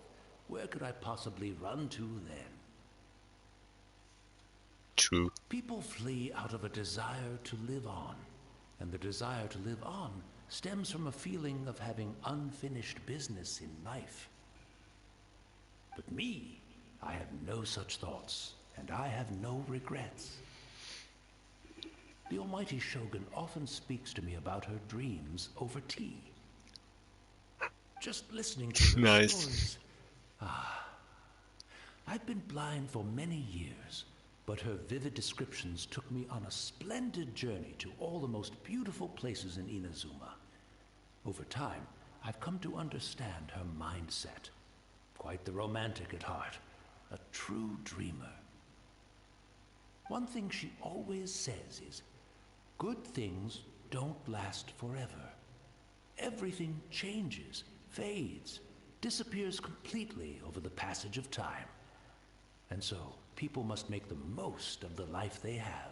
Speaker 8: Where could I possibly run to then?
Speaker 1: True.
Speaker 8: People flee out of a desire to live on, and the desire to live on stems from a feeling of having unfinished business in life. But me, I have no such thoughts, and I have no regrets. The Almighty Shogun often speaks to me about her dreams over tea. Just listening to her
Speaker 1: Nice.
Speaker 8: stories. I've been blind for many years, but her vivid descriptions took me on a splendid journey to all the most beautiful places in Inazuma. Over time, I've come to understand her mindset. Quite the romantic at heart, a true dreamer. One thing she always says is, good things don't last forever. Everything changes, fades, disappears completely over the passage of time. And so, people must make the most of the life they have,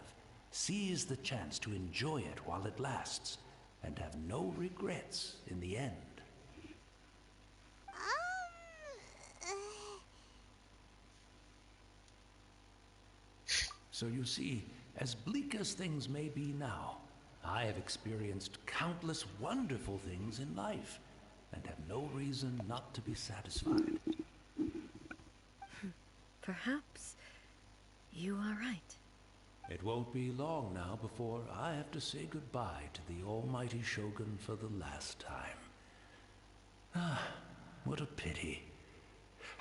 Speaker 8: seize the chance to enjoy it while it lasts, and have no regrets in the end. So you see, as bleak as things may be now, I have experienced countless wonderful things in life, and have no reason not to be satisfied.
Speaker 13: perhaps you are right.
Speaker 8: It won't be long now before I have to say goodbye to the almighty Shogun for the last time. Ah, what a pity.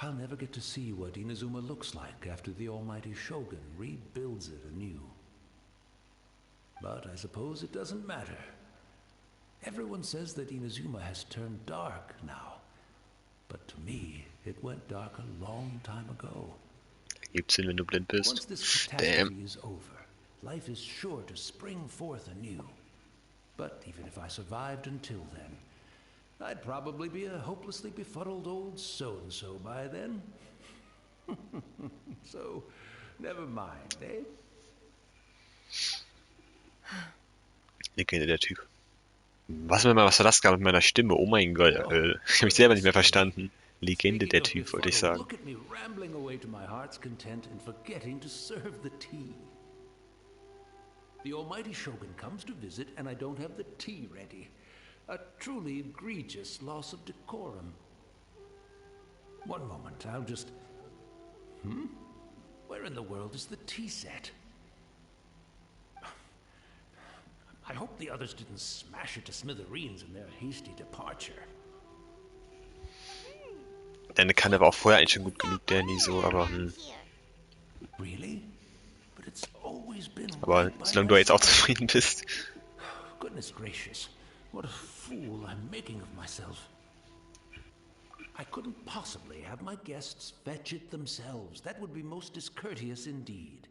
Speaker 8: I'll never get to see what Inazuma looks like after the almighty Shogun rebuilds it anew. But I suppose it doesn't matter. Everyone says that Inazuma has turned dark now. But to me, it went dark a long time ago.
Speaker 1: Ergibt Sinn, wenn du blind bist.
Speaker 8: Once this catastrophe is over, life is sure to spring forth anew. But even if I survived until then, I'd probably be a hopelessly befuddled old so-and-so by then. So, never mind, eh?
Speaker 1: Legende der Typ. Was war das gerade mit meiner Stimme? Oh mein Gott. Ich habe mich selber nicht mehr verstanden. Legende der Typ, wollte ich sagen.
Speaker 8: Look at me rambling away to my heart's content and forgetting to serve the tea. The almighty Shogun comes to visit and I don't have the tea ready. A truly egregious loss of decorum. One moment, I'll just... Where in the world is the tea set? I hope the others didn't smash it to smithereens in their hasty departure.
Speaker 1: Deine Kanne war auch vorher eigentlich schon gut genug, Danny, so, aber
Speaker 8: Really? But it's always been
Speaker 1: aber solange du jetzt auch zufrieden bist.
Speaker 8: Goodness gracious, what a fool I'm making of myself. I couldn't possibly have my guests fetch it themselves. That would be most discourteous indeed.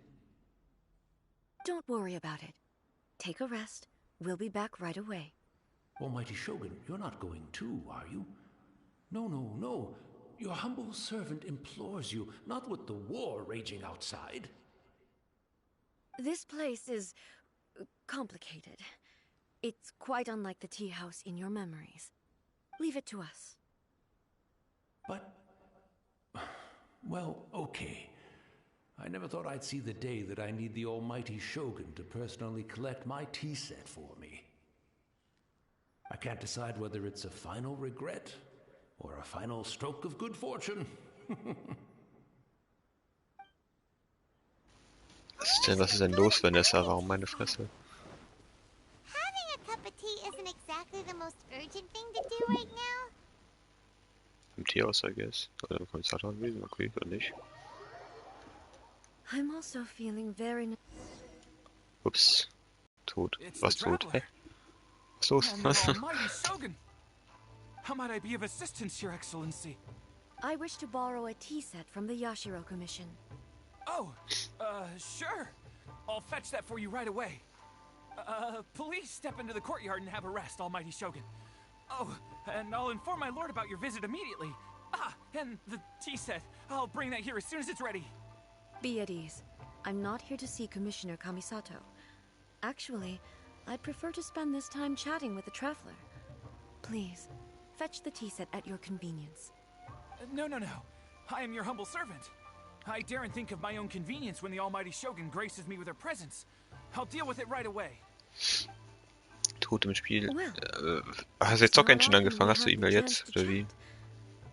Speaker 13: Don't worry about it. Take a rest. We'll be back right away.
Speaker 8: Almighty Shogun, you're not going too, are you? No, no, no. Your humble servant implores you, not with the war raging outside.
Speaker 13: This place is complicated. It's quite unlike the tea house in your memories. Leave it to us.
Speaker 8: But... well, okay. I never thought I'd see the day that I need the almighty Shogun to personally collect my tea set for me. I can't decide whether it's a final regret or a final stroke of good fortune.
Speaker 1: Was ist denn los, Vanessa? Warum meine Fresse?
Speaker 4: Having a cup of tea isn't exactly the most urgent thing to do right now.
Speaker 1: Im Teehaus, I guess. Oder im Konzerthaus gewesen, okay, oder nicht?
Speaker 13: I'm also feeling very...
Speaker 1: Ups. Tot.
Speaker 14: It's
Speaker 1: Was
Speaker 14: the
Speaker 1: tot?
Speaker 14: traveler.
Speaker 1: Hä? Was los?
Speaker 14: And the almighty Shogun! How might I be of assistance, Your Excellency?
Speaker 13: I wish to borrow a tea set from the Yashiro Commission.
Speaker 14: Oh, sure. I'll fetch that for you right away. Please step into the courtyard and have a rest, almighty Shogun. Oh, and I'll inform my lord about your visit immediately. Ah, and the tea set. I'll bring that here as soon as it's ready.
Speaker 13: Be at ease. I'm not here to see Commissioner Kamisato. Actually, I'd prefer to spend this time chatting with the traveler. Please, fetch the tea set at your convenience.
Speaker 14: No. I am your humble servant. I daren't think of my own convenience when the almighty Shogun graces me with her presence. I'll deal with it right away.
Speaker 1: Tot im Spiel. Hast du jetzt doch Genshin angefangen? Hast du E-Mail jetzt? Oder wie?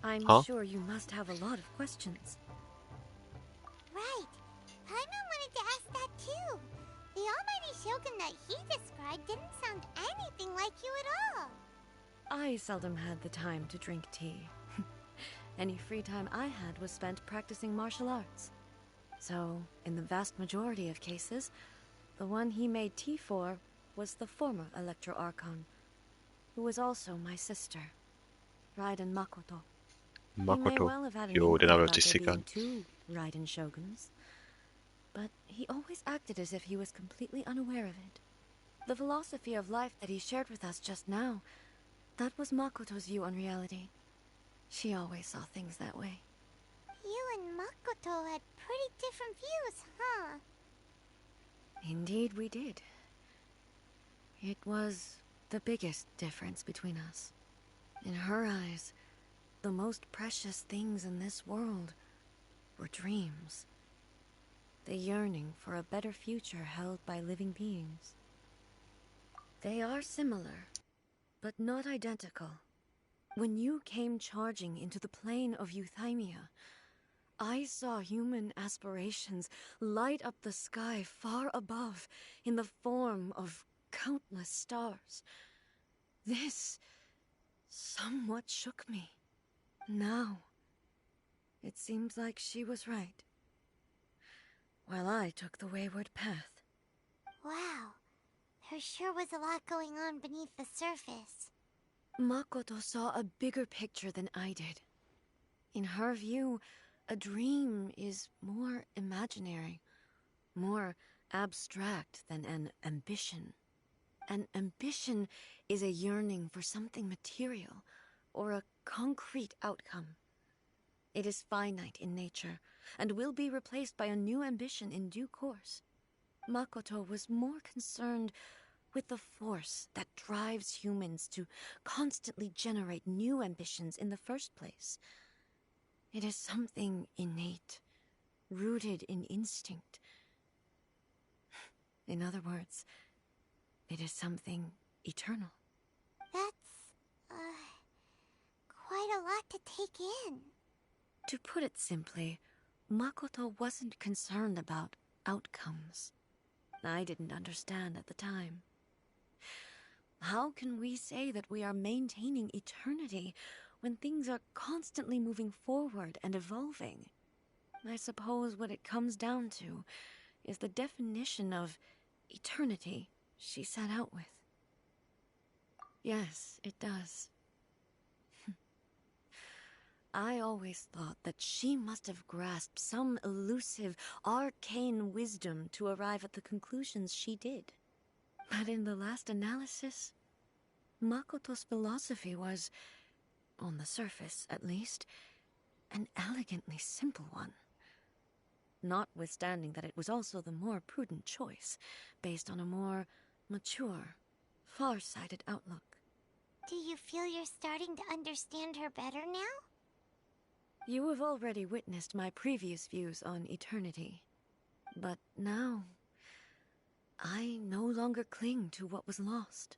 Speaker 13: I'm sure you must have a lot of questions.
Speaker 4: Right. Paimon wanted to ask that too. The almighty Shogun that he described didn't sound anything like you at all.
Speaker 13: I seldom had the time to drink tea. Any free time I had was spent practicing martial arts. So, in the vast majority of cases, the one he made tea for was the former Electro Archon, who was also my sister, Raiden Makoto. He may well have had an inkling about there being two Raiden Shoguns, but he always acted as if he was completely unaware of it. The philosophy of life that he shared with us just now, that was Makoto's view on reality. She always saw things that way.
Speaker 4: You and Makoto had pretty different views, huh?
Speaker 13: Indeed we did. It was the biggest difference between us. In her eyes, the most precious things in this world were dreams. The yearning for a better future held by living beings. They are similar, but not identical. When you came charging into the plain of Euthymia, I saw human aspirations light up the sky far above in the form of countless stars. This somewhat shook me. Now, it seems like she was right, while I took the wayward path.
Speaker 4: Wow, there sure was a lot going on beneath the surface.
Speaker 13: Makoto saw a bigger picture than I did. In her view, a dream is more imaginary, more abstract than an ambition. An ambition is a yearning for something material or a concrete outcome. It is finite in nature and will be replaced by a new ambition in due course. Makoto was more concerned with the force that drives humans to constantly generate new ambitions in the first place. It is something innate, rooted in instinct. In other words, it is something eternal.
Speaker 4: That's, quite a lot to take in.
Speaker 13: To put it simply, Makoto wasn't concerned about outcomes. I didn't understand at the time. How can we say that we are maintaining eternity when things are constantly moving forward and evolving? I suppose what it comes down to is the definition of eternity she set out with. Yes, it does. I always thought that she must have grasped some elusive, arcane wisdom to arrive at the conclusions she did. But in the last analysis, Makoto's philosophy was, on the surface at least, an elegantly simple one. Notwithstanding that it was also the more prudent choice, based on a more mature, far-sighted outlook.
Speaker 4: Do you feel you're starting to understand her better now?
Speaker 13: You have already witnessed my previous views on eternity. But now, I no longer cling to what was lost.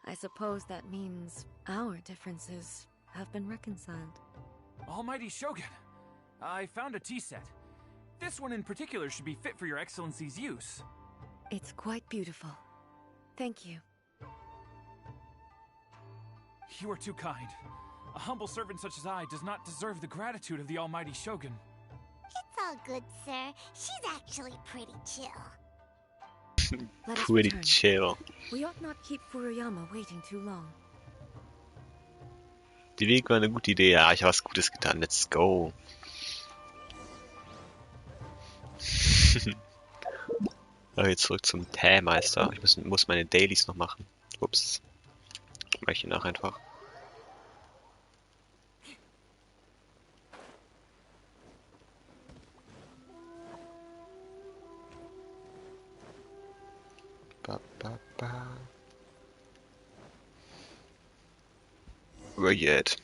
Speaker 13: I suppose that means our differences have been reconciled.
Speaker 14: Almighty Shogun, I found a tea set. This one in particular should be fit for your Excellency's use.
Speaker 13: It's quite beautiful. Thank you.
Speaker 14: You are too kind. A humble servant such as I does not deserve the gratitude of the Almighty Shogun.
Speaker 4: It's all good, sir. She's actually pretty chill.
Speaker 1: Pretty chill.
Speaker 13: We ought not keep Furuyama waiting too long.
Speaker 1: Die Weg war eine gute Idee. Ja, ich habe was Gutes getan. Let's go. Aber jetzt zurück zum Tämeister. Ich muss meine Dailies noch machen. Ups. Mach ich nach einfach. Where you at?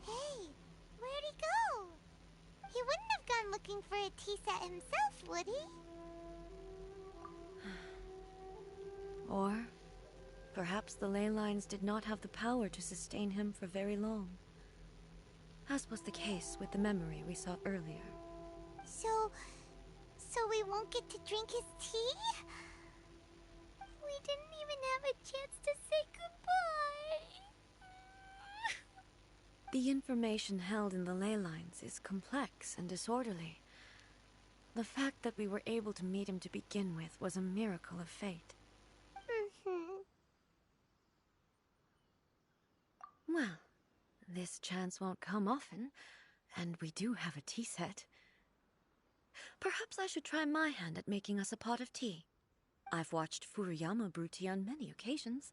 Speaker 4: Hey, where'd he go? He wouldn't have gone looking for a tea set himself, would he?
Speaker 13: Or perhaps the ley lines did not have the power to sustain him for very long. As was the case with the memory we saw earlier.
Speaker 4: So we won't get to drink his tea? We didn't even have a chance to say goodbye.
Speaker 13: The information held in the ley lines is complex and disorderly. The fact that we were able to meet him to begin with was a miracle of fate. Well, this chance won't come often, and we do have a tea set. Perhaps I should try my hand at making us a pot of tea. I've watched Furuyama brew tea on many occasions.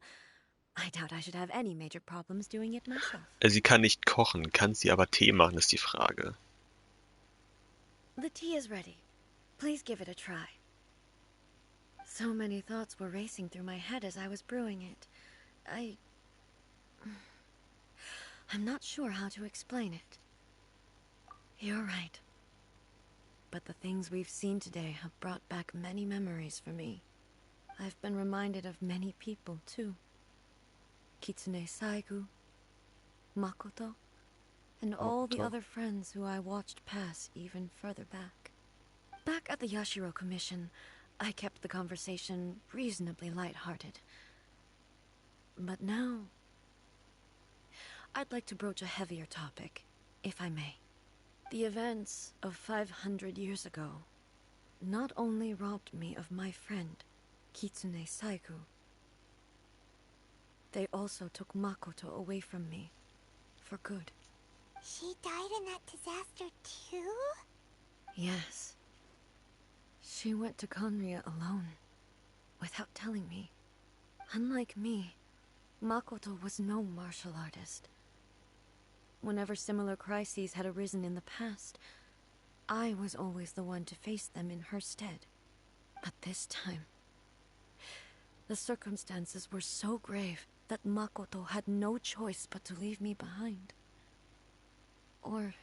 Speaker 13: I doubt I should have any major problems doing it myself.
Speaker 1: Sie kann nicht kochen, kann sie aber Tee machen, ist die Frage.
Speaker 13: The tea is ready. Please give it a try. So many thoughts were racing through my head as I was brewing it. I'm not sure how to explain it. You're right. But the things we've seen today have brought back many memories for me. I've been reminded of many people, too. Kitsune Saigu, Makoto, and all the
Speaker 1: Makoto.
Speaker 13: other friends who I watched pass even further back. Back at the Yashiro Commission, I kept the conversation reasonably lighthearted. But now, I'd like to broach a heavier topic, if I may. The events of 500 years ago not only robbed me of my friend, Kitsune Saigu, they also took Makoto away from me for good.
Speaker 4: She died in that disaster too?
Speaker 13: Yes. She went to Conria alone, without telling me. Unlike me, Makoto was no martial artist. Whenever similar crises had arisen in the past, I was always the one to face them in her stead. But this time, the circumstances were so grave that Makoto had no choice but to leave me behind. Or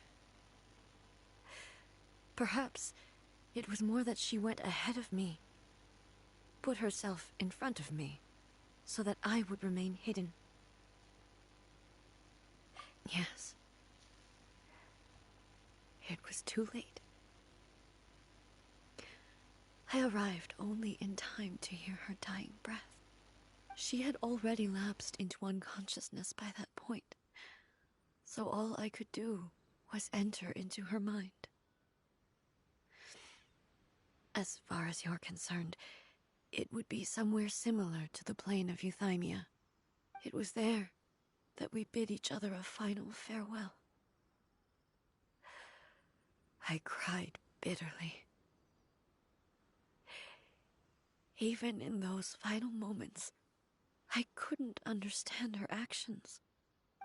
Speaker 13: perhaps it was more that she went ahead of me, put herself in front of me, so that I would remain hidden. Yes. It was too late. I arrived only in time to hear her dying breath. She had already lapsed into unconsciousness by that point, so all I could do was enter into her mind. As far as you're concerned, it would be somewhere similar to the plane of Euthymia. It was there that we bid each other a final farewell. I cried bitterly. Even in those final moments, I couldn't understand her actions.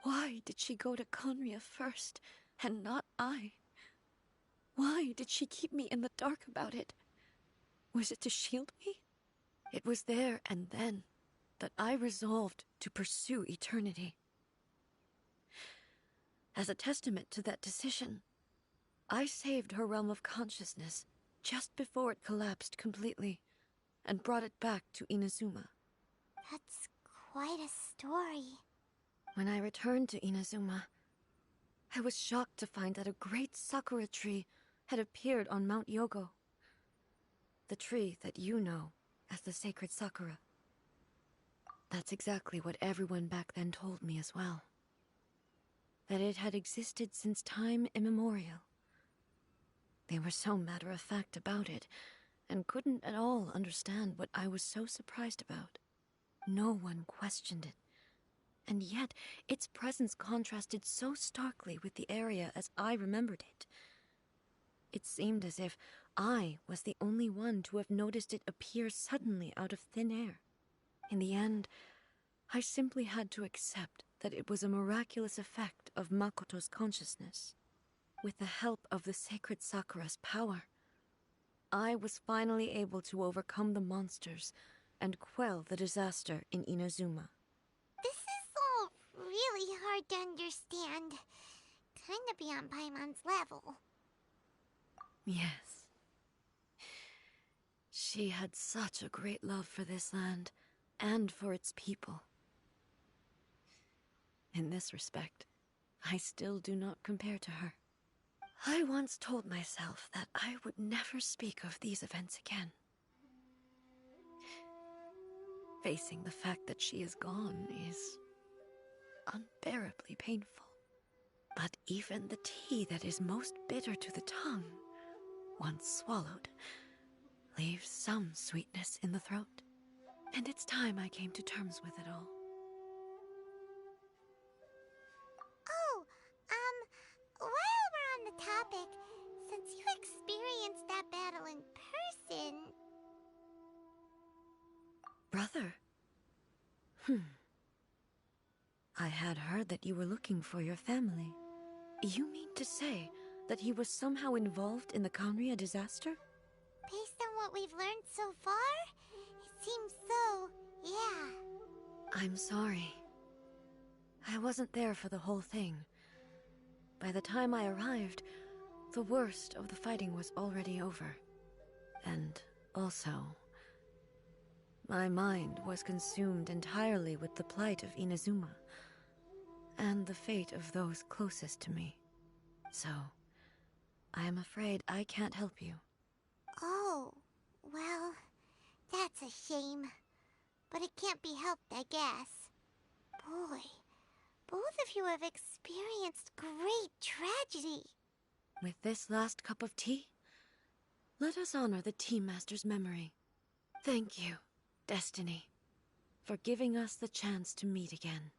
Speaker 13: Why did she go to Conria first, and not I? Why did she keep me in the dark about it? Was it to shield me? It was there and then that I resolved to pursue eternity. As a testament to that decision, I saved her realm of consciousness just before it collapsed completely, and brought it back to Inazuma.
Speaker 4: That's quite a story.
Speaker 13: When I returned to Inazuma, I was shocked to find that a great sakura tree had appeared on Mount Yogo. The tree that you know as the sacred sakura. That's exactly what everyone back then told me as well. That it had existed since time immemorial. They were so matter-of-fact about it, and couldn't at all understand what I was so surprised about. No one questioned it, and yet its presence contrasted so starkly with the area as I remembered it. It seemed as if I was the only one to have noticed it appear suddenly out of thin air. In the end, I simply had to accept that it was a miraculous effect of Makoto's consciousness. With the help of the sacred Sakura's power, I was finally able to overcome the monsters and quell the disaster in Inazuma.
Speaker 4: This is all really hard to understand. Kinda beyond Paimon's level.
Speaker 13: Yes. She had such a great love for this land, and for its people. In this respect, I still do not compare to her. I once told myself that I would never speak of these events again. Facing the fact that she is gone is unbearably painful. But even the tea that is most bitter to the tongue, once swallowed, leaves some sweetness in the throat. And it's time I came to terms with it all.
Speaker 4: Oh, while we're on the topic, since you experienced that battle in person...
Speaker 13: Brother? I had heard that you were looking for your family. You mean to say that he was somehow involved in the Conria disaster?
Speaker 4: Based on what we've learned so far, it seems so, yeah.
Speaker 13: I'm sorry. I wasn't there for the whole thing. By the time I arrived, the worst of the fighting was already over. And also, My mind was consumed entirely with the plight of Inazuma and the fate of those closest to me. So, I am afraid I can't help you.
Speaker 4: Oh, well, that's a shame. But it can't be helped, I guess. Boy, both of you have experienced great tragedy.
Speaker 13: With this last cup of tea, let us honor the Tea Master's memory. Thank you, Destiny, for giving us the chance to meet again.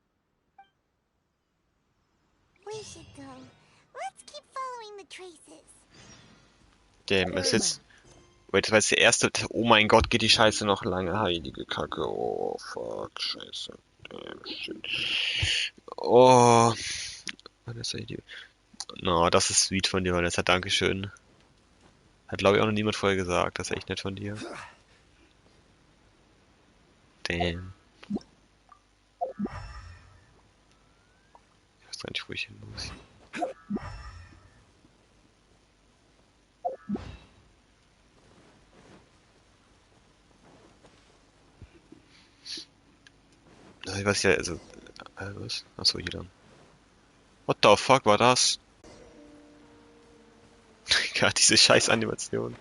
Speaker 4: We should go. Let's keep following the traces.
Speaker 1: Damn, ist jetzt... Wait, das war jetzt der erste... Oh mein Gott, geht die Scheiße noch lange. Heilige Kacke. Oh, fuck. Scheiße. Damn, shit. Oh. Was ist das hier? No, das ist sweet von dir, Vanessa. Dankeschön. Hat, glaube ich, auch noch niemand vorher gesagt. Das ist echt nett von dir. Damn. Ich weiß gar nicht, wo ich hin muss. Also, ich weiß ja, also... was? Achso, hier dann. What the fuck war das? Ja, diese scheiß Animation.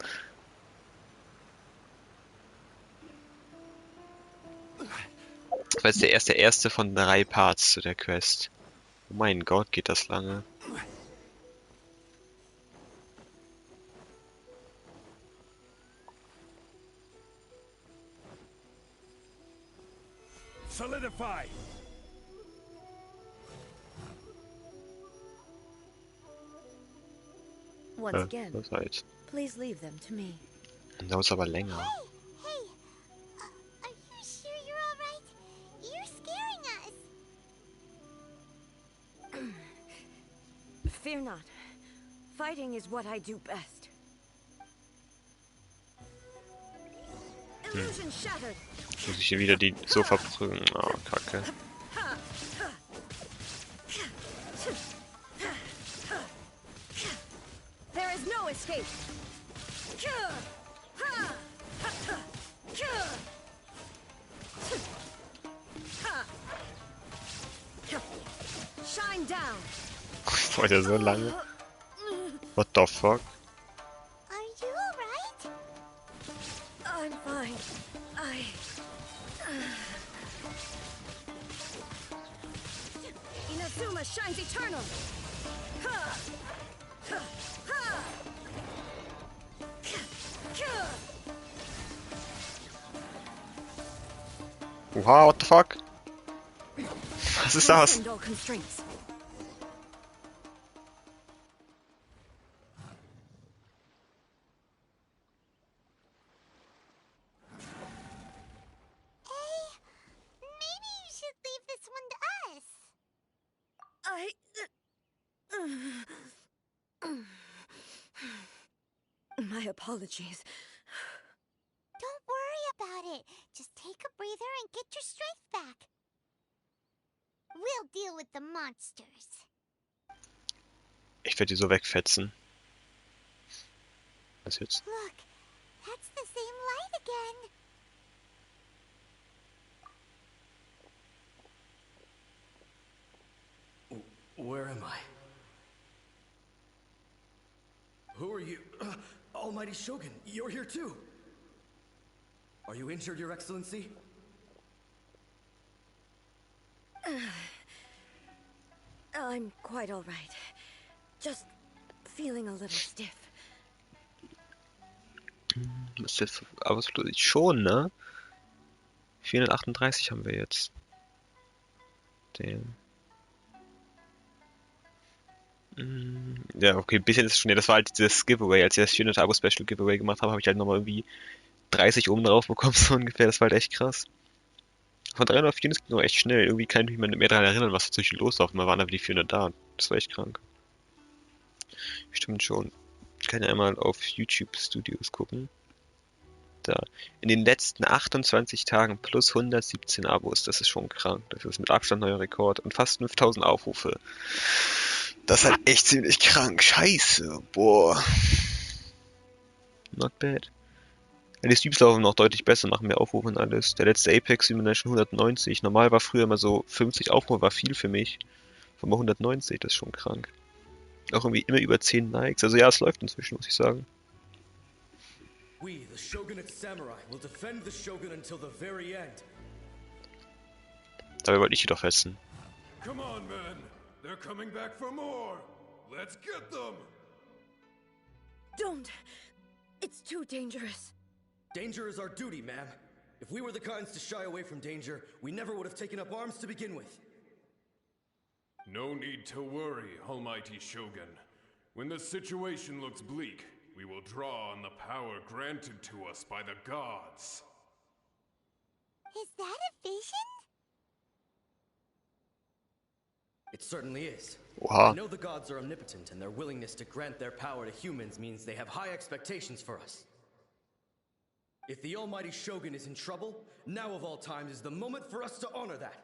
Speaker 1: Das war jetzt der erste von 3 Parts zu der Quest. Oh mein Gott, geht das lange.
Speaker 12: Solidify!
Speaker 13: Once again,
Speaker 1: Das heißt.
Speaker 13: please leave them to me.
Speaker 1: Dann dauert es aber länger.
Speaker 4: Hey, are you sure you're all right? You're scaring us.
Speaker 13: Fear not. Fighting is what I do best. Illusion shattered.
Speaker 1: Muss ich hier wieder die so verprügeln? Oh, Kacke.
Speaker 13: There is no escape. Shine down.
Speaker 1: War der so lange? What the fuck?
Speaker 4: Are you all right?
Speaker 13: I'm fine. Inazuma shines eternal.
Speaker 1: Oha, what the fuck? Was ist das?
Speaker 13: End all constraints.
Speaker 4: Maybe you should leave this one to us.
Speaker 13: My apologies.
Speaker 4: Don't worry about it. Just take a breather and get your strength back. We'll deal with the monsters.
Speaker 1: Ich werde die so wegfetzen. Was jetzt?
Speaker 4: Look, that's the same light again.
Speaker 3: Where am I? Who are you? Almighty Shogun, you're here too. Are you injured, Your Excellency?
Speaker 13: I'm quite all right. Just feeling a little stiff.
Speaker 1: Was ist jetzt arbeitslos? Schon, ne? 438 haben wir jetzt. Den. Ja, okay, ein bisschen ist es schon. Ja, das war halt das Giveaway. Als ich das 400 Abo Special Giveaway gemacht habe, habe ich halt nochmal irgendwie 30 oben drauf bekommen, so ungefähr. Das war halt echt krass. Von 300 auf 400 ging auch echt schnell. Irgendwie kann ich mich mehr daran erinnern, was dazwischen los war. Mal waren aber die 400 da. Das war echt krank. Stimmt schon. Ich kann ja einmal auf YouTube Studios gucken. Da. In den letzten 28 Tagen plus 117 Abos. Das ist schon krank. Das ist mit Abstand neuer Rekord. Und fast 5000 Aufrufe. Das ist halt echt ziemlich krank. Scheiße. Boah. Not bad. Ja, die Streams laufen noch deutlich besser, machen mehr Aufrufe und alles. Der letzte Apex Stream war schon 190. Normal war früher immer so 50 Aufrufe, war viel für mich. Aber 190, das ist schon krank. Auch irgendwie immer über 10 Likes. Also ja, es läuft inzwischen, muss ich sagen.
Speaker 9: We, the Shogunate Samurai, will defend the Shogun until the very end.
Speaker 1: Dabei wollte ich jedoch fetzen.
Speaker 12: Come on, men. They're coming back for more. Let's get them.
Speaker 13: Don't. It's too dangerous.
Speaker 9: Danger is our duty, ma'am. If we were the kinds to shy away from danger, we never would have taken up arms to begin with.
Speaker 12: No need to worry, Almighty Shogun. When the situation looks bleak, we will draw on the power granted to us by the gods.
Speaker 4: Is that a vision?
Speaker 9: It certainly is.
Speaker 1: Wow.
Speaker 9: I know the gods are omnipotent, and their willingness to grant their power to humans means they have high expectations for us. If the Almighty Shogun is in trouble, now of all times is the moment for us to honor that.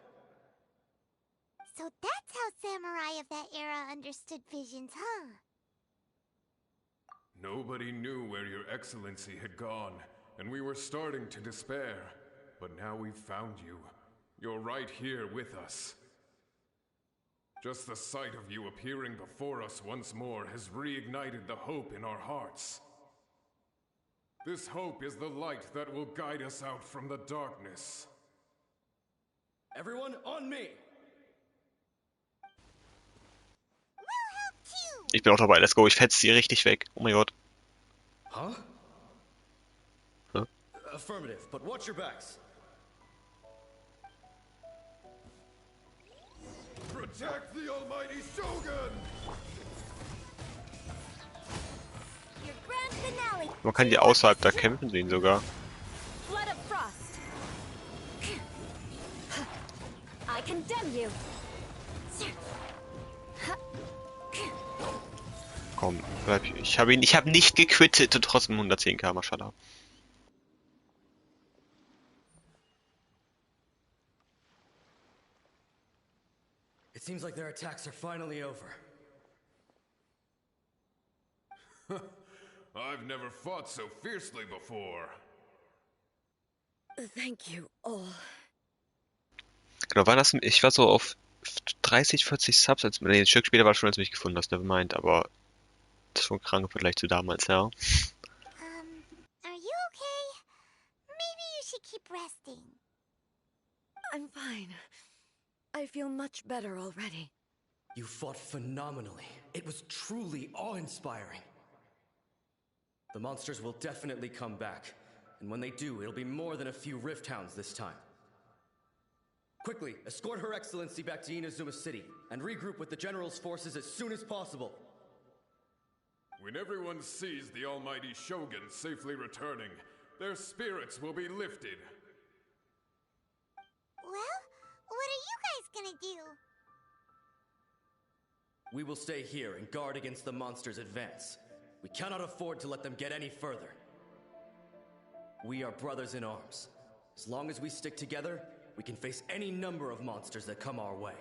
Speaker 4: So that's how samurai of that era understood visions, huh?
Speaker 12: Nobody knew where your excellency had gone, and we were starting to despair. But now we've found you. You're right here with us. Just the sight of you appearing before us once more has reignited the hope in our hearts. This hope is the light that will guide us out from the darkness.
Speaker 9: Everyone, on me!
Speaker 1: Ich bin auch dabei, let's go. Ich fetze sie richtig weg. Oh mein Gott.
Speaker 9: Huh?
Speaker 1: Huh?
Speaker 9: Affirmative, but watch your backs.
Speaker 12: Protect the Almighty Shogun!
Speaker 2: Your grand finale.
Speaker 1: Man kann die außerhalb da kämpfen sehen sogar.
Speaker 2: Flood of frost. I condemn you.
Speaker 1: Komm, bleib hier. Ich habe nicht gequittet und trotzdem 110k, Maschallah.
Speaker 9: It seems like their attacks are finally over.
Speaker 12: I've never fought so fiercely before.
Speaker 13: Thank you all.
Speaker 1: Genau, ich war so auf 30, 40 Subs, ein Stück später war schon, als du mich gefunden hast, nevermind, aber das ist schon krank im Vergleich zu damals, ja.
Speaker 4: Are you okay? Maybe you should keep resting.
Speaker 13: I'm fine. I feel much better already.
Speaker 9: You fought phenomenally. It was truly awe-inspiring. The monsters will definitely come back. And when they do, it'll be more than a few Rift Hounds this time. Quickly, escort Her Excellency back to Inazuma City, and regroup with the General's forces as soon as possible.
Speaker 12: When everyone sees the Almighty Shogun safely returning, their spirits will be lifted.
Speaker 4: Well, what are you guys gonna do?
Speaker 9: We will stay here and guard against the monsters' advance. We cannot afford to let them get any further. We are brothers in arms. As long as we stick together, we can face any number of monsters that come our way.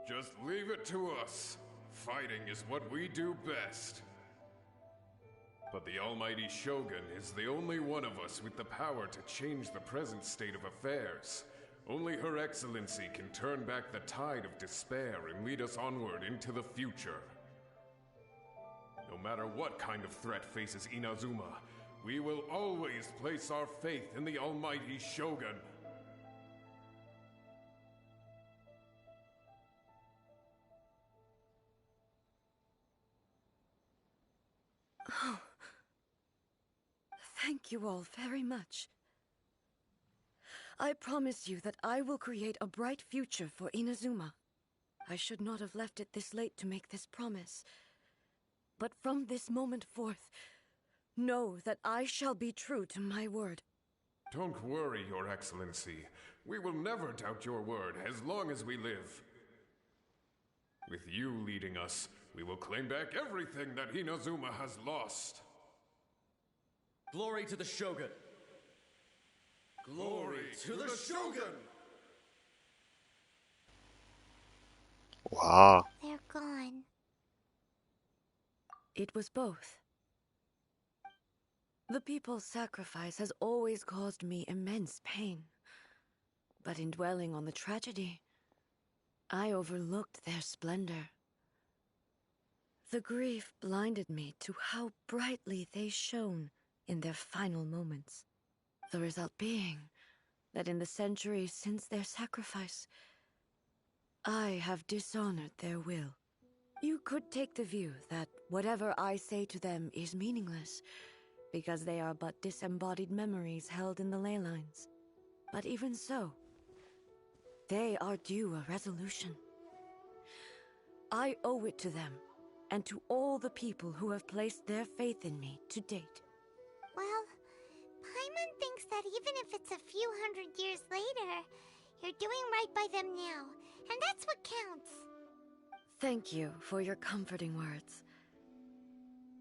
Speaker 12: Just leave it to us. Fighting is what we do best. But the Almighty Shogun is the only one of us with the power to change the present state of affairs. Only Her Excellency can turn back the tide of despair and lead us onward into the future. No matter what kind of threat faces Inazuma, we will always place our faith in the Almighty Shogun.
Speaker 13: Oh. Thank you all very much. I promise you that I will create a bright future for Inazuma. I should not have left it this late to make this promise. But from this moment forth, know that I shall be true to my word.
Speaker 12: Don't worry, Your Excellency. We will never doubt your word as long as we live. With you leading us, we will claim back everything that Inazuma has lost.
Speaker 9: Glory to the Shogun!
Speaker 12: Glory to the Shogun!
Speaker 1: Wow.
Speaker 4: They're gone.
Speaker 13: It was both. The people's sacrifice has always caused me immense pain. But in dwelling on the tragedy, I overlooked their splendor. The grief blinded me to how brightly they shone in their final moments. The result being that in the centuries since their sacrifice, I have dishonored their will. You could take the view that whatever I say to them is meaningless, because they are but disembodied memories held in the ley lines. But even so, they are due a resolution. I owe it to them, and to all the people who have placed their faith in me to date.
Speaker 4: Well, Paimon thinks that even if it's a few hundred years later, you're doing right by them now, and that's what counts.
Speaker 13: Thank you for your comforting words.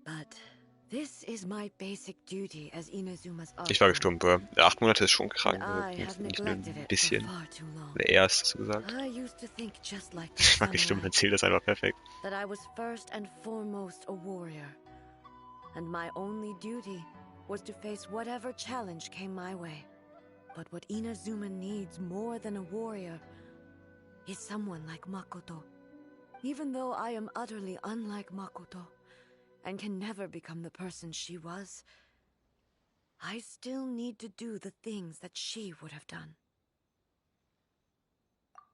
Speaker 13: But this is my basic duty as Inazuma's
Speaker 1: Ich war
Speaker 13: Archer.
Speaker 1: gestummt. 8 Monate ist schon krank.
Speaker 13: I have
Speaker 1: Nicht nur
Speaker 13: neglected
Speaker 1: ein
Speaker 13: it for
Speaker 1: bisschen.
Speaker 13: far too long.
Speaker 1: Oder er hast du gesagt.
Speaker 13: I used to think just like the
Speaker 1: Ich mag gestummt,
Speaker 13: samurai,
Speaker 1: erzähl das einfach perfekt.
Speaker 13: that I was first and foremost a warrior, and my only duty was to face whatever challenge came my way. But what Inazuma needs more than a warrior is someone like Makoto. Even though I am utterly unlike Makoto, and can never become the person she was, I still need to do the things that she would have done.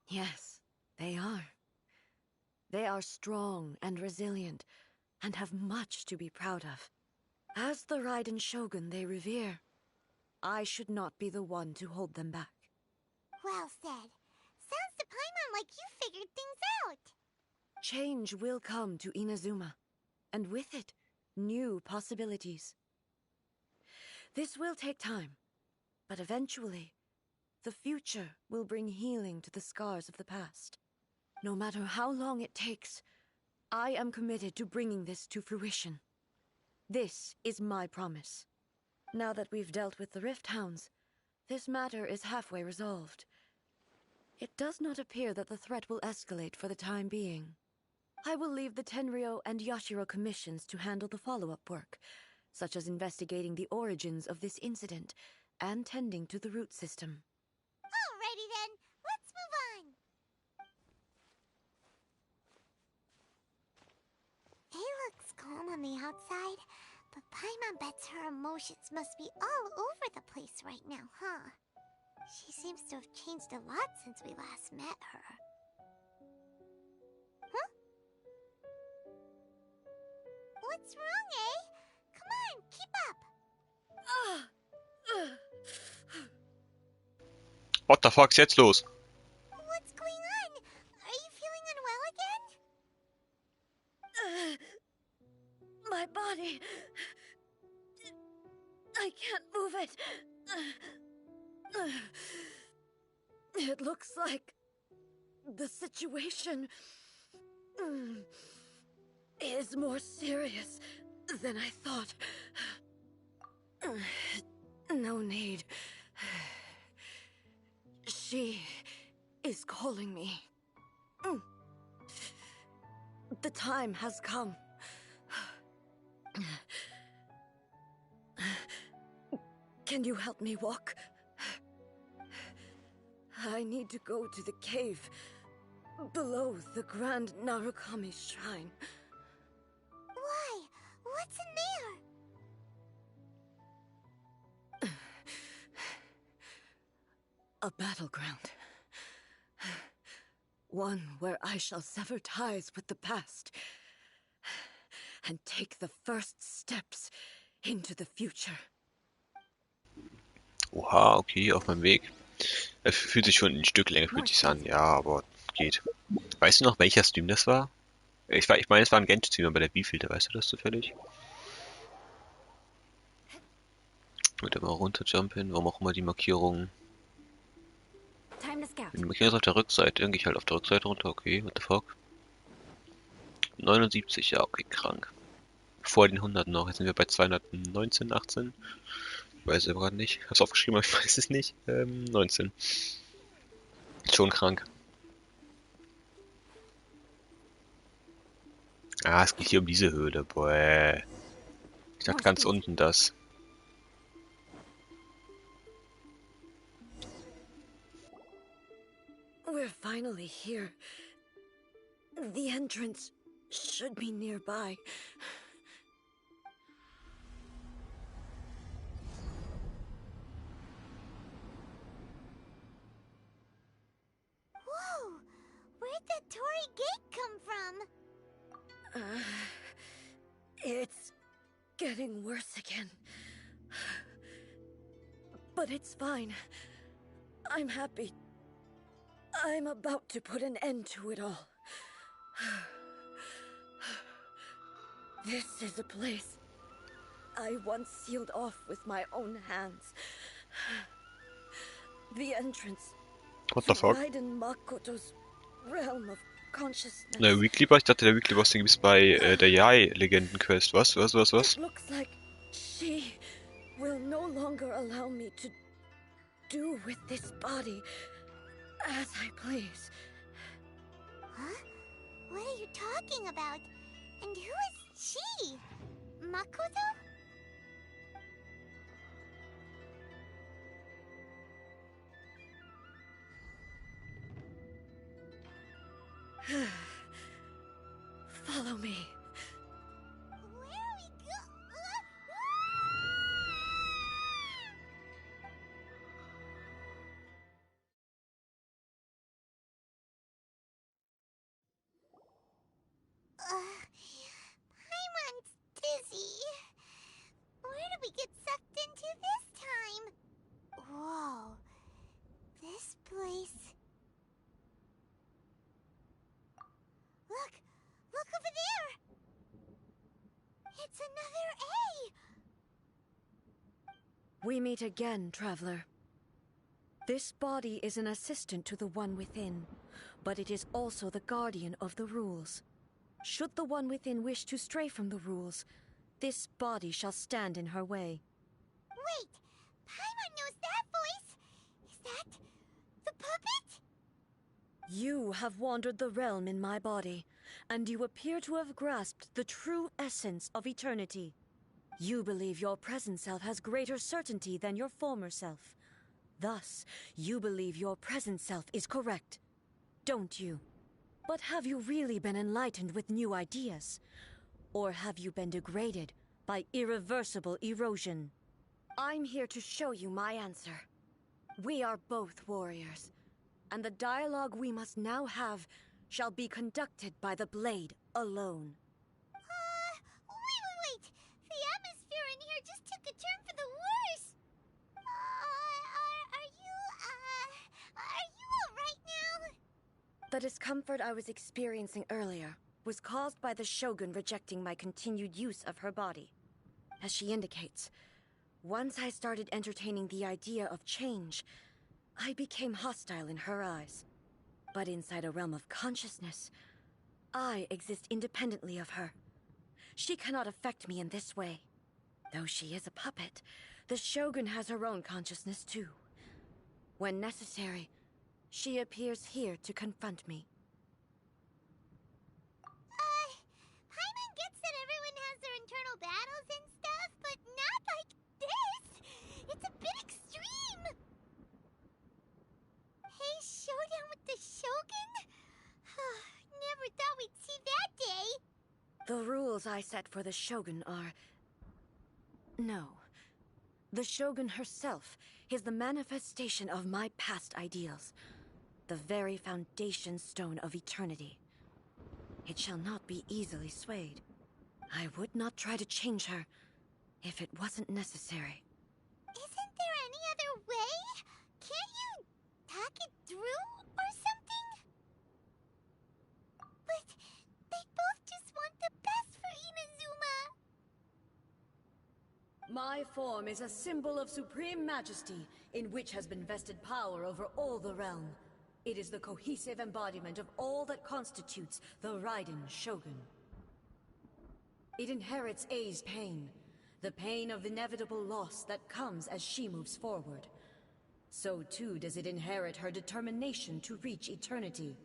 Speaker 13: Yes, they are. They are strong and resilient, and have much to be proud of. As the Raiden Shogun they revere, I should not be the one to hold them back.
Speaker 4: Well said. Sounds to Paimon like you figured things out.
Speaker 13: Change will come to Inazuma, and with it, new possibilities. This will take time, but eventually, the future will bring healing to the scars of the past. No matter how long it takes, I am committed to bringing this to fruition. This is my promise. Now that we've dealt with the Rift Hounds, this matter is halfway resolved. It does not appear that the threat will escalate for the time being. I will leave the Tenryo and Yashiro commissions to handle the follow-up work, such as investigating the origins of this incident and tending to the root system.
Speaker 4: Alrighty then, let's move on. It looks calm on the outside, but Paimon bets her emotions must be all over the place right now, huh? She seems to have changed a lot since we last met her. Huh? What's wrong, eh? Come on, keep up.
Speaker 1: What the fuck ist jetzt los?
Speaker 4: What's going on? Are you feeling unwell again?
Speaker 13: My body... I can't move it. It looks like the situation is more serious than I thought. No need. She is calling me. The time has come. Can you help me walk? I need to go to the cave below the Grand Narukami Shrine.
Speaker 4: Why? What's in there?
Speaker 13: A battleground. One where I shall sever ties with the past and take the first steps into the future.
Speaker 1: Oha, okay, auf meinem Weg. Er fühlt sich schon ein Stück länger, fühlt sich an. Ja, aber geht. Weißt du noch, welcher Stream das war? Ich meine, es war ein Genshin-Stream, aber der wievielte, weißt du das zufällig? Mit immer runterjumpen, warum auch immer die Markierung. Die Markierung ist auf der Rückseite, dann gehe ich halt auf der Rückseite runter, okay, what the fuck. 79, ja, okay, krank. Vor den 100 noch, jetzt sind wir bei 219, 18. Ich weiß es gerade nicht. Ich hab's aufgeschrieben, aber ich weiß es nicht. 19. Schon krank. Ah, es geht hier um diese Höhle. Boah. Ich dachte ganz unten das.
Speaker 13: We're finally here. The entrance should be nearby.
Speaker 4: Whoa! Where'd that Torii gate come from?
Speaker 13: It's getting worse again. But it's fine. I'm happy. I'm about to put an end to it all. This is a place I once sealed off with my own hands. The entrance
Speaker 1: What the
Speaker 13: to
Speaker 1: fuck?
Speaker 13: Raiden Makoto's realm of consciousness.
Speaker 1: Ne, Weekly Boss? Ich dachte, der Weekly Boss, den gibt's bei der Yai-Legenden-Quest. Was?
Speaker 13: It looks like she will no longer allow me to do with this body as I please.
Speaker 4: Huh? What are you talking about? And who is she? Makoto?
Speaker 13: Follow me.
Speaker 4: Where are we Paimon's dizzy. Where did we get sucked into this time? Whoa. This place... Look! Look over there! It's another A!
Speaker 13: We meet again, traveler. This body is an assistant to the one within, but it is also the guardian of the rules. Should the one within wish to stray from the rules, this body shall stand in her way.
Speaker 4: Wait! Paimon knows that voice! Is that... the puppet?
Speaker 13: You have wandered the realm in my body, and you appear to have grasped the true essence of eternity. You believe your present self has greater certainty than your former self. Thus, you believe your present self is correct, don't you? But have you really been enlightened with new ideas? Or have you been degraded by irreversible erosion? I'm here to show you my answer. We are both warriors, and the dialogue we must now have shall be conducted by the blade alone.
Speaker 4: Wait! The atmosphere in here just took a turn for the worse! Are you alright now?
Speaker 13: The discomfort I was experiencing earlier was caused by the Shogun rejecting my continued use of her body. As she indicates, once I started entertaining the idea of change, I became hostile in her eyes. But inside a realm of consciousness, I exist independently of her. She cannot affect me in this way. Though she is a puppet, the Shogun has her own consciousness too. When necessary, she appears here to confront me.
Speaker 4: Paimon gets that everyone has their internal battles and stuff, but not like this! It's a bit extreme! Hey, showdown with the Shogun? Never thought we'd see that day!
Speaker 13: The rules I set for the Shogun are... No. The Shogun herself is the manifestation of my past ideals. The very foundation stone of eternity. It shall not be easily swayed. I would not try to change her if it wasn't necessary.
Speaker 4: Isn't there any other way? Can't you talk it through or something? But they both just want the best for Inazuma.
Speaker 13: My form is a symbol of supreme majesty, in which has been vested power over all the realm. It is the cohesive embodiment of all that constitutes the Raiden Shogun. It inherits Ei's pain, the pain of inevitable loss that comes as she moves forward. So too does it inherit her determination to reach eternity.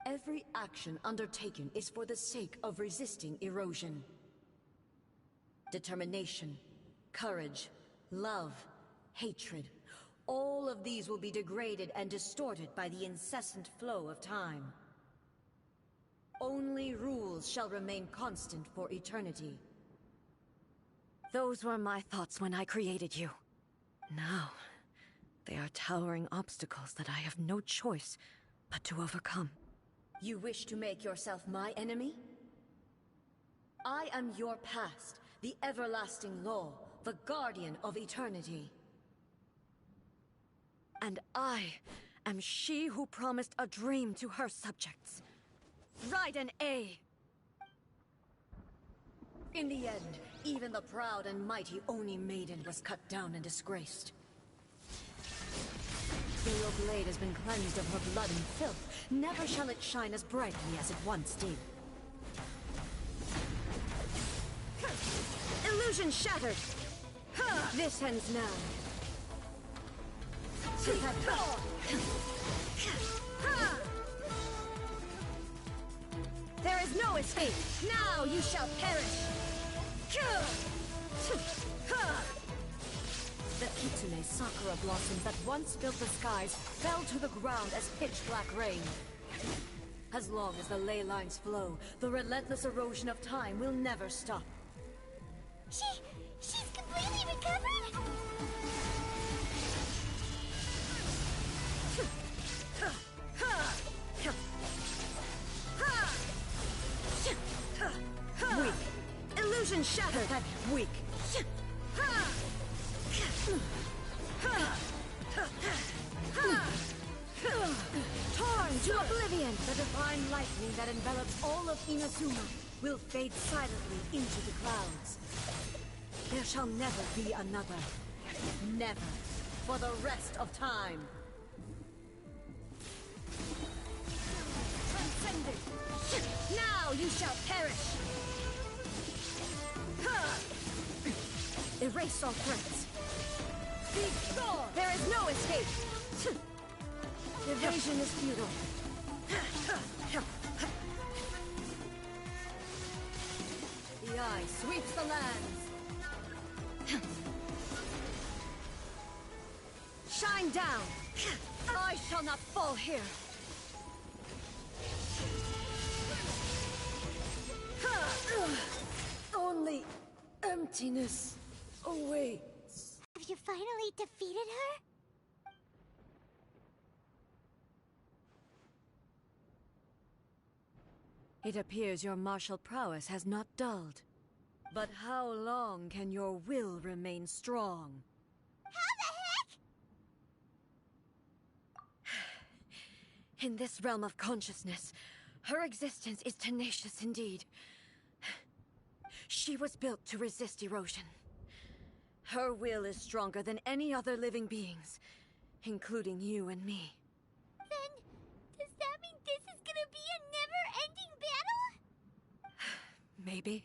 Speaker 13: Every action undertaken is for the sake of resisting erosion. Determination, courage, love, hatred, all of these will be degraded and distorted by the incessant flow of time. Only rules shall remain constant for eternity. Those were my thoughts when I created you. Now, they are towering obstacles that I have no choice but to overcome. You wish to make yourself my enemy? I am your past, the everlasting law, the guardian of eternity. And I am she who promised a dream to her subjects. Raiden A. In the end, even the proud and mighty Oni Maiden was cut down and disgraced. The your blade has been cleansed of her blood and filth. Never shall it shine as brightly as it once did. Illusion shattered! This ends now. There is no escape! Now you shall perish! The Kitsune Sakura blossoms that once filled the skies fell to the ground as pitch-black rain. As long as the ley lines flow, the relentless erosion of time will never stop.
Speaker 4: She's completely recovered?
Speaker 13: Weak. Illusion shattered. Weak. Torn to oblivion! The divine lightning that envelops all of Inazuma will fade silently into the clouds. There shall never be another. Never. For the rest of time. Transcended! Now you shall perish! Erase all threats. Be gone! There is no escape! Evasion is futile. The eye sweeps the lands. Shine down! I shall not fall here! Only emptiness awaits.
Speaker 4: Have you finally defeated her?
Speaker 13: It appears your martial prowess has not dulled. But how long can your will remain strong?
Speaker 4: How the heck?
Speaker 13: In this realm of consciousness, her existence is tenacious indeed. She was built to resist erosion. Her will is stronger than any other living beings, including you and me.
Speaker 4: Then, does that mean this is gonna be a never-ending battle?
Speaker 13: Maybe.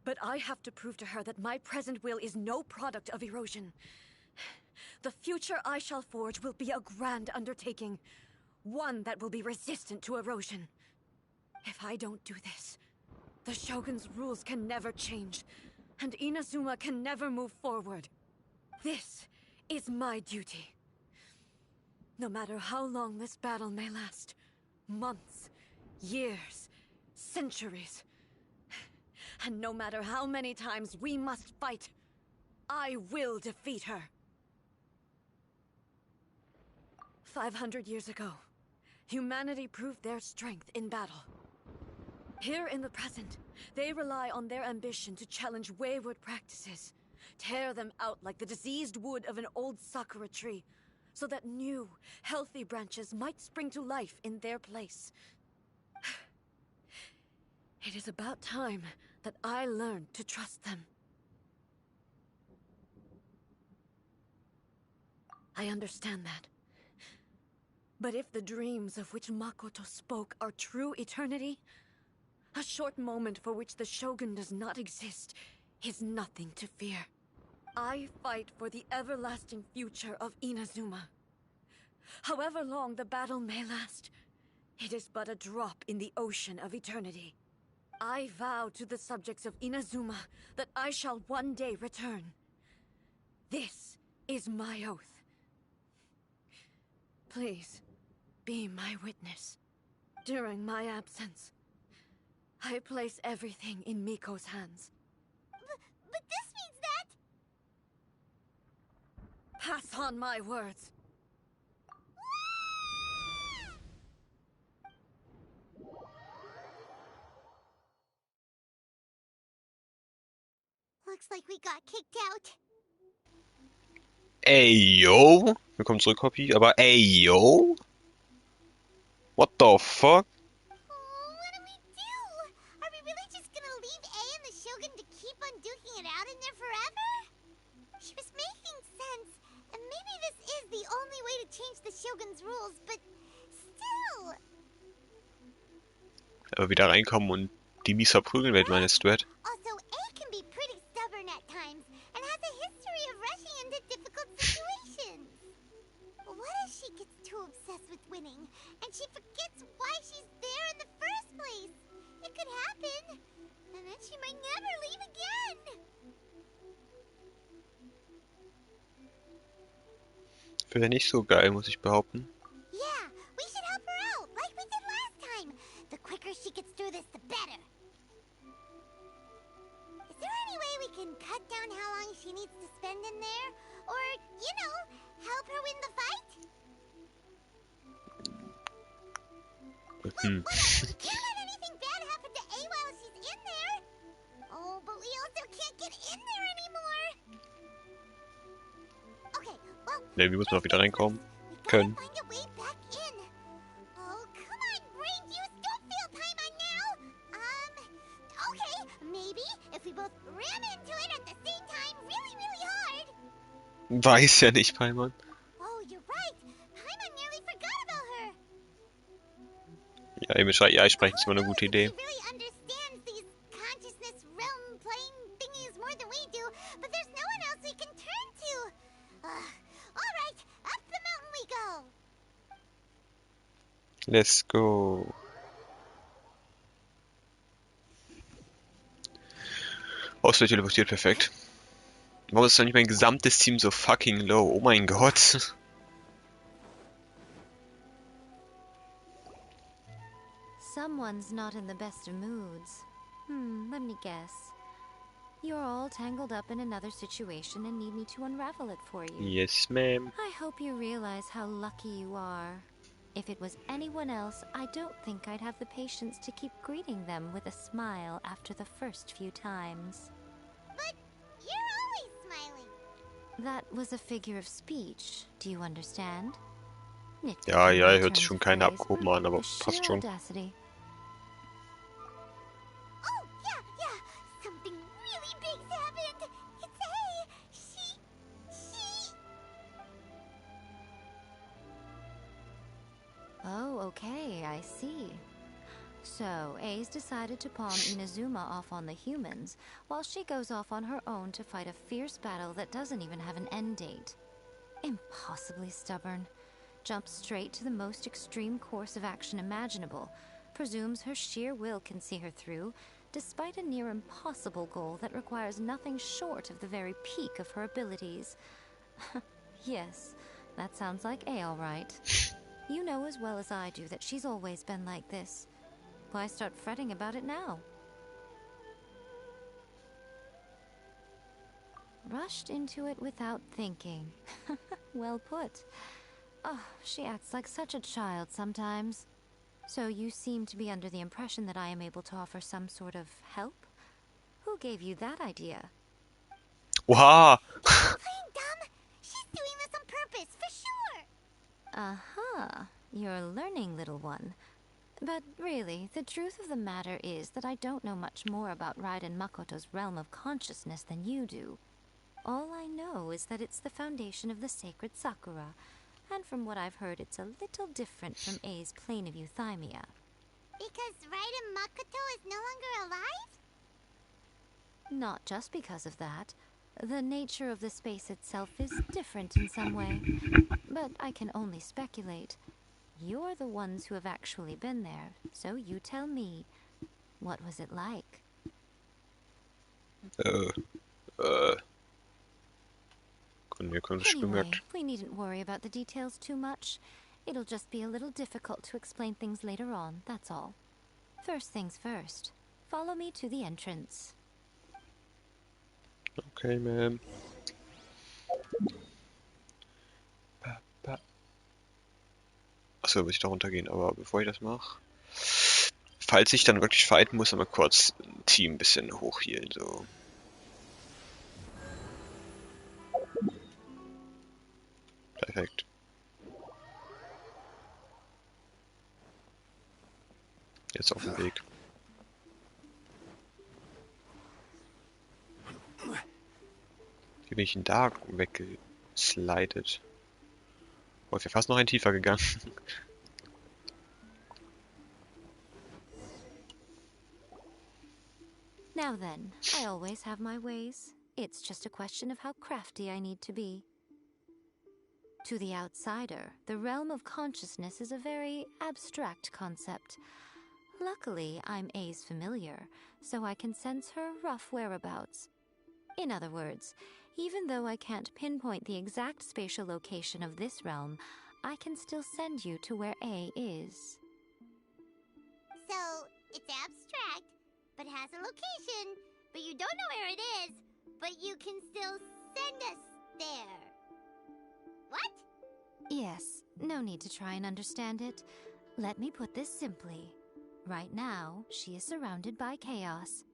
Speaker 13: But I have to prove to her that my present will is no product of erosion. The future I shall forge will be a grand undertaking. One that will be resistant to erosion. If I don't do this, the Shogun's rules can never change, and Inazuma can never move forward. This is my duty. No matter how long this battle may last, months, years, centuries, and no matter how many times we must fight, I will defeat her. 500 years ago, humanity proved their strength in battle. Here in the present, they rely on their ambition to challenge wayward practices, tear them out like the diseased wood of an old sakura tree, so that new, healthy branches might spring to life in their place. It is about time that I learned to trust them. I understand that. But if the dreams of which Makoto spoke are true eternity, a short moment for which the Shogun does not exist is nothing to fear. I fight for the everlasting future of Inazuma. However long the battle may last, It is but a drop in the ocean of eternity. I vow to the subjects of Inazuma that I shall one day return. This is my oath. Please, be my witness. During my absence, I place everything in Miko's hands.
Speaker 4: But this means that...
Speaker 13: Pass on my words.
Speaker 4: Looks like we got kicked out.
Speaker 1: Ey, yo. Willkommen zurück, Hoppy. Aber ey, yo. What the fuck?
Speaker 4: What do we do? Are we really just gonna leave A and the Shogun to keep on duking it out in there forever? She was making sense, and maybe this is the only way to change the Shogun's rules, but still.
Speaker 1: Aber wieder reinkommen und die Mies verprügeln, meinst du, Ed?
Speaker 4: Also, A can be pretty stubborn at times, and has a history of rushing into difficult situations. What if she gets too obsessed with winning, and she forgets why she's there in the first place? It could happen, and then she might never leave again.
Speaker 1: Wäre nicht so geil, muss ich behaupten.
Speaker 4: Yeah, we should help her out, like we did last time. The quicker she gets through this, the better. Is there any way we can cut down how long she needs to spend in there? Or, you know, help her win the fight? Look, we can't let anything bad happen to A while she's in there. Oh, but we also can't get in there anymore. Okay, well...
Speaker 1: Irgendwie muss man auch wieder reinkommen können.
Speaker 4: Find a way back in. Oh, come on, brain juice, don't fail Paimon now. Okay, maybe if we both ram into it at the same time really, really hard.
Speaker 1: Weiß ja nicht, Paimon.
Speaker 4: Oh, you're right. Paimon nearly forgot about her.
Speaker 1: Ja, AI sprechen ist immer eine gute Idee.
Speaker 4: She really understands these consciousness realm playing thingies more than we do, but there's no one else we can turn to. All right, up the mountain we go.
Speaker 1: Let's go. Auswähl teleportiert, perfekt. Warum ist dann nicht mein gesamtes Team so fucking low? Oh mein Gott.
Speaker 15: Someone's not in the best of moods. Let me guess. You're all tangled up in another situation and need me to unravel it for you.
Speaker 1: Yes, ma'am.
Speaker 15: I hope you realize how lucky you are. If it was anyone else, I don't think I'd have the patience to keep greeting them with a smile after the first few times.
Speaker 4: But you're always smiling.
Speaker 15: That was a figure of speech. Do you understand?
Speaker 1: Ja, hört sich schon keiner abgehoben an, aber passt schon.
Speaker 15: Audacity.
Speaker 4: Oh, yeah. Something really big's happened. It's A. She...
Speaker 15: Oh, okay, I see. So, A's decided to palm Inazuma off on the humans, while she goes off on her own to fight a fierce battle that doesn't even have an end date. Impossibly stubborn. Jumps straight to the most extreme course of action imaginable, presumes her sheer will can see her through, despite a near impossible goal that requires nothing short of the very peak of her abilities. Yes, that sounds like A all right. You know as well as I do that she's always been like this. Why start fretting about it now? Rushed into it without thinking. Well put. Oh, she acts like such a child sometimes. So you seem to be under the impression that I am able to offer some sort of help? Who gave you that idea?
Speaker 1: Wow.
Speaker 4: Playing dumb? She's doing this on purpose, for sure.
Speaker 15: Uh-huh. You're learning, little one. But really, the truth of the matter is that I don't know much more about Raiden Makoto's realm of consciousness than you do. All I know is that it's the foundation of the sacred Sakura, and from what I've heard, it's a little different from A's plane of euthymia.
Speaker 4: Because Raiden Makoto is no longer alive?
Speaker 15: Not just because of that. The nature of the space itself is different in some way. But I can only speculate. You're the ones who have actually been there, so you tell me, what was it like? Anyway, we needn't worry about the details too much. It'll just be a little difficult to explain things later on, that's all. First things first. Follow me to the entrance.
Speaker 1: Okay, ma'am. Achso, muss ich da runtergehen, aber bevor ich das mache, falls ich dann wirklich fighten muss, einmal kurz ein Team ein bisschen hochhealen, so. Perfekt. Jetzt auf dem Weg. Wie bin ich denn da weggeslidet? Oh, ich wäre fast noch ein tiefer gegangen.
Speaker 15: Now then, I always have my ways. It's just a question of how crafty I need to be. To the outsider, the realm of consciousness is a very abstract concept. Luckily, I'm A's familiar, so I can sense her rough whereabouts. In other words, even though I can't pinpoint the exact spatial location of this realm, I can still send you to where A is.
Speaker 4: So, it's abstract, but has a location, but you don't know where it is, but you can still send us there. What?
Speaker 15: Yes, no need to try and understand it. Let me put this simply. Right now, she is surrounded by chaos.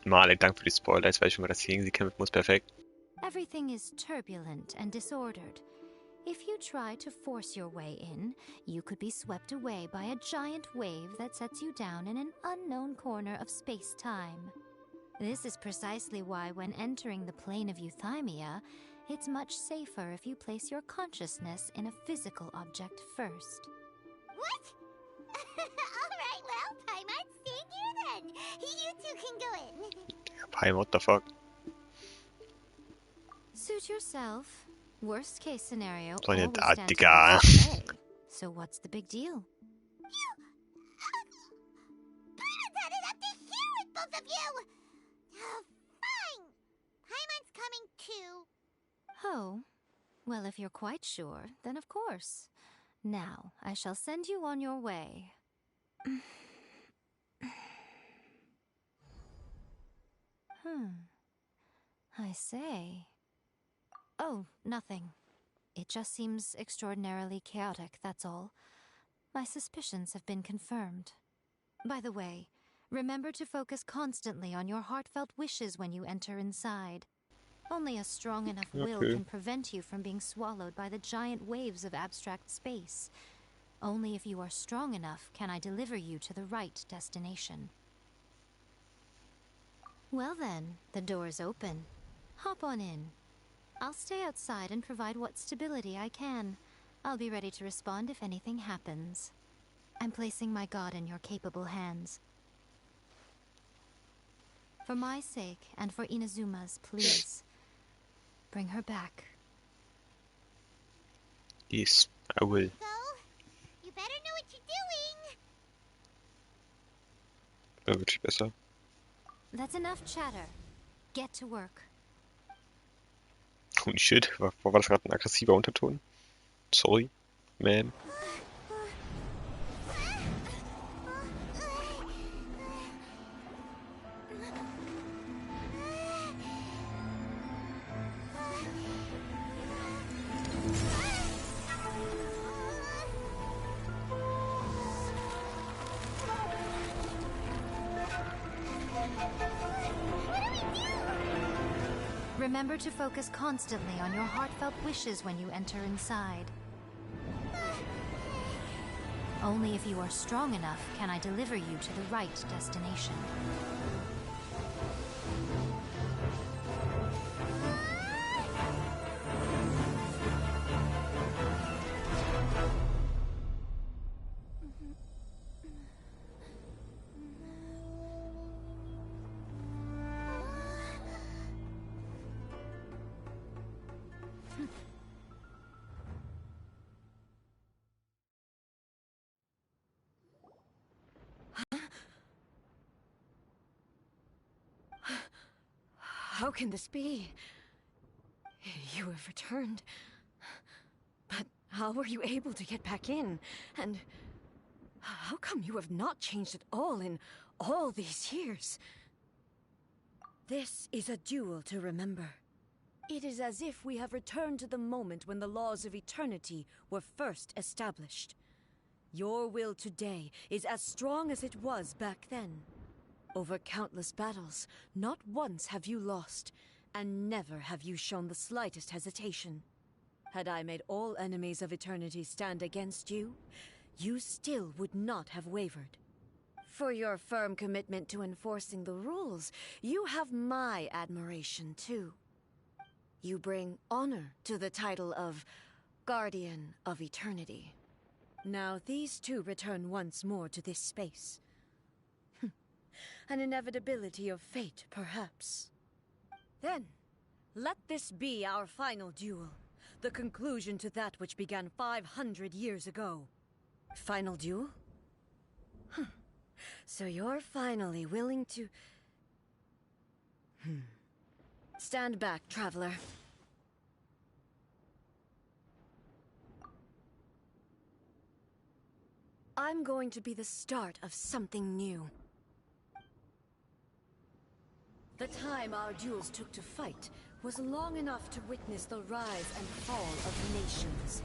Speaker 1: Male, Dank für die Spoiler, jetzt weiß ich schon mal, dass ich gegen sie kämpfen muss, perfekt.
Speaker 15: Everything is turbulent and disordered. If you try to force your way in, you could be swept away by a giant wave that sets you down in an unknown corner of space-time. This is precisely why when entering the plane of euthymia, it's much safer if you place your consciousness in a physical object first.
Speaker 4: What? Alright, well, Paimon's staying here then. You two can go in.
Speaker 1: Paimon, what the fuck?
Speaker 15: Suit yourself. Worst case scenario,
Speaker 1: So eine
Speaker 15: all we stand to
Speaker 1: Digga.
Speaker 15: lose is A. So what's the big deal?
Speaker 4: Paimon's had it up to here with both of you! Oh, fine! Paimon's coming too.
Speaker 15: Oh, well, if you're quite sure, then of course. Now, I shall send you on your way. I say. Oh, nothing. It just seems extraordinarily chaotic, that's all. My suspicions have been confirmed. By the way, remember to focus constantly on your heartfelt wishes when you enter inside. Only a strong enough will can prevent you from being swallowed by the giant waves of abstract space. Only if you are strong enough can I deliver you to the right destination. Well then, the door's open. Hop on in. I'll stay outside and provide what stability I can. I'll be ready to respond if anything happens. I'm placing my god in your capable hands. For my sake and for Inazuma's, please. Bring her back.
Speaker 1: Yes, I will.
Speaker 4: Go. You better know what you're doing.
Speaker 1: Ja, wirklich besser.
Speaker 15: That's enough chatter. Get to work.
Speaker 1: Holy shit, war das gerade ein aggressiver Unterton? Sorry, ma'am.
Speaker 15: Remember to focus constantly on your heartfelt wishes when you enter inside. Only if you are strong enough can I deliver you to the right destination.
Speaker 13: How can this be? You have returned. But how were you able to get back in? And how come you have not changed at all in all these years? This is a duel to remember. It is as if we have returned to the moment when the laws of eternity were first established. Your will today is as strong as it was back then. Over countless battles, not once have you lost, and never have you shown the slightest hesitation. Had I made all enemies of eternity stand against you, you still would not have wavered. For your firm commitment to enforcing the rules, you have my admiration too. You bring honor to the title of Guardian of Eternity. Now these two return once more to this space. An inevitability of fate, perhaps. Then, let this be our final duel. The conclusion to that which began 500 years ago. Final duel? So you're finally willing to... Stand back, traveler. I'm going to be the start of something new. The time our duels took to fight was long enough to witness the rise and fall of nations.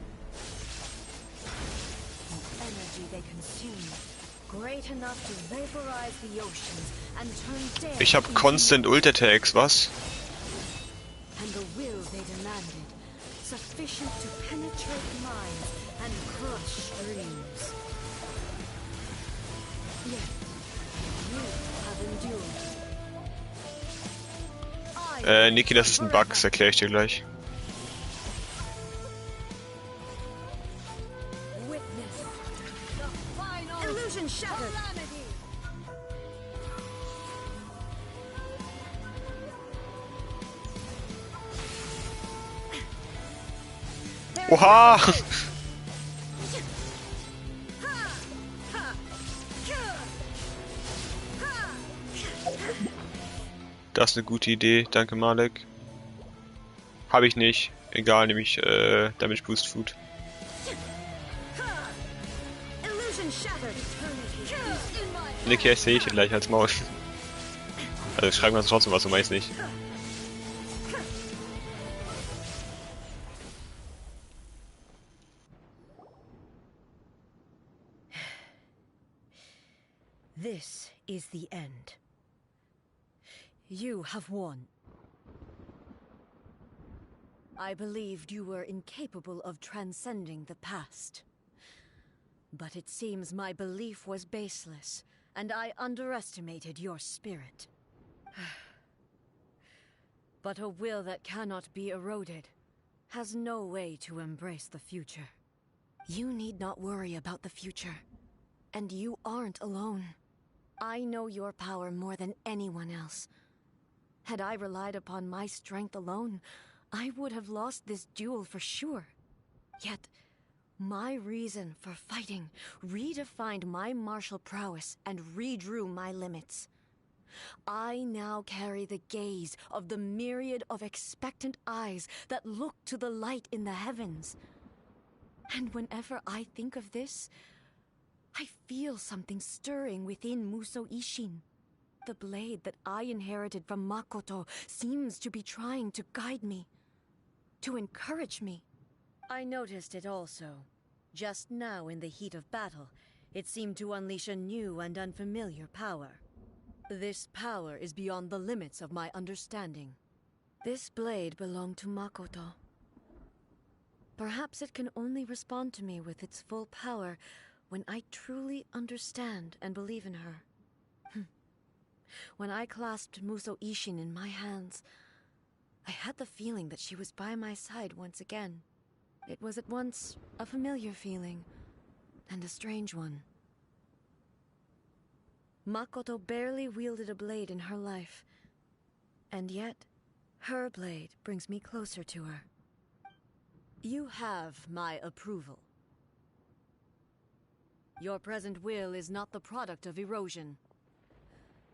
Speaker 13: The energy they consume, great enough to vaporize the oceans and turn dead.
Speaker 1: Ich hab constant Ult-Attacks, was?
Speaker 13: And the will they demanded, sufficient to penetrate minds and crush dreams. Yet, you have endured.
Speaker 1: Niki, das ist ein Bug, das erkläre ich dir gleich.
Speaker 13: Illusion shattered.
Speaker 1: Oha! Das ist eine gute Idee, danke Malek. Habe ich nicht. Egal, nehme ich Damage Boost Food. Niki, ich sehe ich gleich als Maul. Also schreiben kannst du trotzdem was, du meinst nicht.
Speaker 13: This is the end. You have won. I believed you were incapable of transcending the past. But it seems my belief was baseless, and I underestimated your spirit. But a will that cannot be eroded has no way to embrace the future. You need not worry about the future. And you aren't alone. I know your power more than anyone else. Had I relied upon my strength alone, I would have lost this duel for sure. Yet, my reason for fighting redefined my martial prowess and redrew my limits. I now carry the gaze of the myriad of expectant eyes that look to the light in the heavens. And whenever I think of this, I feel something stirring within Muso Ishin. The blade that I inherited from Makoto seems to be trying to guide me, to encourage me. I noticed it also. Just now in the heat of battle, it seemed to unleash a new and unfamiliar power. This power is beyond the limits of my understanding. This blade belonged to Makoto. Perhaps it can only respond to me with its full power when I truly understand and believe in her. When I clasped Muso Ishin in my hands, I had the feeling that she was by my side once again. It was at once a familiar feeling and a strange one. Makoto barely wielded a blade in her life, and yet her blade brings me closer to her. You have my approval. Your present will is not the product of erosion.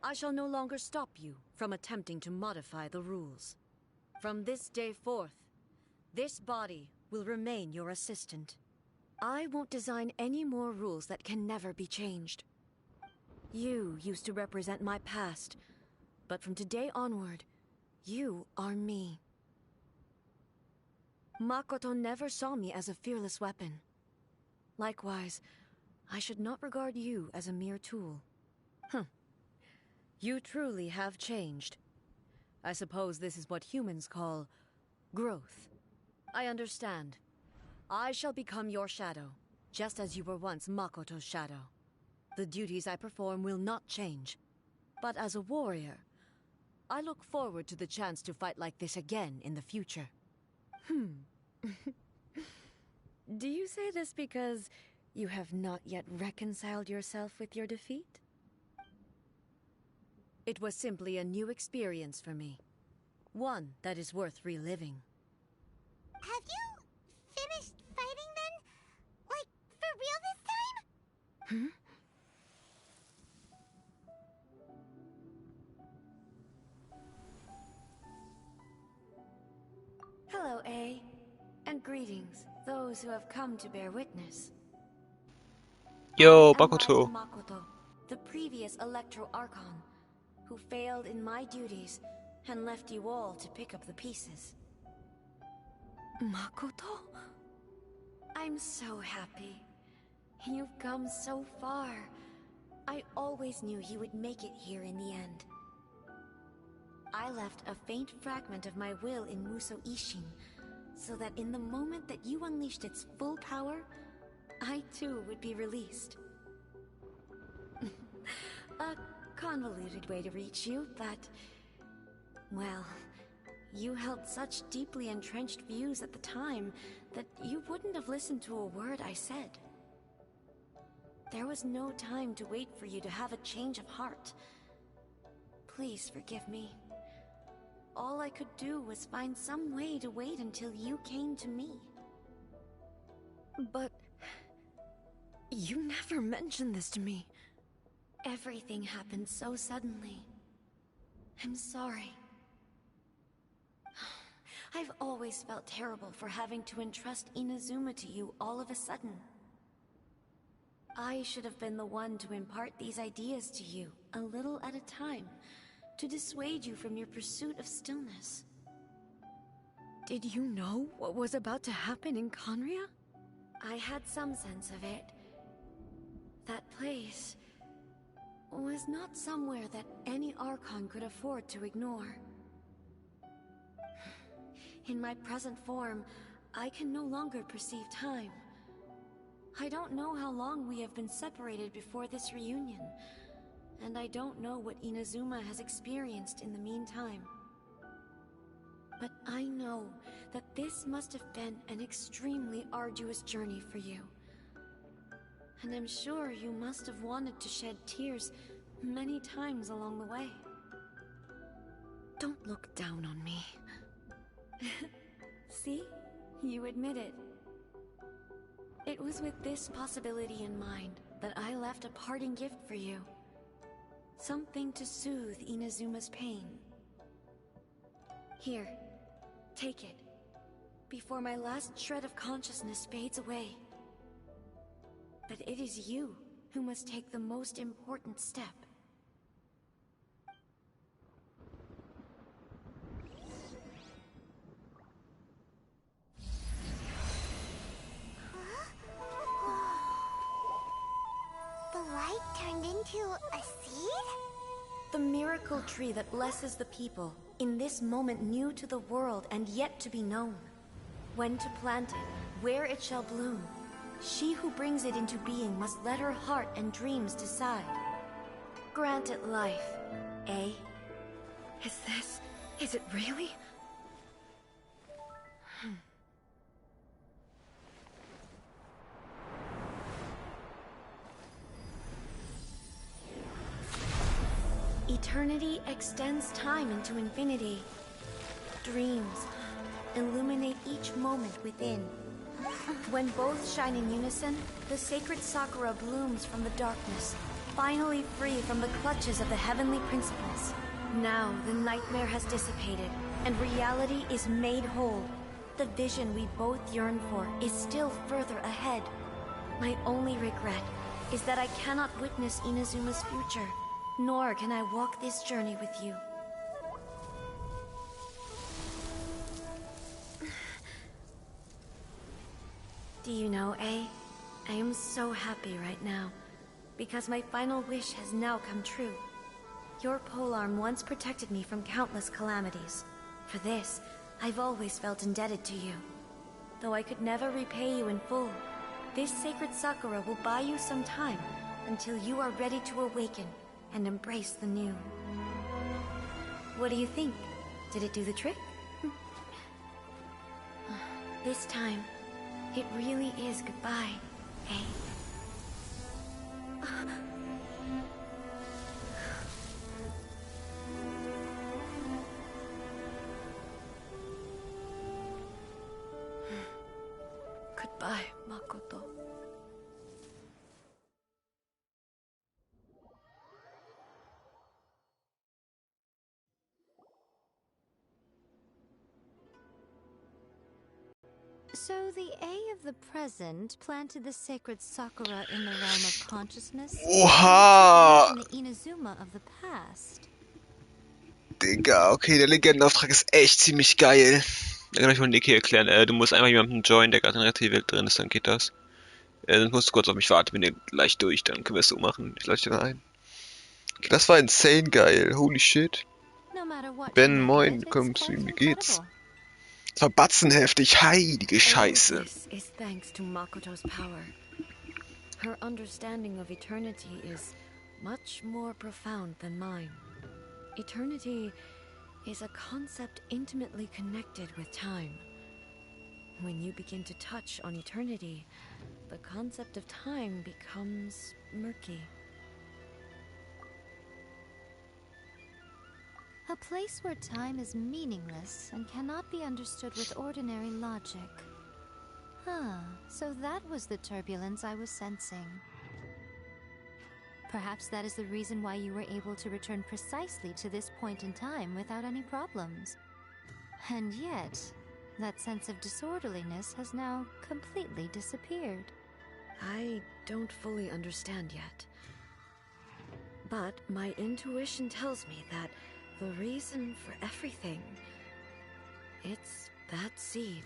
Speaker 13: I shall no longer stop you from attempting to modify the rules. From this day forth, this body will remain your assistant. I won't design any more rules that can never be changed. You used to represent my past, but from today onward, you are me. Makoto never saw me as a fearless weapon. Likewise, I should not regard you as a mere tool. You truly have changed. I suppose this is what humans call growth. I understand. I shall become your shadow, just as you were once Makoto's shadow. The duties I perform will not change. But as a warrior, I look forward to the chance to fight like this again in the future. Do you say this because you have not yet reconciled yourself with your defeat? It was simply a new experience for me. One that is worth reliving.
Speaker 4: Have you finished fighting then? Like, for real this time?
Speaker 13: Hello, A. And greetings, those who have come to bear witness.
Speaker 1: Yo,
Speaker 13: I am
Speaker 1: Makoto.
Speaker 13: Makoto, the previous Electro Archon, who failed in my duties and left you all to pick up the pieces. Makoto? I'm so happy. You've come so far. I always knew you would make it here in the end. I left a faint fragment of my will in Muso Ishin, so that in the moment that you unleashed its full power, I too would be released. A convoluted way to reach you, but... well, you held such deeply entrenched views at the time that you wouldn't have listened to a word I said. There was no time to wait for you to have a change of heart. Please forgive me. All I could do was find some way to wait until you came to me. But... you never mentioned this to me. Everything happened so suddenly. I'm sorry. I've always felt terrible for having to entrust Inazuma to you all of a sudden. I should have been the one to impart these ideas to you, a little at a time, to dissuade you from your pursuit of stillness. Did you know what was about to happen in Conria? I had some sense of it. That place was not somewhere that any Archon could afford to ignore. In my present form, I can no longer perceive time. I don't know how long we have been separated before this reunion, and I don't know what Inazuma has experienced in the meantime. But I know that this must have been an extremely arduous journey for you. And I'm sure you must have wanted to shed tears many times along the way. Don't look down on me. See? You admit it. It was with this possibility in mind that I left a parting gift for you. Something to soothe Inazuma's pain. Here, take it, before my last shred of consciousness fades away. But it is you who must take the most important step.
Speaker 4: The light turned into a seed?
Speaker 13: The miracle tree that blesses the people, in this moment new to the world and yet to be known. When to plant it, where it shall bloom. She who brings it into being must let her heart and dreams decide. Grant it life, eh? Is it really? Eternity extends time into infinity. Dreams illuminate each moment within. When both shine in unison, the sacred Sakura blooms from the darkness, finally free from the clutches of the heavenly principles. Now the nightmare has dissipated, and reality is made whole. The vision we both yearn for is still further ahead. My only regret is that I cannot witness Inazuma's future, nor can I walk this journey with you. Do you know, A? I am so happy right now, because my final wish has now come true. Your polearm once protected me from countless calamities. For this, I've always felt indebted to you. Though I could never repay you in full, this sacred sakura will buy you some time until you are ready to awaken and embrace the new. What do you think? Did it do the trick? This time, it really is goodbye, eh? Goodbye, Makoto.
Speaker 15: So the A of the present planted the sacred sakura in the realm of consciousness.
Speaker 1: Oha!
Speaker 15: And the Inazuma of the past.
Speaker 1: Digga, okay, der Legendenauftrag ist echt ziemlich geil. Da kann ich mal Niki erklären. Du musst einmal jemanden joinen, der gerade in der Welt drin ist, dann geht das. Dann musst du kurz auf mich warten, bin hier gleich durch, dann können wir es so machen. Ich leuchte da ein. Okay, das war insane geil, holy shit. Ben, moin, komm zu ihm, wie geht's? Das war batzenheftig, heilige Scheiße.
Speaker 13: This is thanks to Makoto's power. Her understanding of eternity is much more profound than mine. Eternity is a concept intimately connected with time. When you begin to touch on eternity, the concept of time becomes murky.
Speaker 15: A place where time is meaningless and cannot be understood with ordinary logic. Huh, so that was the turbulence I was sensing. Perhaps that is the reason why you were able to return precisely to this point in time without any problems. And yet, that sense of disorderliness has now completely disappeared.
Speaker 13: I don't fully understand yet. But my intuition tells me that the reason for everything, it's that seed.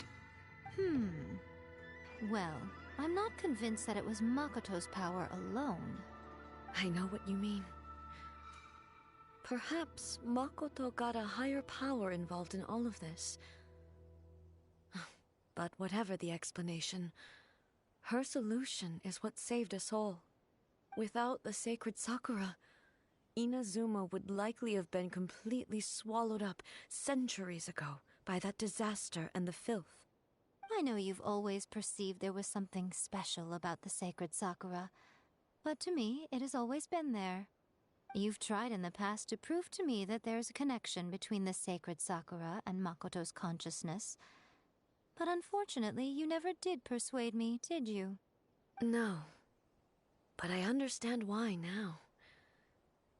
Speaker 15: Well, I'm not convinced that it was Makoto's power alone.
Speaker 13: I know what you mean. Perhaps Makoto got a higher power involved in all of this. But whatever the explanation, her solution is what saved us all. Without the sacred sakura, Inazuma would likely have been completely swallowed up centuries ago by that disaster and the filth.
Speaker 15: I know you've always perceived there was something special about the sacred sakura, but to me, it has always been there. You've tried in the past to prove to me that there's a connection between the sacred sakura and Makoto's consciousness, but unfortunately, you never did persuade me, did you?
Speaker 13: No, but I understand why now.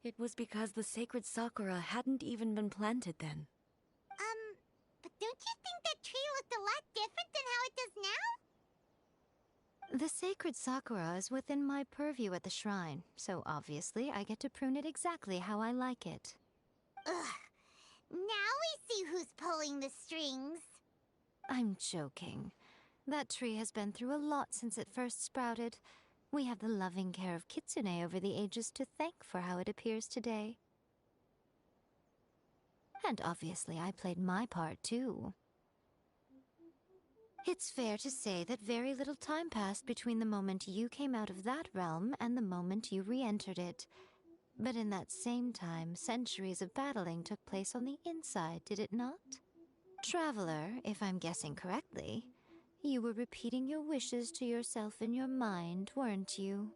Speaker 13: It was because the sacred sakura hadn't even been planted then.
Speaker 4: But don't you think that tree looked a lot different than how it does now?
Speaker 15: The sacred sakura is within my purview at the shrine, so obviously I get to prune it exactly how I like it.
Speaker 4: Ugh. Now we see who's pulling the strings.
Speaker 15: I'm joking. That tree has been through a lot since it first sprouted. We have the loving care of Kitsune over the ages to thank for how it appears today. And obviously I played my part too. It's fair to say that very little time passed between the moment you came out of that realm and the moment you re-entered it. But in that same time, centuries of battling took place on the inside, did it not? Traveler, if I'm guessing correctly, you were repeating your wishes to yourself in your mind, weren't you?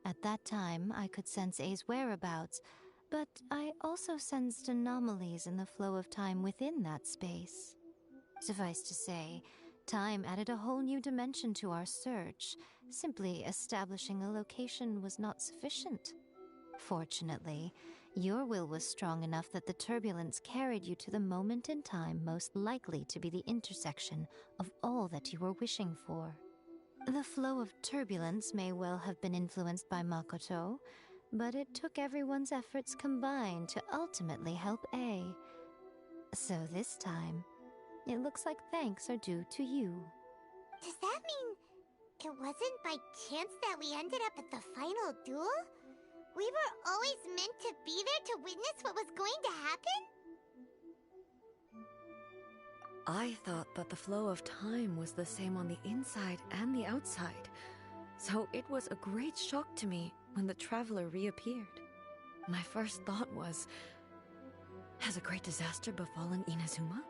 Speaker 15: At that time, I could sense A's whereabouts, but I also sensed anomalies in the flow of time within that space. Suffice to say, time added a whole new dimension to our search, Simply establishing a location was not sufficient. Fortunately, your will was strong enough that the turbulence carried you to the moment in time most likely to be the intersection of all that you were wishing for. The flow of turbulence may well have been influenced by Makoto, but it took everyone's efforts combined to ultimately help A. So this time, it looks like thanks are due to you.
Speaker 4: Does that mean it wasn't by chance that we ended up at the final duel? We were always meant to be there to witness what was going to happen?
Speaker 13: I thought that the flow of time was the same on the inside and the outside, so it was a great shock to me when the traveler reappeared. My first thought was, has a great disaster befallen Inazuma?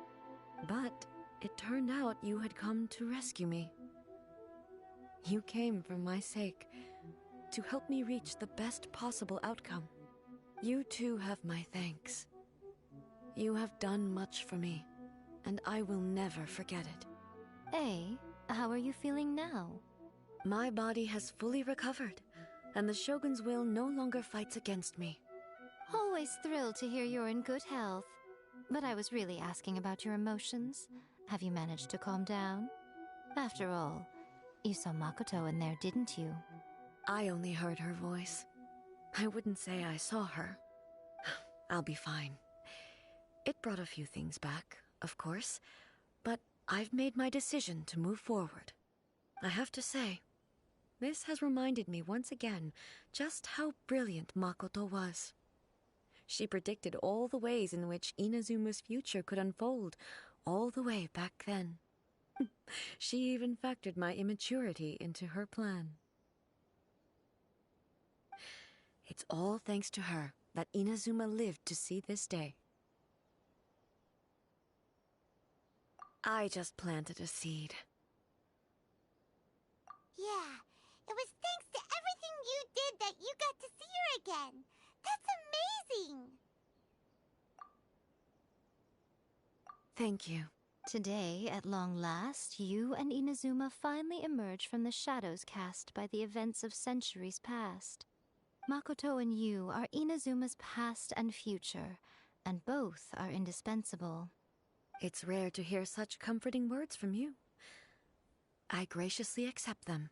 Speaker 13: But it turned out you had come to rescue me. You came for my sake, to help me reach the best possible outcome. You too have my thanks. You have done much for me, and I will never forget it.
Speaker 15: A, how are you feeling now?
Speaker 13: My body has fully recovered, and the Shogun's will no longer fights against me.
Speaker 15: Always thrilled to hear you're in good health. But I was really asking about your emotions. Have you managed to calm down? After all, you saw Makoto in there, didn't you?
Speaker 13: I only heard her voice. I wouldn't say I saw her. I'll be fine. It brought a few things back, of course, but I've made my decision to move forward. I have to say, this has reminded me once again just how brilliant Makoto was. She predicted all the ways in which Inazuma's future could unfold, all the way back then. She even factored my immaturity into her plan. It's all thanks to her that Inazuma lived to see this day. I just planted a seed.
Speaker 4: Yeah, it was thanks to everything you did that you got to see her again. That's amazing!
Speaker 13: Thank you.
Speaker 15: Today, at long last, you and Inazuma finally emerge from the shadows cast by the events of centuries past. Makoto and you are Inazuma's past and future, and both are indispensable.
Speaker 13: It's rare to hear such comforting words from you. I graciously accept them.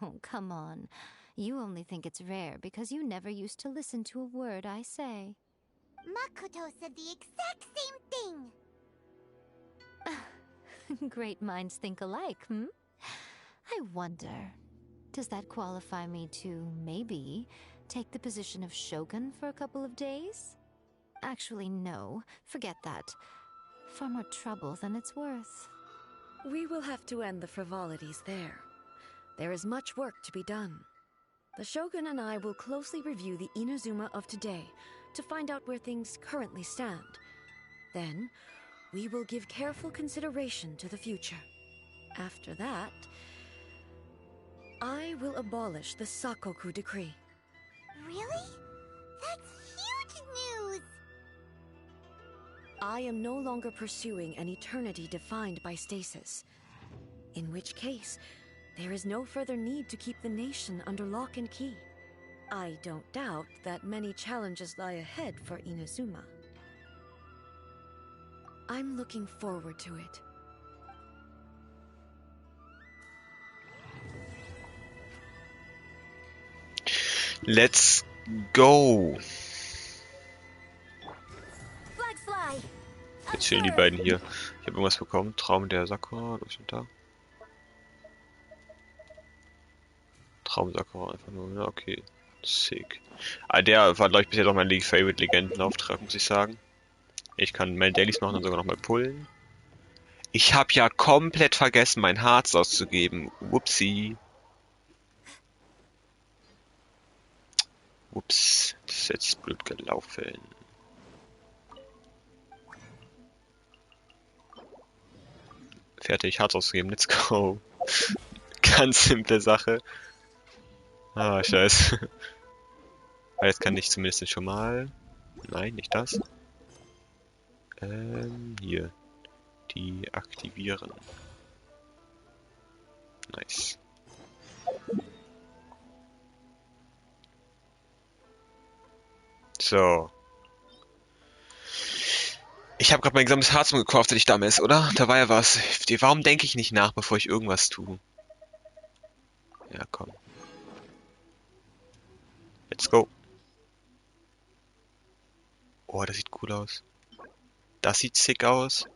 Speaker 15: Oh, come on. You only think it's rare because you never used to listen to a word I say.
Speaker 4: Makoto said the exact same thing!
Speaker 15: Great minds think alike, hmm? I wonder, does that qualify me to, maybe, take the position of Shogun for a couple of days? Actually, no. Forget that. Far more trouble than it's worth.
Speaker 13: We will have to end the frivolities there. There is much work to be done. The Shogun and I will closely review the Inazuma of today to find out where things currently stand. Then, we will give careful consideration to the future. After that, I will abolish the Sakoku decree.
Speaker 4: Really? That's huge news!
Speaker 13: I am no longer pursuing an eternity defined by stasis. In which case, there is no further need to keep the nation under lock and key. I don't doubt that many challenges lie ahead for Inazuma. I'm looking forward to it.
Speaker 1: Let's go!
Speaker 4: Flags fly!
Speaker 1: Jetzt chillen die beiden hier. Ich habe irgendwas bekommen. Traum der Sakura. Was ist da? Traum Sakura einfach nur. Ja, okay. Sick. Ah, der war, glaube ich, bisher doch mein Favorite-Legendenauftrag, muss ich sagen. Ich kann meine Dailies machen und sogar nochmal pullen. Ich habe ja komplett vergessen, mein Harz auszugeben. Whoopsie. Ups, das ist jetzt blöd gelaufen. Fertig, Harz ausgegeben, let's go. Ganz simple Sache. Ah, scheiße. Aber jetzt kann ich zumindest schon mal... Nein, nicht das. Hier. Die aktivieren. Nice. So. Ich habe gerade mein gesamtes Harz gekauft, als ich damals, oder? Da war ja was. Warum denke ich nicht nach, bevor ich irgendwas tue? Ja, komm. Let's go. Oh, das sieht cool aus. Das sieht sick aus.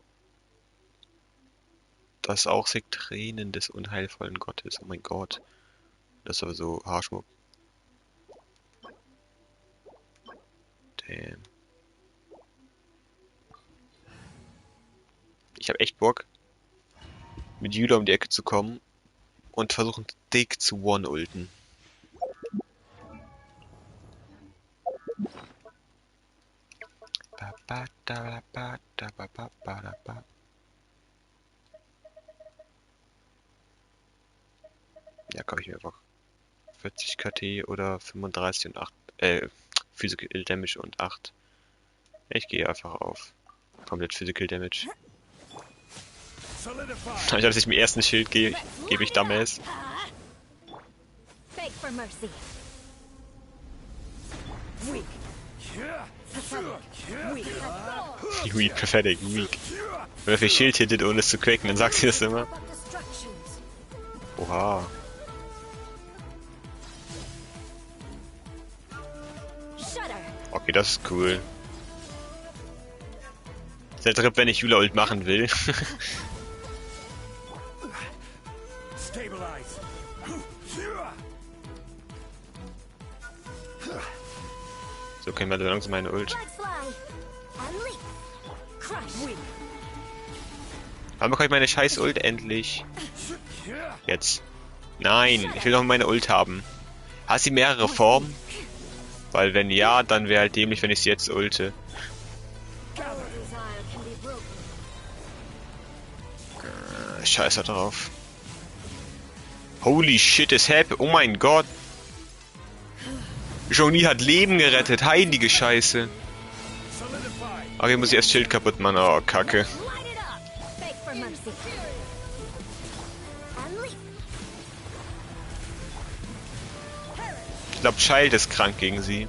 Speaker 1: Das ist auch sick. Tränen des unheilvollen Gottes. Oh mein Gott. Das ist aber so Haarschmuck. Damn. Ich habe echt Bock, mit Yuda um die Ecke zu kommen und versuchen, dick zu one-ulten. Ja, komm ich mir einfach 40 KT oder 35 und 8, Physical Damage und 8. Ich gehe einfach auf komplett Physical Damage. Anstatt dass ich mir erst ein Schild gebe, gebe ich Dumbass. Weak, pathetic, weak. Wenn er für Schild hittet, ohne es zu quaken, dann sagt sie das immer. Oha. Okay, das ist cool. Ist der Trip, wenn ich Jula Ult machen will. So können wir langsam meine Ult. Wann bekomme ich meine scheiß Ult endlich? Jetzt. Nein, ich will doch meine Ult haben. Hast du mehrere Formen? Weil wenn ja, dann wäre halt dämlich, wenn ich sie jetzt ulte. Scheiße drauf. Holy shit, is happy. Oh mein Gott. Johnny hat Leben gerettet. Heilige Scheiße. Okay, muss ich erst Schild kaputt machen. Oh, Kacke. Ich glaube, Child ist krank gegen sie.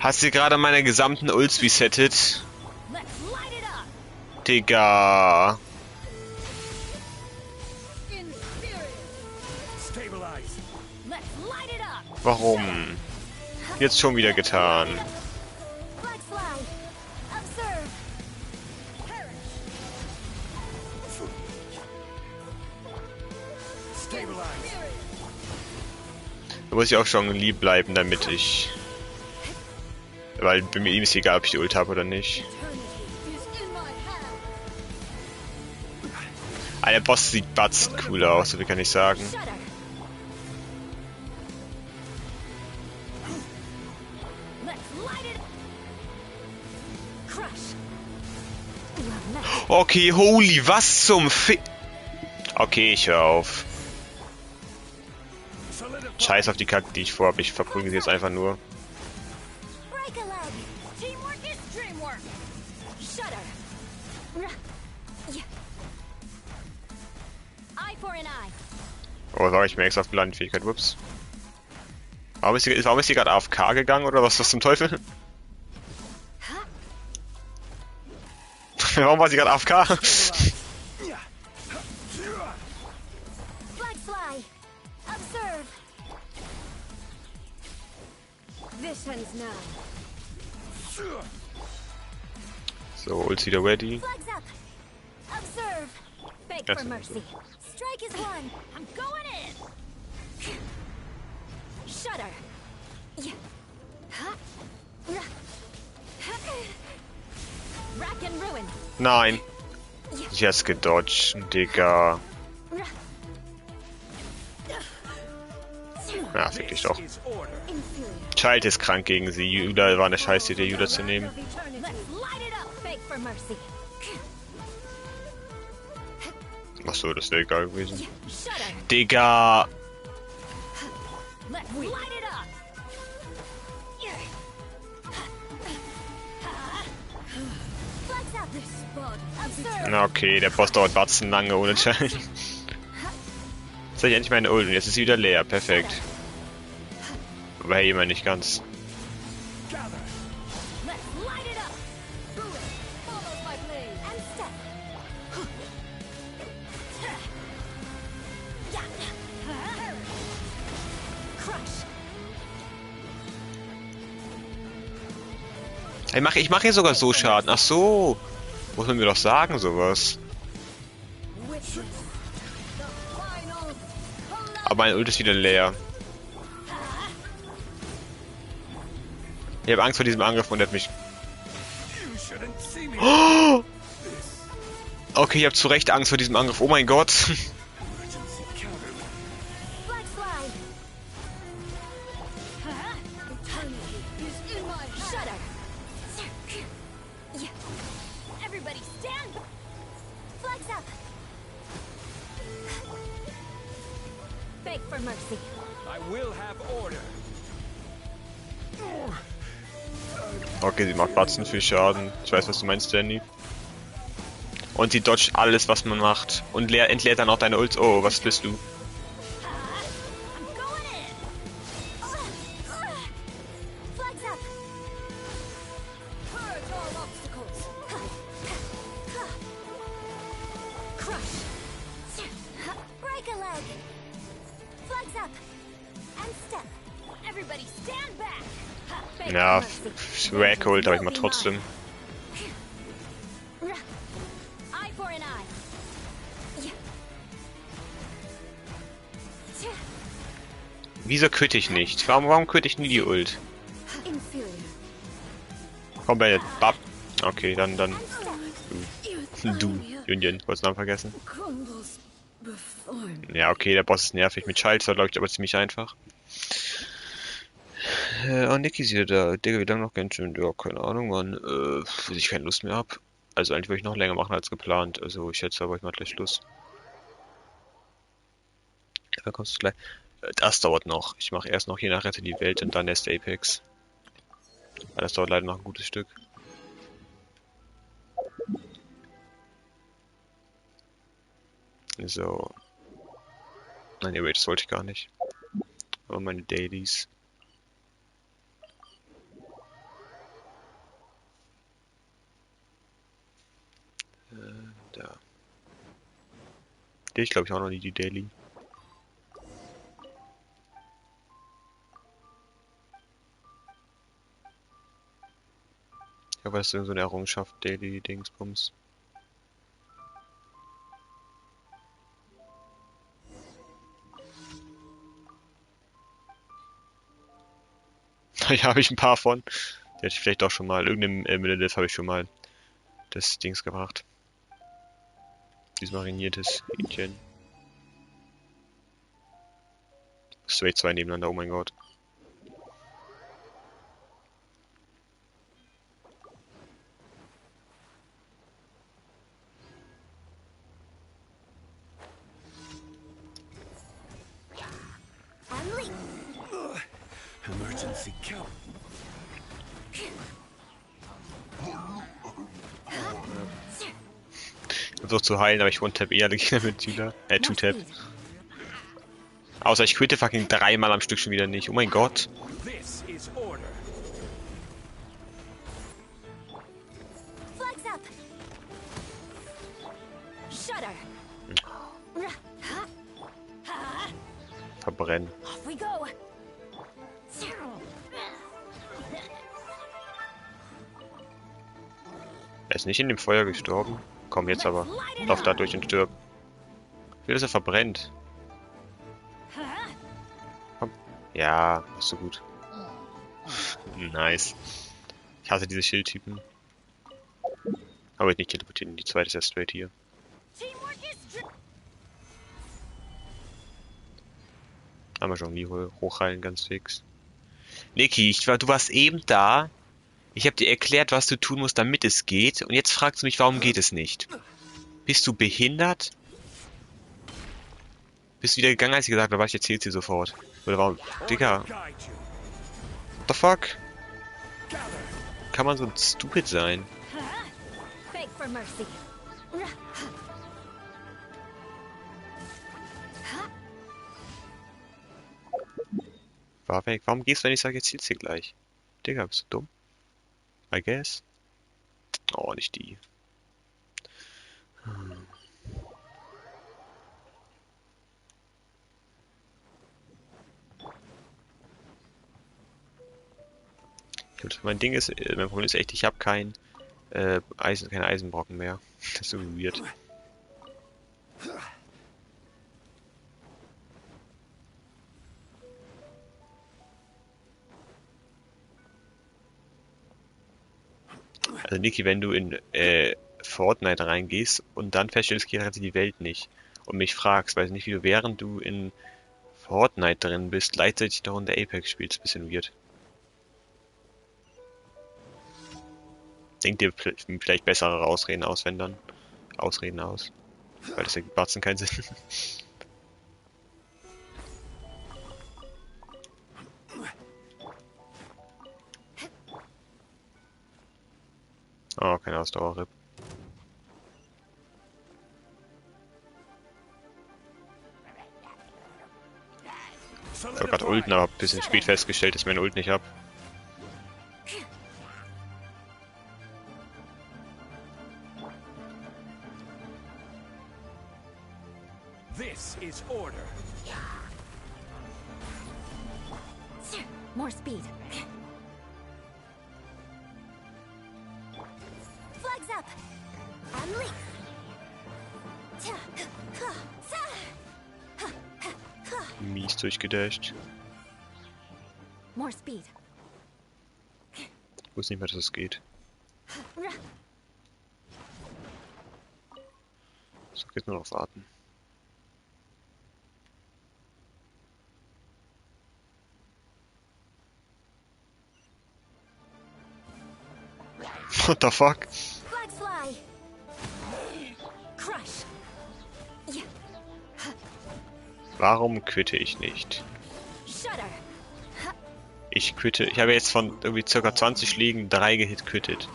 Speaker 1: Hast du gerade meine gesamten Ults resettet? Digga. Warum? Jetzt schon wieder getan. Da muss ich auch schon lieb bleiben, damit ich... Weil bei mir ist egal, ob ich die Ult habe oder nicht. Ah, der Boss sieht batzen cool aus, so wie kann ich sagen. Okay, holy, was zum Fi... Okay, ich höre auf. Scheiß auf die Kacke, die ich vorhabe. Ich verprügel sie jetzt einfach nur. Oh, sag ich mir extra auf Landfähigkeit, whoops. Warum ist sie gerade AFK gegangen oder was zum Teufel? Warum war sie gerade AFK? So, Ult's wieder ready.
Speaker 2: Strike is one. I'm going in. Shudder. Rack and ruin.
Speaker 1: Nein. Jetzt gedodged, Digga. Ja, fick dich doch. Child ist krank gegen sie. Yuda war eine scheiß Idee, Yuda zu nehmen. Achso, das wäre egal gewesen. Digga! Na okay, der Boss dauert batzen lange ohne Schein. Jetzt habe ich endlich meine Ult und jetzt ist sie wieder leer. Perfekt. Aber hey, immer nicht ganz. Ich mach hier sogar so Schaden. Ach so. Muss man mir doch sagen, sowas. Aber mein Ult ist wieder leer. Ich habe Angst vor diesem Angriff und er hat mich... Oh! Okay, ich habe zu Recht Angst vor diesem Angriff. Oh mein Gott. Okay, sie macht Batzen viel Schaden. Ich weiß, was du meinst, Danny. Und sie dodgt alles, was man macht. Und entleert dann auch deine Ult. Oh, was bist du? Ja, Swag holt, aber ich mach trotzdem. Wieso quitte ich nicht? Warum quitte ich nie die Ult? Komm, Bennett. Bab. Okay, dann. Du, Union. Wollt's Namen vergessen? Ja, okay, der Boss ist nervig. Mit Schalter läuft aber ziemlich einfach. Oh, Niki ist wieder da. Digga, wie lange noch Genshin? Ja, keine Ahnung, Mann. Bis ich keine Lust mehr hab. Also eigentlich würde ich noch länger machen als geplant. Also ich schätze aber, ich mach gleich Schluss. Dann kommst du gleich. Das dauert noch. Ich mache erst noch hier nach Rette die Welt und dann erst Apex. Aber das dauert leider noch ein gutes Stück. So. Nein, wait, das wollte ich gar nicht. Aber meine Dailies. Da. Ich glaube, ich auch noch nie die Daily. Ja, aber das ist so eine Errungenschaft, Daily Dingsbums. Ja, habe ich ein paar von. Die hatte ich vielleicht auch schon mal. Irgendeinem Millennium habe ich schon mal das Dings gebracht. Dieses mariniertes Hähnchen. Straight 2 nebeneinander, oh mein Gott.
Speaker 3: Emergency kill.
Speaker 1: Ich versuche zu heilen, aber ich one-tap eher alle Gegner mit Tüler. Two-tap. Außer ich quitte fucking 3-mal am Stück schon wieder nicht. Oh mein Gott. Verbrennen. Er ist nicht in dem Feuer gestorben. Komm jetzt aber. Lauf da durch und stirb. Ich will, dass er verbrennt. Komm. Ja, ist so gut. Nice. Ich hasse diese Schildtypen. Aber ich nicht teleportieren. Die zweite ist ja straight hier. Einmal Jonglier hochheilen, ganz fix. Niki, du warst eben da. Ich habe dir erklärt, was du tun musst, damit es geht. Und jetzt fragst du mich, warum geht es nicht? Bist du behindert? Bist du wieder gegangen, als ich gesagt habe, was ich erzähl's dir sofort. Oder warum? Digga. What the fuck? Kann man so stupid sein?
Speaker 13: Beg for mercy.
Speaker 1: War weg. Warum gehst du, wenn ich sage, jetzt zielst du gleich? Digga, bist du dumm? I guess. Oh, nicht die. Mein Ding ist, mein Problem ist echt, ich habe keine Eisenbrocken mehr. Das ist so weird. Also Niki, wenn du in Fortnite reingehst und dann feststellst, geht halt die Welt nicht und mich fragst, weiß nicht, wie du während du in Fortnite drin bist, gleichzeitig noch in der Apex spielst, bisschen weird. Denk dir vielleicht bessere Ausreden aus, wenn dann. Ausreden aus. Weil das ergibt Batzen keinen Sinn. Oh, keine Ausdauer-Rip. Ich hab grad Ulten, aber ein bisschen spät festgestellt, dass ich meine Ult nicht hab.
Speaker 14: This is order.
Speaker 13: More speed. Flags up. Unleash.
Speaker 1: Mies durchgedasht.
Speaker 13: More speed.
Speaker 1: Ich wusste nicht mehr, dass es geht. So, geht nur noch warten. What the fuck?
Speaker 13: Flags fly. Crush. Yeah.
Speaker 1: Warum quitte ich nicht?
Speaker 13: Shudder.
Speaker 1: Ich quitte. Ich habe jetzt von irgendwie ca. 20 Schlägen 3 gehit quittet.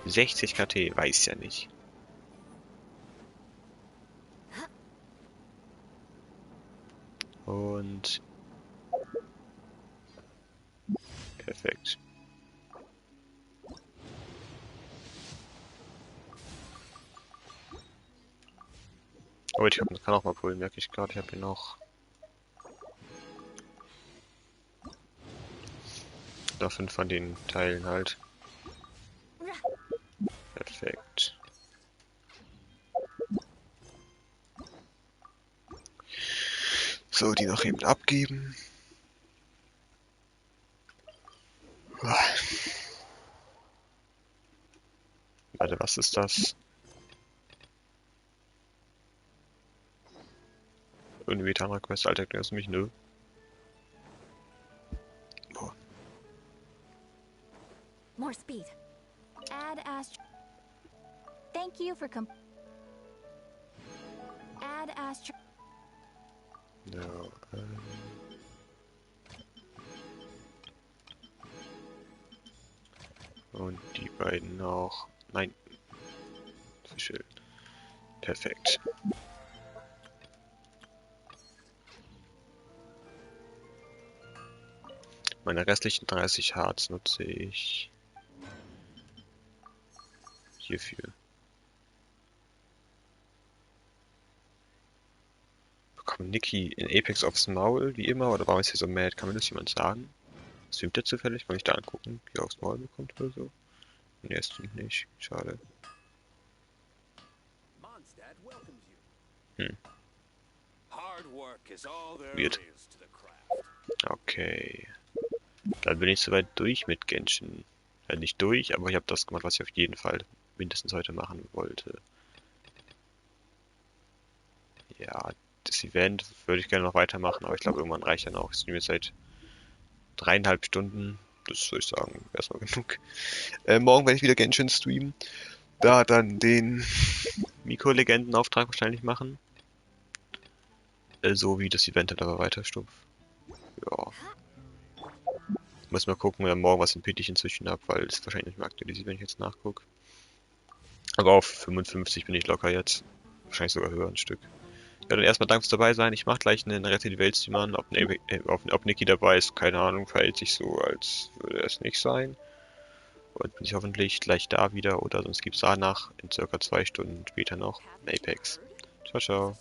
Speaker 1: 60 KT, weiß ja nicht. Und perfekt. Oh, ich kann auch mal pullen, merke ich gerade. Ich habe hier noch. Da 5 von den Teilen halt. Perfekt. So, die noch eben abgeben. Warte, was ist das? Irgendwie Veteran-Request, Alter, erklärst du mich? Nö. Boah.
Speaker 11: More speed. Add astro. Thank you for Add astro.
Speaker 1: No, und die beiden auch. Nein. Zu schön. Perfekt. Meine restlichen 30 Hearts nutze ich hierfür. Bekommt Niki in Apex aufs Maul, wie immer, oder warum ist sie so mad? Kann mir das jemand sagen? Streamt der zufällig? Kann ich da angucken, wie er aufs Maul bekommt oder so? Ne, er streamt nicht. Schade. Weird. Okay. Dann bin ich soweit durch mit Genshin. Nicht durch, aber ich habe das gemacht, was ich auf jeden Fall mindestens heute machen wollte. Ja, das Event würde ich gerne noch weitermachen, aber ich glaube, irgendwann reicht dann auch. Ich streame jetzt seit 3,5 Stunden. Das würde ich sagen, erstmal genug. Morgen werde ich wieder Genshin streamen. Da dann den Mikrolegenden-Auftrag wahrscheinlich machen. So wie das Event halt aber weiter stumpf. Ja. Muss mal gucken, oder morgen was im Pittich inzwischen habe, weil es wahrscheinlich nicht mehr aktualisiert, wenn ich jetzt nachgucke. Aber auf 55 bin ich locker jetzt. Wahrscheinlich sogar höher ein Stück. Ja, dann erstmal danke fürs dabei sein. Ich mache gleich einen Rette die Welt Stream an. Ob Niki dabei ist, keine Ahnung. Verhält sich so, als würde es nicht sein. Und bin ich hoffentlich gleich da wieder. Oder sonst gibt es danach in circa 2 Stunden später noch Apex. Ciao, ciao.